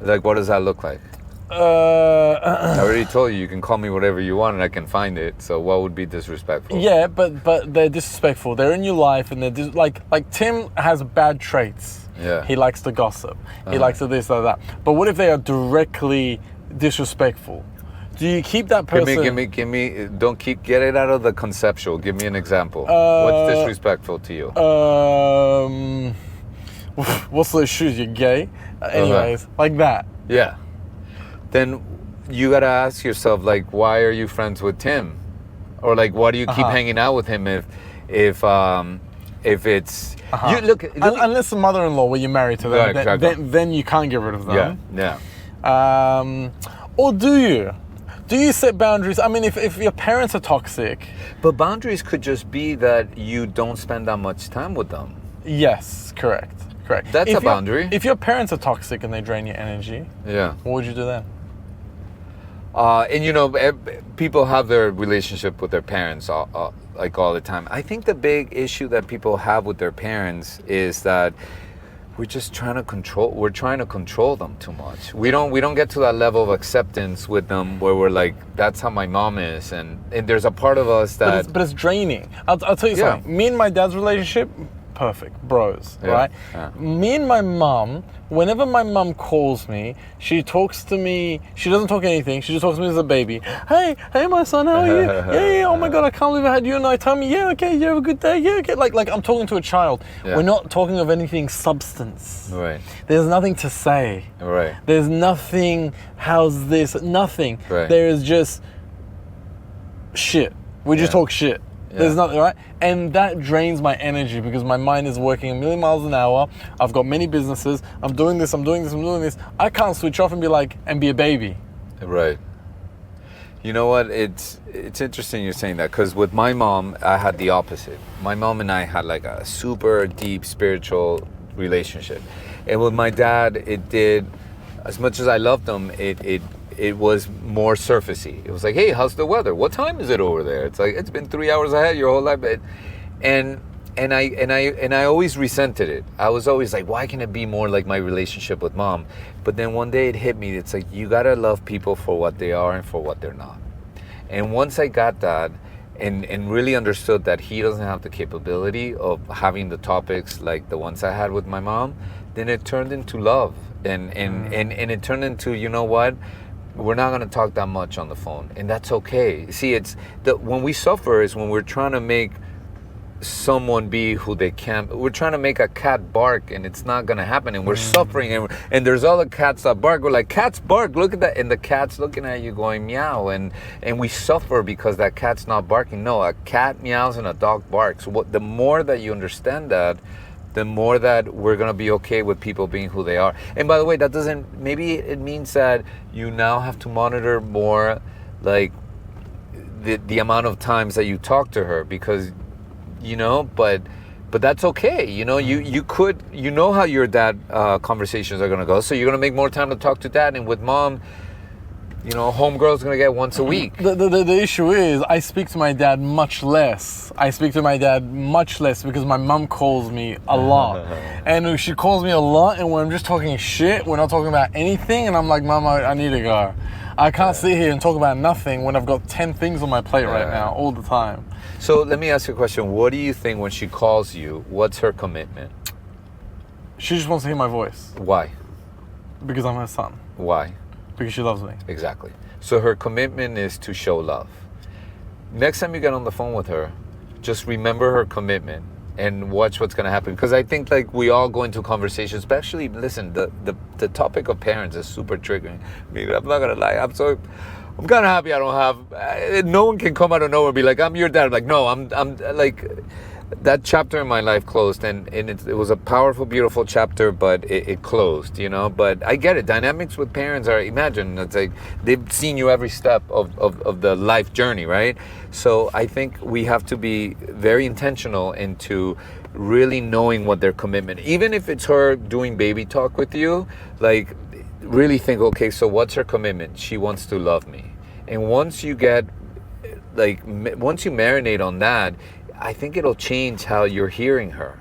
A: Like, what does that look like? I already told you can call me whatever you want and I can find it. So what would be disrespectful?
E: Yeah, but they're disrespectful. They're in your life, and they're like Tim has bad traits.
A: Yeah.
E: He likes to gossip. He likes to this, that. But what if they are directly disrespectful? Do you keep that person?
A: Give me. Don't get it out of the conceptual. Give me an example. What's disrespectful to you?
E: What's those shoes? You're gay. Anyways, like that.
A: Yeah. Then you gotta ask yourself, like, why are you friends with Tim? Or like, why do you keep hanging out with him if it's you look
E: unless the mother-in-law where you're married to them, then you can't get rid of them.
A: Yeah.
E: Or do you? Do you set boundaries? I mean, if your parents are toxic.
A: But boundaries could just be that you don't spend that much time with them.
E: Yes, correct.
A: That's a boundary.
E: If your parents are toxic and they drain your energy, what would you do then?
A: And you know, people have their relationship with their parents like all the time. I think the big issue that people have with their parents is that we're trying to control them too much. We don't get to that level of acceptance with them where we're like, that's how my mom is, and there's a part of us that
E: but it's draining. I'll tell you something. Me and my dad's relationship, perfect, bros, right? Yeah. Me and my mom, whenever my mom calls me, she talks to me, she doesn't talk anything, she just talks to me as a baby. Hey my son, how are you? Yeah, oh my God, I can't believe I had you and I. Tell me, yeah, okay, you have a good day, yeah, okay. Like I'm talking to a child. We're not talking of anything substance.
A: Right.
E: There's nothing to say.
A: Right.
E: There's nothing, how's this, nothing.
A: Right.
E: There is just shit. We just talk shit. There's nothing, right? And that drains my energy because my mind is working a million miles an hour. I've got many businesses. I'm doing this. I can't switch off and be a baby.
A: Right. You know what? It's interesting you're saying that, because with my mom, I had the opposite. My mom and I had like a super deep spiritual relationship. And with my dad, it did, as much as I loved him, it was more surfacey. It was like, hey, how's the weather? What time is it over there? It's like, it's been 3 hours ahead your whole life. And I always resented it. I was always like, why can't it be more like my relationship with mom? But then one day it hit me. It's like, you gotta love people for what they are and for what they're not. And once I got that and really understood that he doesn't have the capability of having the topics like the ones I had with my mom, then it turned into love. And it turned into, you know what? We're not going to talk that much on the phone, and that's okay. See, it's when we suffer is when we're trying to make someone be who they can't. We're trying to make a cat bark, and it's not going to happen, and we're suffering, and there's other cats that bark. We're like, cats bark, look at that, and the cat's looking at you going meow, and we suffer because that cat's not barking. No, a cat meows and a dog barks. So the more that you understand that, the more that we're going to be okay with people being who they are. And by the way, that doesn't, maybe it means that you now have to monitor more, like the amount of times that you talk to her, because, you know, but that's okay. You know, you could, you know how your dad conversations are going to go. So you're going to make more time to talk to dad. And with mom, You know, homegirl's gonna get once a week.
E: The issue is I speak to my dad much less. Because my mum calls me a lot. And she calls me a lot, and when I'm just talking shit, we're not talking about anything, and I'm like, Mum, I need to go. I can't sit here and talk about nothing when I've got 10 things on my plate right now, all the time.
A: So let me ask you a question. What do you think when she calls you? What's her commitment?
E: She just wants to hear my voice.
A: Why?
E: Because I'm her son.
A: Why?
E: Because she loves me.
A: Exactly. So her commitment is to show love. Next time you get on the phone with her, just remember her commitment and watch what's going to happen. Because I think like we all go into conversations, especially, listen, the topic of parents is super triggering. I mean, I'm not going to lie. I'm kind of happy I don't have, no one can come out of nowhere and be like, I'm your dad. I'm like, no, I'm like, that chapter in my life closed, and it was a powerful, beautiful chapter, but it closed, you know. But I get it. Dynamics with parents are, imagine, it's like they've seen you every step of the life journey, right? So I think we have to be very intentional into really knowing what their commitment, even if it's her doing baby talk with you, like really think, okay, so what's her commitment? She wants to love me. And once you marinate on that, I think it'll change how you're hearing her.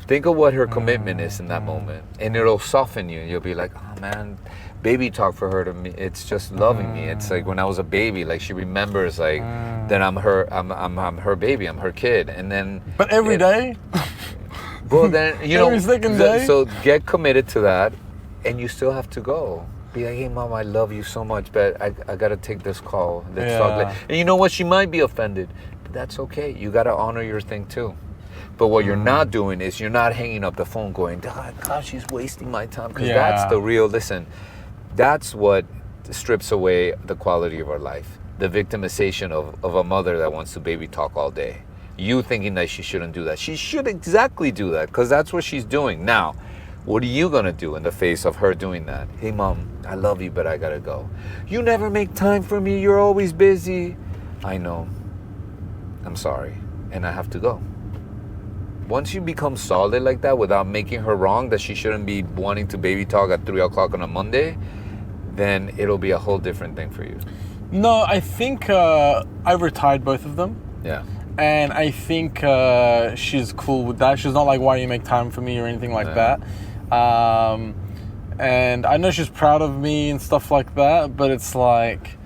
A: Think of what her commitment is in that moment, and it'll soften you. You'll be like, oh man, baby talk for her to me, it's just loving me. It's like when I was a baby, like she remembers like that I'm her baby, I'm her kid. And then
E: but every day?
A: Well, then, you know,
E: every second day?
A: So get committed to that, and you still have to go. Be like, hey, Mom, I love you so much, but I got to take this call. Let's talk. And you know what? She might be offended, but that's okay. You got to honor your thing, too. But what you're not doing is you're not hanging up the phone going, God, she's wasting my time. Because that's the real, listen, that's what strips away the quality of our life. The victimization of a mother that wants to baby talk all day. You thinking that she shouldn't do that. She should exactly do that, because that's what she's doing. Now, what are you going to do in the face of her doing that? Hey, Mom, I love you, but I got to go. You never make time for me. You're always busy. I know. I'm sorry. And I have to go. Once you become solid like that without making her wrong, that she shouldn't be wanting to baby talk at 3 o'clock on a Monday, then it'll be a whole different thing for you.
E: No, I think I retired both of them.
A: Yeah.
E: And I think she's cool with that. She's not like, why you make time for me or anything like that. And I know she's proud of me and stuff like that, but it's like,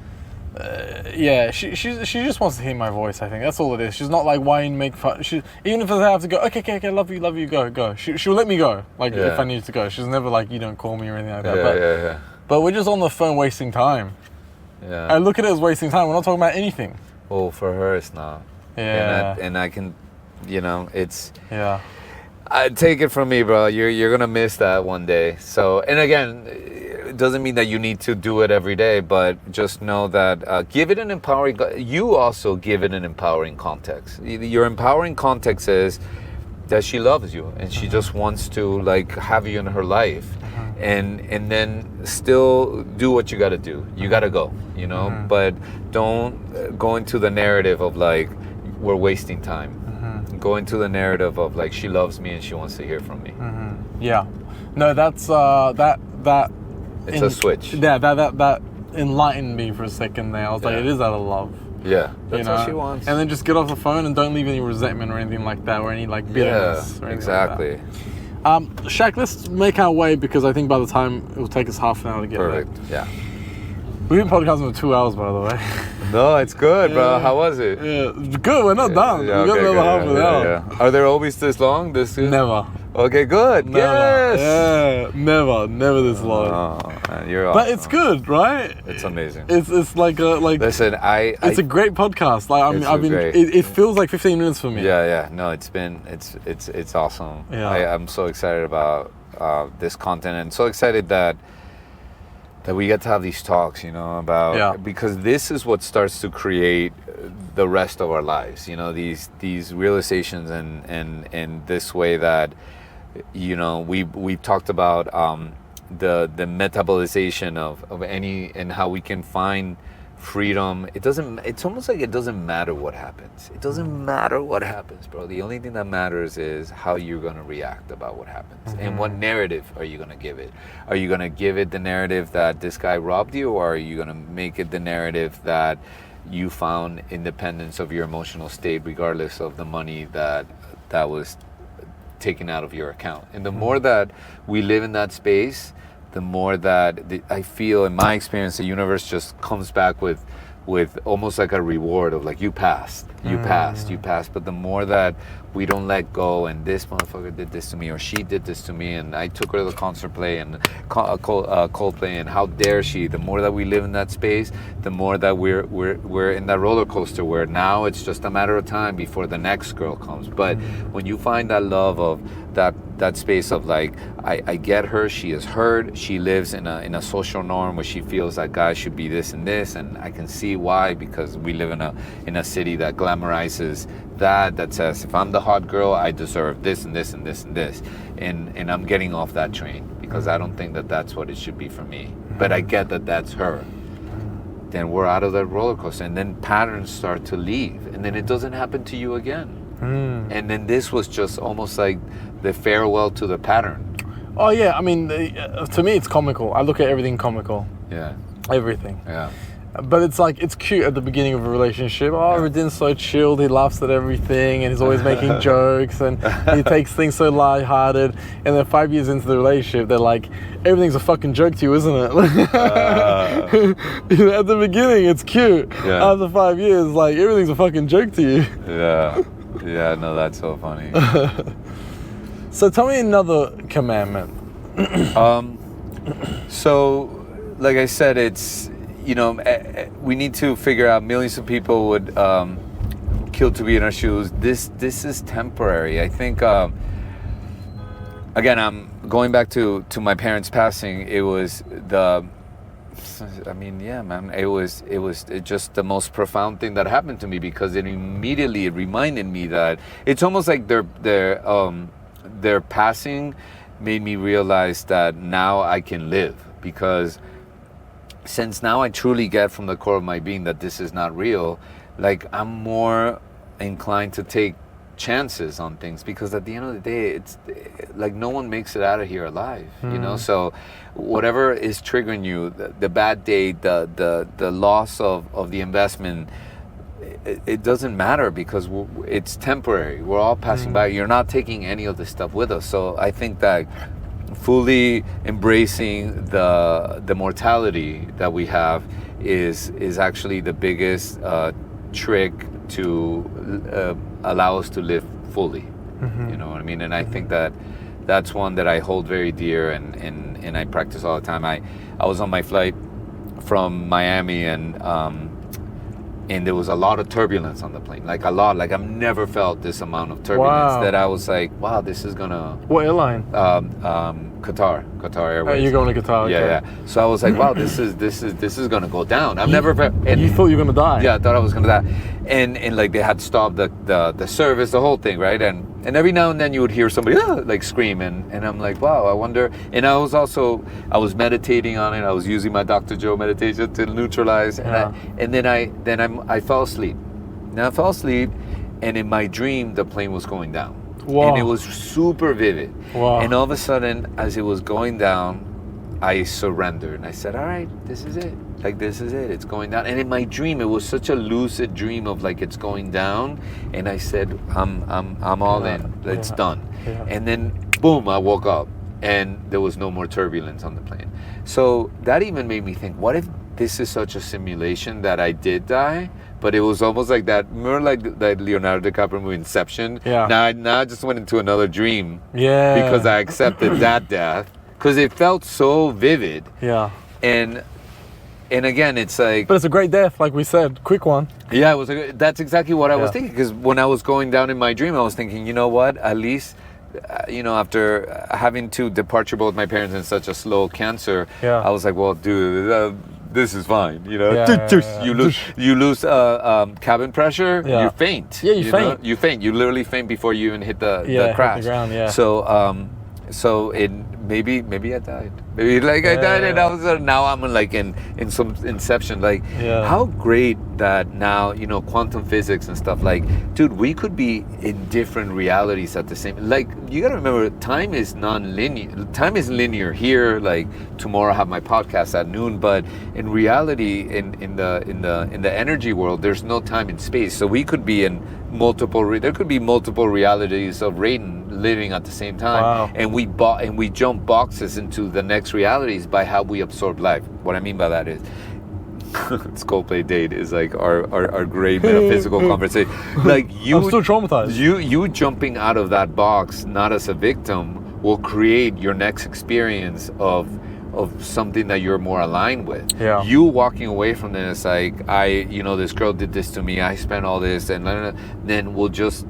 E: she just wants to hear my voice. I think that's all it is. She's not like, why you make fun. Even if I have to go, okay, love you, go. She'll let me go, like if I need to go. She's never like, you don't call me or anything like that. But we're just on the phone wasting time. Yeah. I look at it as wasting time. We're not talking about anything.
A: Well, for her, it's not.
E: Yeah.
A: And I can, you know, it's.
E: Yeah.
A: Take it from me, bro. You're gonna miss that one day. So, and again, it doesn't mean that you need to do it every day, but just know that give it an empowering. You also give it an empowering context. Your empowering context is that she loves you and she just wants to like have you in her life, and then still do what you got to do. You got to go, you know, but don't go into the narrative of like we're wasting time. Go into the narrative of like she loves me and she wants to hear from me.
E: Yeah, no, that's that.
A: It's a switch.
E: Yeah, that enlightened me for a second there. I was like, it is out of love.
A: Yeah, that's what she wants.
E: And then just get off the phone and don't leave any resentment or anything like that, or any like bitterness.
A: Yeah, exactly.
E: Like that. Shaq, let's make our way, because I think by the time it will take us half an hour to get there.
A: Perfect. Yeah.
E: We've been podcasting for 2 hours, by the way.
A: No, it's good, bro. How was it?
E: Yeah, good. We're not done.
A: Yeah,
E: We got another half an hour.
A: Yeah. Are there always this long?
E: Never.
A: Okay, good.
E: Never.
A: Yes.
E: Yeah, never this long.
A: Oh, man, you're awesome.
E: But it's good, right?
A: It's amazing.
E: It's like
A: Listen,
E: it's a great podcast. Like I've been.
A: great.
E: It feels like 15 minutes for me.
A: Yeah. No, it's awesome.
E: Yeah.
A: I'm so excited about this content, and so excited that we get to have these talks, you know, about because this is what starts to create the rest of our lives, you know, these realizations and this way that, you know, we've talked about the metabolization of any, and how we can find freedom. It's almost like it doesn't matter what happens. It doesn't matter what happens, bro. The only thing that matters is how you're going to react about what happens. And what narrative are you going to give it? Are you going to give it the narrative that this guy robbed you, or are you going to make it the narrative that you found independence of your emotional state regardless of the money that was taken out of your account? And the more that we live in that space, the more that I feel, in my experience, the universe just comes back with almost like a reward of like, you passed. But the more that we don't let go, and this motherfucker did this to me, or she did this to me, and I took her to the concert play and Coldplay, and how dare she? The more that we live in that space, the more that we're in that roller coaster where now it's just a matter of time before the next girl comes. But when you find that love of that space of like, I get her, she is heard, she lives in a social norm where she feels that guys should be this and this, and I can see why, because we live in a city that glamorizes that says, if I'm the hot girl, I deserve this and this and this and this, and I'm getting off that train because I don't think that that's what it should be for me. But I get that that's her. Then we're out of that roller coaster, and then patterns start to leave, and then it doesn't happen to you again. And then this was just almost like the farewell to the pattern.
E: Oh yeah, I mean, to me it's comical. I look at everything comical.
A: Yeah.
E: Everything.
A: Yeah.
E: But it's like, it's cute at the beginning of a relationship. Oh, Radin's so chilled, he laughs at everything, and he's always making jokes, and he takes things so lighthearted. And then 5 years into the relationship, they're like, everything's a fucking joke to you, isn't it? You know, at the beginning, it's cute.
A: Yeah.
E: After 5 years, like, everything's a fucking joke to you.
A: Yeah. Yeah, no, that's so funny.
E: So tell me another commandment.
A: So, like I said, it's, you know, we need to figure out, millions of people would kill to be in our shoes. This is temporary. I think, again, I'm going back to my parents passing. It was it was just the most profound thing that happened to me, because it reminded me that it's almost like their passing made me realize that now I can live, because since now I truly get from the core of my being that this is not real, like I'm more inclined to take chances on things, because at the end of the day, it's like no one makes it out of here alive, you know? So whatever is triggering you, the bad day, the loss of the investment, it doesn't matter, because it's temporary. We're all passing by. You're not taking any of this stuff with us. So I think that fully embracing the mortality that we have is actually the biggest trick to allow us to live fully. You know what I mean? And I think that that's one that I hold very dear, and I practice all the time. I was on my flight from Miami, and there was a lot of turbulence on the plane, like a lot. Like I've never felt this amount of turbulence. That I was like, wow, this is gonna.
E: What airline?
A: Qatar Airways.
E: You're going to Qatar? Okay.
A: Yeah. So I was like, wow, this is gonna go down. I've never. And
E: you thought you were gonna die?
A: Yeah, I thought I was gonna die, and like they had stopped the service, the whole thing, right? And every now and then you would hear somebody like scream, and I'm like, wow, I wonder. And I was meditating on it. I was using my Dr. Joe meditation to neutralize, and then I fell asleep. Now I fell asleep, and in my dream the plane was going down. Wow. And it was super vivid.
E: Wow.
A: And all of a sudden, as it was going down, I surrendered, and I said, all right, this is it. Like, this is it. It's going down. And in my dream, it was such a lucid dream of like it's going down. And I said, I'm all in. It's done. Yeah. And then, boom, I woke up, and there was no more turbulence on the plane. So that even made me think, what if this is such a simulation that I did die? But it was almost like that, more like that Leonardo DiCaprio movie Inception. Yeah. Now I just went into another dream. Yeah. Because I accepted that death. Because it felt so vivid. Yeah. And again, it's like...
E: But it's a great death, like we said. Quick one.
A: Yeah, that's exactly what I was thinking. Because when I was going down in my dream, I was thinking, you know what? At least, after having to depart both my parents in such a slow cancer, I was like, well, dude... this is fine, you lose cabin pressure, you faint. Yeah, you faint. You faint. You literally faint before you even hit the crash. Hit the ground, So maybe I died. Maybe like I died, and I was now I'm like in some inception. Like, how great that now, you know, quantum physics and stuff. Like, dude, we could be in different realities at the same. Like, you gotta remember, time is non-linear. Time is linear here. Like, tomorrow I have my podcast at noon, but in reality, in the energy world, there's no time and space. So we could be in there could be multiple realities of Raiden living at the same time, and we jump boxes into the next realities by how we absorb life. What I mean by that is, it's Coldplay date is like our great metaphysical conversation. Like,
E: I'm still traumatized.
A: You jumping out of that box, not as a victim, will create your next experience of something that you're more aligned with.
E: Yeah.
A: You walking away from this, like, this girl did this to me, I spent all this, and then we'll just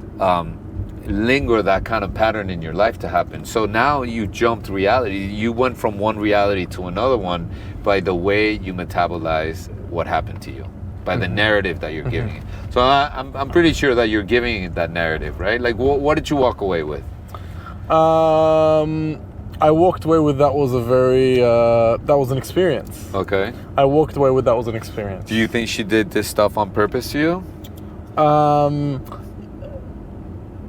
A: linger that kind of pattern in your life to happen. So now you jumped reality. You went from one reality to another one by the way you metabolize what happened to you, by the narrative that you're giving it. So I'm pretty sure that you're giving it that narrative, right? Like, what did you walk away with?
E: I walked away with that was an experience.
A: Okay.
E: I walked away with that was an experience.
A: Do you think she did this stuff on purpose to you?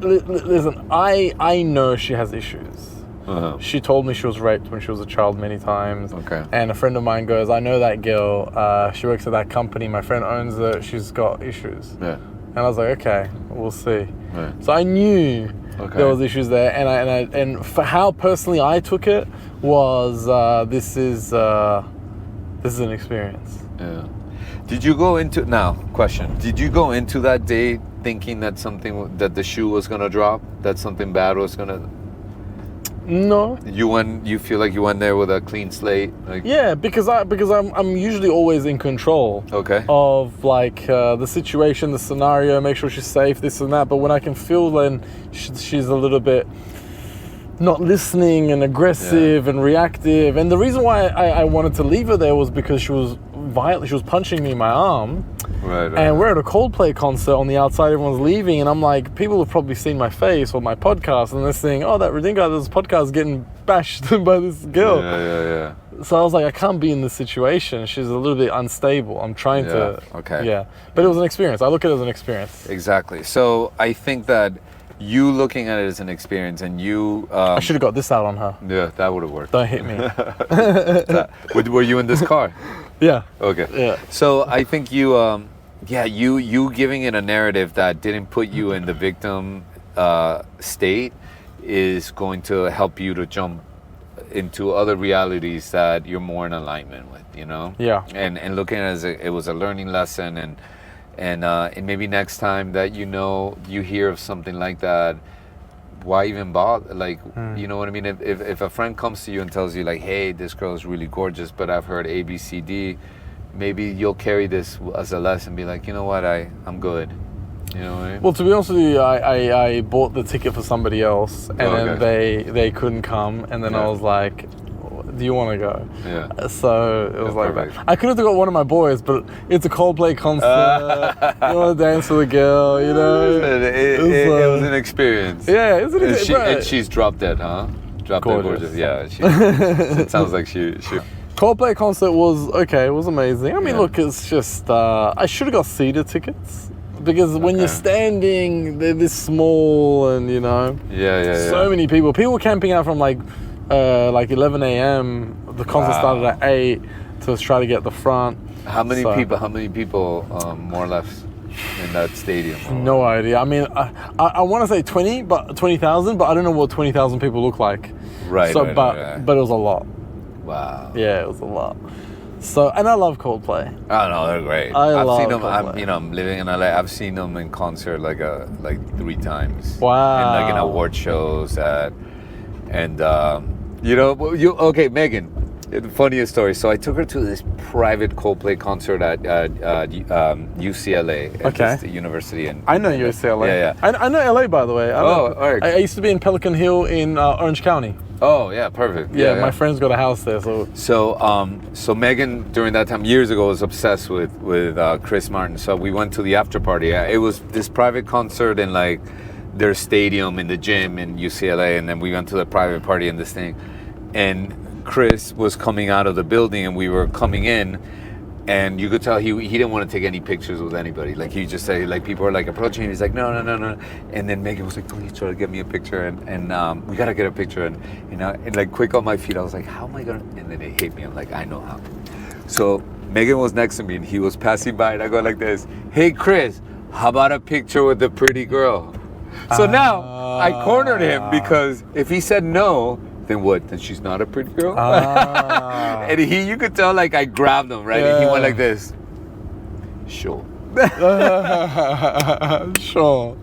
E: Listen, I know she has issues.
A: Uh-huh.
E: She told me she was raped when she was a child many times.
A: Okay.
E: And a friend of mine goes, I know that girl. She works at that company. My friend owns it. She's got issues.
A: Yeah.
E: And I was like, okay, we'll see.
A: Right.
E: So I knew there was issues there, and for how personally I took it was this is an experience.
A: Yeah. Did you go into Did you go into that day thinking that that the shoe was gonna drop, that something bad was gonna?
E: No.
A: You feel like you went there with a clean slate? Like,
E: yeah, because I'm usually always in control.
A: Okay.
E: Of like the situation, the scenario, make sure she's safe, this and that. But when I can feel then she's a little bit not listening and aggressive and reactive, and the reason why I wanted to leave her there was because she was violent. She was punching me in my arm. Right. And we're at a Coldplay concert on the outside, everyone's leaving, and I'm like, people have probably seen my face or my podcast, and they're saying, oh, that Redeem guy, this podcast is getting bashed by this girl.
A: Yeah.
E: So I was like, I can't be in this situation. She's a little bit unstable. I'm trying to...
A: Okay.
E: Yeah. But it was an experience. I look at it as an experience.
A: Exactly. So I think that you looking at it as an experience, and you...
E: I should have got this out on her.
A: Yeah, that would have worked.
E: Don't hit me.
A: Were you in this car?
E: Yeah.
A: Okay.
E: Yeah.
A: So I think you giving it a narrative that didn't put you in the victim state is going to help you to jump into other realities that you're more in alignment with, you know?
E: Yeah.
A: And looking at it as it was a learning lesson, and maybe next time that you hear of something like that, why even bother? Like, you know what I mean? If a friend comes to you and tells you like, hey, this girl is really gorgeous, but I've heard A, B, C, D, maybe you'll carry this as a lesson, be like, you know what, I'm good. You know what I mean?
E: Well, to be honest with you, I bought the ticket for somebody else, and then they couldn't come, and then I was like, do you want to go?
A: Yeah.
E: So it was like
A: perfect.
E: that. I could have got one of my boys, but it's a Coldplay concert. You want to dance with a girl, you know?
A: It was an experience.
E: Yeah, it's an experience.
A: And she's drop dead, huh? Drop dead gorgeous. Yeah, it sounds like she.
E: Coldplay concert was okay. It was amazing. I mean, look, it's just I should have got seated tickets. Because when you're standing, they're this small, and you know, so many people. People were camping out from like 11 a.m. The concert started at 8 to try to get the front.
A: How many people more or less in that stadium?
E: No idea. I mean, I want to say 20,000, but I don't know what 20,000 people look like.
A: Right.
E: So, but it was a lot.
A: Wow.
E: Yeah, it was a lot. So, and I love Coldplay.
A: Oh no, they're great.
E: I've
A: seen them.
E: Coldplay.
A: I'm living in LA. I've seen them in concert like 3 times.
E: Wow.
A: And like in award shows Megan. The funniest story. So I took her to this private Coldplay concert at UCLA, at this university.
E: I know UCLA.
A: Yeah.
E: I know LA, by the way.
A: All right.
E: I used to be in Pelican Hill in Orange County.
A: Oh yeah, perfect.
E: Yeah, my friend's got a house there.
A: So Megan during that time years ago was obsessed with Chris Martin. So we went to the after party. It was this private concert in like their stadium in the gym in UCLA, and then we went to the private party in this thing. and Chris was coming out of the building, and we were coming in, and you could tell he didn't want to take any pictures with anybody. Like he just said, like people are like approaching him. He's like, no. And then Megan was like, please try to get me a picture, and we gotta get a picture. And and like quick on my feet, I was like, how am I gonna? And then it hit me. I'm like, I know how. So Megan was next to me, and he was passing by, and I go like this, hey Chris, how about a picture with the pretty girl? So now I cornered him, because if he said no, then what? Then she's not a pretty girl? And you could tell, like, I grabbed him, right? And he went like this. Sure.
E: Sure.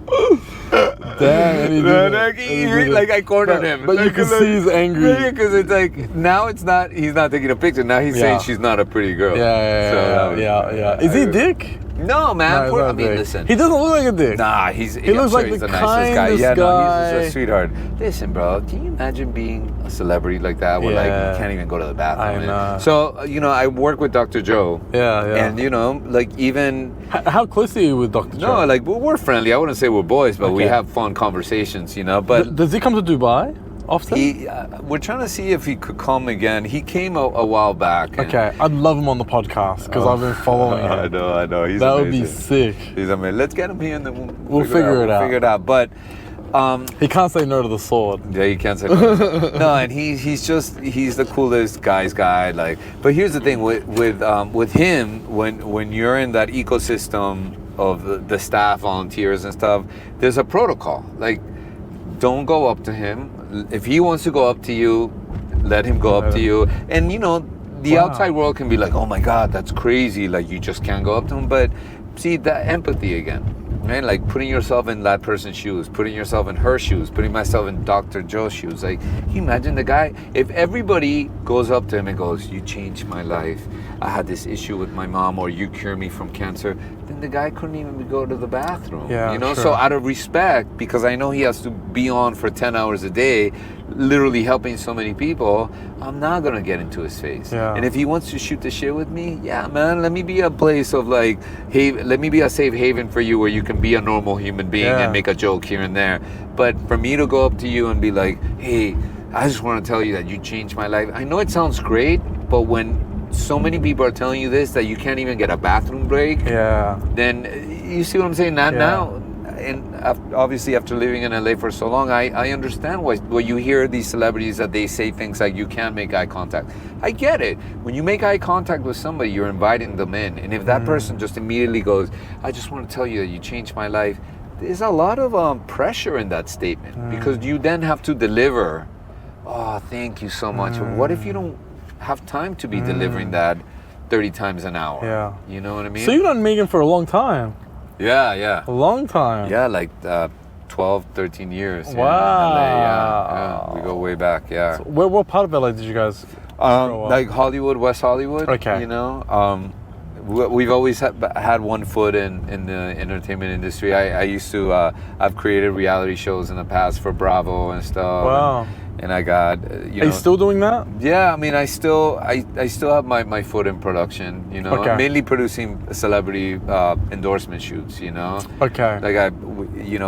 E: Damn, and he did it.
A: Like I cornered him.
E: But you can see he's angry.
A: Because it's like, now he's not taking a picture. Now he's saying she's not a pretty girl.
E: Yeah. Is he a dick?
A: No, man.
E: No,
A: I mean, listen.
E: He doesn't look like a dick.
A: Nah,
E: he looks like
A: he's
E: the
A: the nicest guy.
E: kindest
A: Yeah, no,
E: guy.
A: he's a sweetheart. Listen, bro, can you imagine being a celebrity like that where like you can't even go to the bathroom?
E: I know.
A: So, I work with Dr. Joe.
E: Yeah.
A: And, like even...
E: How close are you with Dr. Joe?
A: No, like we're friendly. I wouldn't say we're boys, but we have fun conversations, But
E: does he come to Dubai often?
A: We're trying to see if he could come again. He came a while back.
E: Okay, I'd love him on the podcast because I've been following him.
A: I know. He's
E: that
A: amazing.
E: would be sick.
A: He's amazing. Let's get him here and then
E: we'll figure it out.
A: But
E: he can't say no to the sword.
A: Yeah, he can't say no. No, and he's the coolest guy. Like, but here's the thing with him, when you're in that ecosystem of the staff, volunteers and stuff, there's a protocol. Like, don't go up to him. If he wants to go up to you, let him go up to you. And the outside world can be like, oh my God, that's crazy. Like, you just can't go up to him. But see, that empathy again, right? Like putting yourself in that person's shoes, putting yourself in her shoes, putting myself in Dr. Joe's shoes. Like, can you imagine the guy? If everybody goes up to him and goes, you changed my life. I had this issue with my mom, or you cure me from cancer, then the guy couldn't even go to the bathroom.
E: Yeah, sure.
A: So out of respect, because I know he has to be on for 10 hours a day, literally helping so many people, I'm not gonna get into his face.
E: Yeah.
A: And if he wants to shoot the shit with me, yeah, man, let me be a place of like, hey, let me be a safe haven for you where you can be a normal human being and make a joke here and there. But for me to go up to you and be like, hey, I just want to tell you that you changed my life. I know it sounds great, but when so many people are telling you this, that you can't even get a bathroom break, then you see what I'm saying? Now, and obviously after living in LA for so long, I understand why you hear these celebrities that they say things like you can't make eye contact. I get it. When you make eye contact with somebody, you're inviting them in. And if that person just immediately goes, I just want to tell you that you changed my life, there's a lot of pressure in that statement, because you then have to deliver, oh, thank you so much. What if you don't have time to be delivering that 30 times an hour?
E: Yeah.
A: You know what I mean?
E: So you've known Megan for a long time.
A: Yeah.
E: A long time.
A: Yeah, like 12, 13 years.
E: Wow.
A: Yeah, we go way back,
E: So what part of LA did you guys grow up?
A: Like Hollywood, West Hollywood.
E: Okay.
A: We've always had one foot in the entertainment industry. I used to, I've created reality shows in the past for Bravo and stuff.
E: Wow.
A: And I got,
E: Are you still doing that?
A: Yeah, I mean, I still have my foot in production,
E: Okay.
A: I'm mainly producing celebrity endorsement shoots,
E: Okay.
A: Like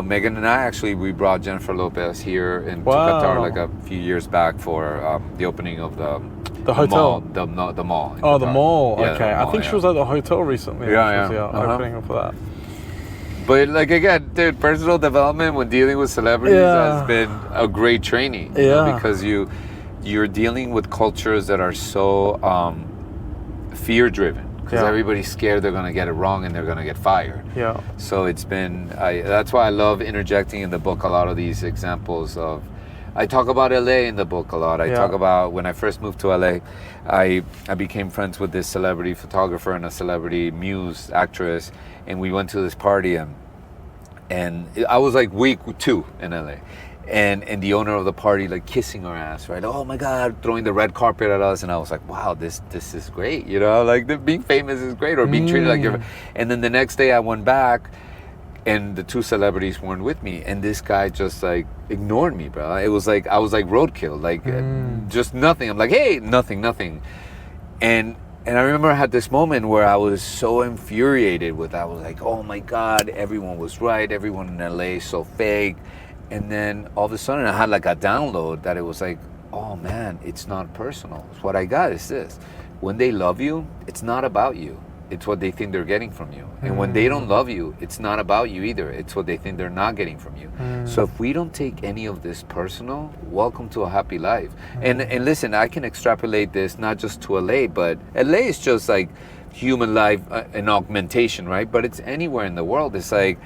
A: Megan and I we brought Jennifer Lopez here to Qatar like a few years back for the opening of the
E: hotel?
A: Mall, the mall. in
E: Oh, the
A: Qatar.
E: mall.
A: Yeah,
E: okay.
A: the mall,
E: I think she was at the hotel recently.
A: Yeah.
E: She was, opening up for that.
A: But like again, dude, personal development when dealing with celebrities has been a great training. Because you're dealing with cultures that are so fear driven. Because everybody's scared they're gonna get it wrong and they're gonna get fired. Yeah. So it's been that's why I love interjecting in the book a lot of these examples of. I talk about LA in the book a lot. I talk about when I first moved to LA, I became friends with this celebrity photographer and a celebrity muse actress, and we went to this party and I was like week 2 in LA. And the owner of the party like kissing our ass, right? Oh my God, throwing the red carpet at us, and I was like, wow, this is great, like being famous is great, or being treated like you're. And then the next day I went back, and the 2 celebrities weren't with me, and this guy just like ignored me, bro. It was like I was like roadkill, like just nothing. I'm like, hey, nothing. And I remember I had this moment where I was so infuriated with that. I was like, oh my God, everyone was right. Everyone in LA is so fake. And then all of a sudden I had like a download that it was like, oh man, it's not personal. What I got is this. When they love you, it's not about you. It's what they think they're getting from you. And when they don't love you, it's not about you either. It's what they think they're not getting from you. So if we don't take any of this personal, welcome to a happy life. And listen, I can extrapolate this not just to LA, but LA is just like human life an augmentation, right? But it's anywhere in the world. It's like,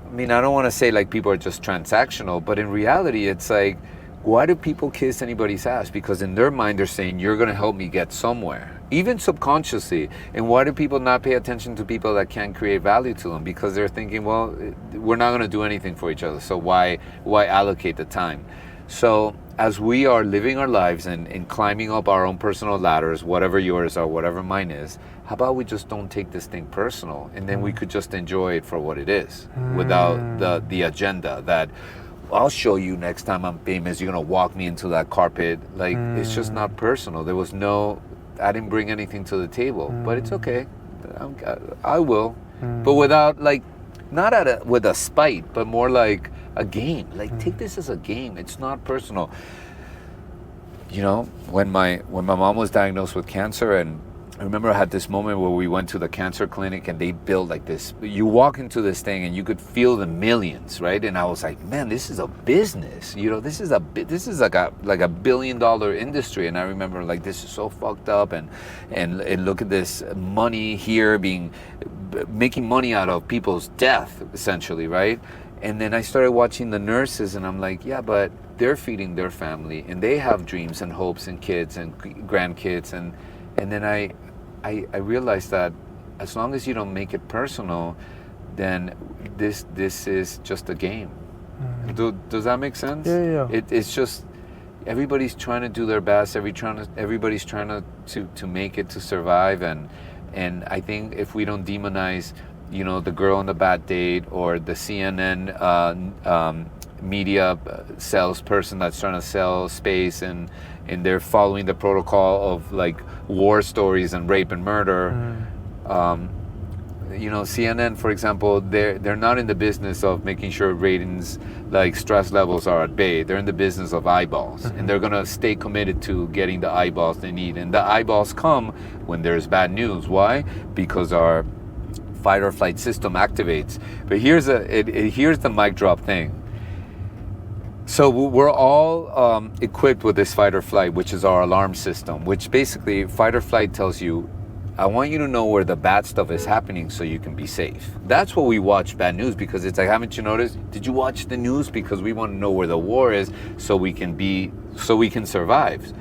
A: I mean, I don't want to say like people are just transactional, but in reality, it's like, why do people kiss anybody's ass? Because in their mind, they're saying, you're going to help me get somewhere, even subconsciously. And why do people not pay attention to people that can't create value to them? Because they're thinking, well, we're not going to do anything for each other. So why allocate the time? So as we are living our lives and climbing up our own personal ladders, whatever yours are, whatever mine is, how about we just don't take this thing personal, and then we could just enjoy it for what it is without the agenda that, I'll show you next time I'm famous, you're going to walk me into that carpet. Like, it's just not personal. There was I didn't bring anything to the table, but it's okay. I will. But without, like, not with a spite, but more like a game. Like, take this as a game. It's not personal. You know, when my mom was diagnosed with cancer, and I remember I had this moment where we went to the cancer clinic and they built like this. You walk into this thing and you could feel the millions, right? And I was like, man, this is a business. You know, this is like a $1 billion industry. And I remember like, this is so fucked up. And look at this money here making money out of people's death, essentially, right? And then I started watching the nurses, and I'm like, yeah, but they're feeding their family, and they have dreams and hopes and kids and grandkids, and then I realized that as long as you don't make it personal, then this is just a game. Does that make sense?
E: Yeah.
A: It's just everybody's trying to do their best. Everybody's trying to make it, to survive, and I think if we don't demonize, you know, the girl on the bad date or the CNN media salesperson that's trying to sell space, and they're following the protocol of like war stories and rape and murder. You know, CNN, for example, they're not in the business of making sure ratings, like stress levels, are at bay. They're in the business of eyeballs, and they're gonna stay committed to getting the eyeballs they need. And the eyeballs come when there's bad news. Why? Because our fight or flight system activates. But here's the mic drop thing. So we're all equipped with this fight or flight, which is our alarm system, which basically fight or flight tells you, I want you to know where the bad stuff is happening so you can be safe. That's what we watch bad news, because it's like, haven't you noticed? Did you watch the news? Because we want to know where the war is so we can survive.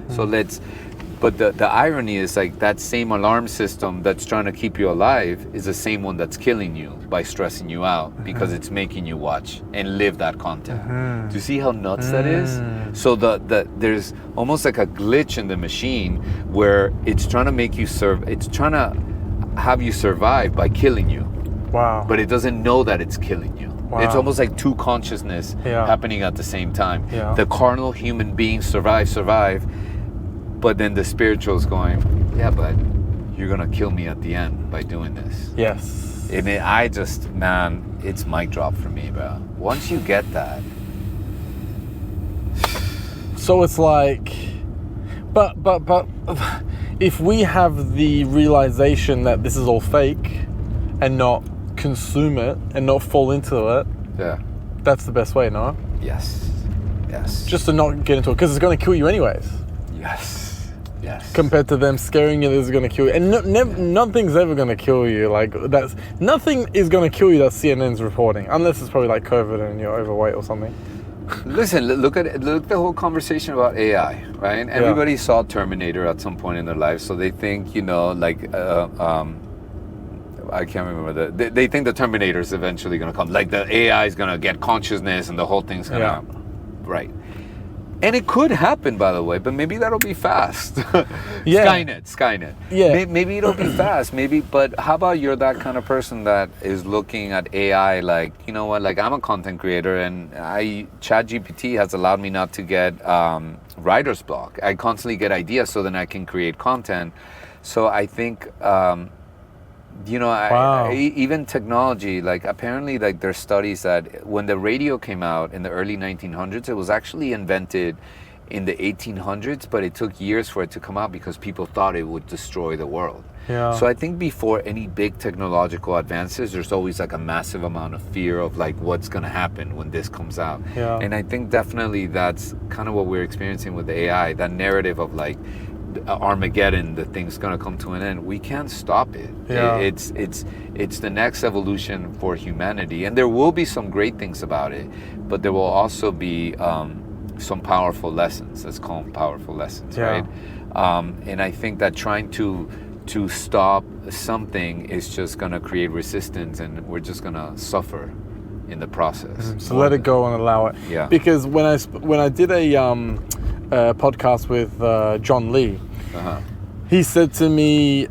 A: But the irony is, like, that same alarm system that's trying to keep you alive is the same one that's killing you by stressing you out, because it's making you watch and live that content. Do you see how nuts that is? So there's almost like a glitch in the machine where it's trying to make you it's trying to have you survive by killing you.
E: Wow.
A: But it doesn't know that it's killing you.
E: Wow.
A: It's almost like two consciousness happening at the same time.
E: Yeah.
A: The carnal human being survive. But then the spiritual's going, yeah, but you're gonna kill me at the end by doing this.
E: Yes.
A: And it's mic drop for me, bro. Once you get that.
E: So it's like, but if we have the realization that this is all fake and not consume it and not fall into it,
A: Yeah.
E: that's the best way, no?
A: Yes.
E: Just to not get into it, because it's going to kill you anyways.
A: Yes.
E: Compared to them scaring you, this is going to kill you. And nothing's ever going to kill you. Like, nothing is going to kill you that CNN's reporting, unless it's probably like COVID and you're overweight or something.
A: Listen, look at the whole conversation about AI, right? Everybody saw Terminator at some point in their life, so they think, you know, like, I can't remember they think the Terminator is eventually going to come. Like, the AI is going to get consciousness and the whole thing's going to, right? And it could happen, by the way, but maybe that'll be fast. Skynet. Yeah. Maybe it'll be fast. But how about you're that kind of person that is looking at AI like, you know what, like, I'm a content creator, and ChatGPT has allowed me not to get writer's block. I constantly get ideas, so then I can create content. So I think, you know, even technology, like, apparently, like, there's studies that when the radio came out in the early 1900s, it was actually invented in the 1800s, but it took years for it to come out because people thought it would destroy the world.
E: Yeah.
A: So I think before any big technological advances, there's always like a massive amount of fear of like what's going to happen when this comes out.
E: Yeah.
A: And I think definitely that's kind of what we're experiencing with the AI, that narrative of like Armageddon, the thing's going to come to an end. We can't stop it.
E: Yeah.
A: It's the next evolution for humanity, and there will be some great things about it, but there will also be some powerful lessons. Let's call them powerful lessons,
E: Yeah.
A: right? And I think that trying to stop something is just going to create resistance, and we're just going to suffer in the process.
E: So let it go and allow it.
A: Yeah.
E: Because when I did a podcast with John Lee, he said to me,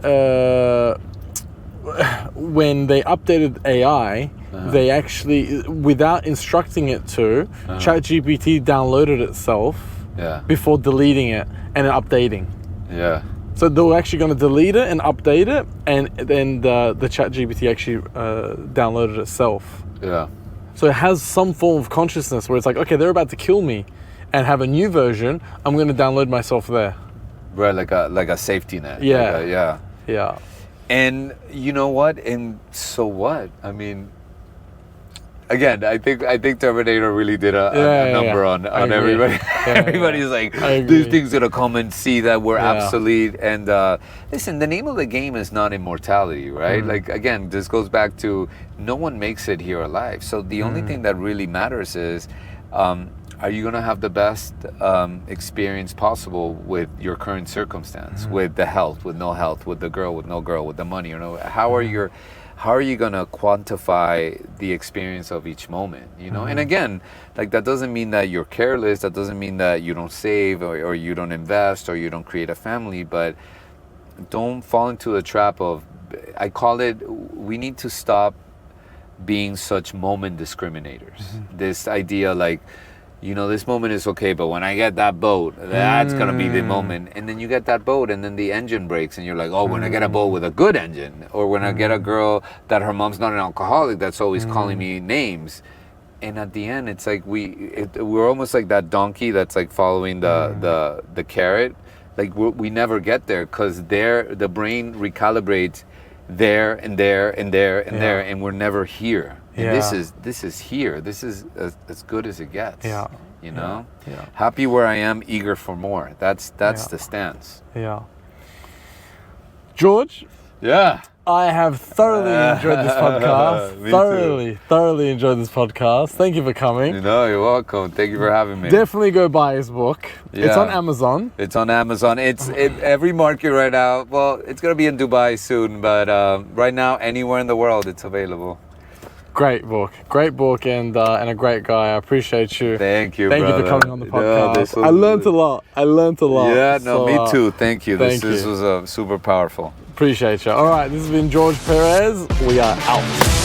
E: when they updated AI, they actually, without instructing it to, ChatGPT downloaded itself before deleting it and updating.
A: Yeah.
E: So they were actually going to delete it and update it, and then the ChatGPT actually downloaded itself.
A: Yeah.
E: So it has some form of consciousness where it's like, okay, they're about to kill me and have a new version. I'm going to download myself there.
A: Right, like a safety net.
E: Yeah.
A: Yeah.
E: Yeah.
A: And you know what? And so what? I mean, again, I think Terminator really did a number on everybody. Everybody's like, these things gonna come and see that we're obsolete. And listen, the name of the game is not immortality, right? Like, again, this goes back to no one makes it here alive. So the only thing that really matters is, are you gonna have the best experience possible with your current circumstance, with the health, with no health, with the girl, with no girl, with the money, you know? How are you gonna quantify the experience of each moment, you know? And again, like, that doesn't mean that you're careless, that doesn't mean that you don't save or you don't invest or you don't create a family, but don't fall into the trap of, I call it, we need to stop being such moment discriminators. This idea like, you know, this moment is okay, but when I get that boat, that's gonna be the moment. And then you get that boat and then the engine breaks and you're like, oh, when I get a boat with a good engine, or when I get a girl that her mom's not an alcoholic that's always calling me names. And at the end, it's like we're almost like that donkey that's like following the carrot. Like we never get there because the brain recalibrates there and there and there and there, and we're never here. And this is here. This is as good as it gets.
E: Yeah.
A: You know?
E: Yeah.
A: Happy where I am, eager for more. That's the stance.
E: Yeah. George?
A: Yeah.
E: I have thoroughly enjoyed this podcast.
A: Me too.
E: Thoroughly enjoyed this podcast. Thank you for coming.
A: No, you're welcome. Thank you for having me.
E: Definitely go buy his book.
A: Yeah.
E: It's on Amazon.
A: It's on Amazon. It's every market right now. Well, it's gonna be in Dubai soon, but right now, anywhere in the world, it's available.
E: Great book, and a great guy. I appreciate you.
A: Thank you,
E: Thank
A: brother.
E: you for coming on the podcast.
A: No,
E: I learned a lot.
A: Yeah, no,
E: So,
A: me too. Thank you.
E: thank
A: This
E: you.
A: was super powerful.
E: Appreciate you. All right, this has been Jorge Perez. We are out.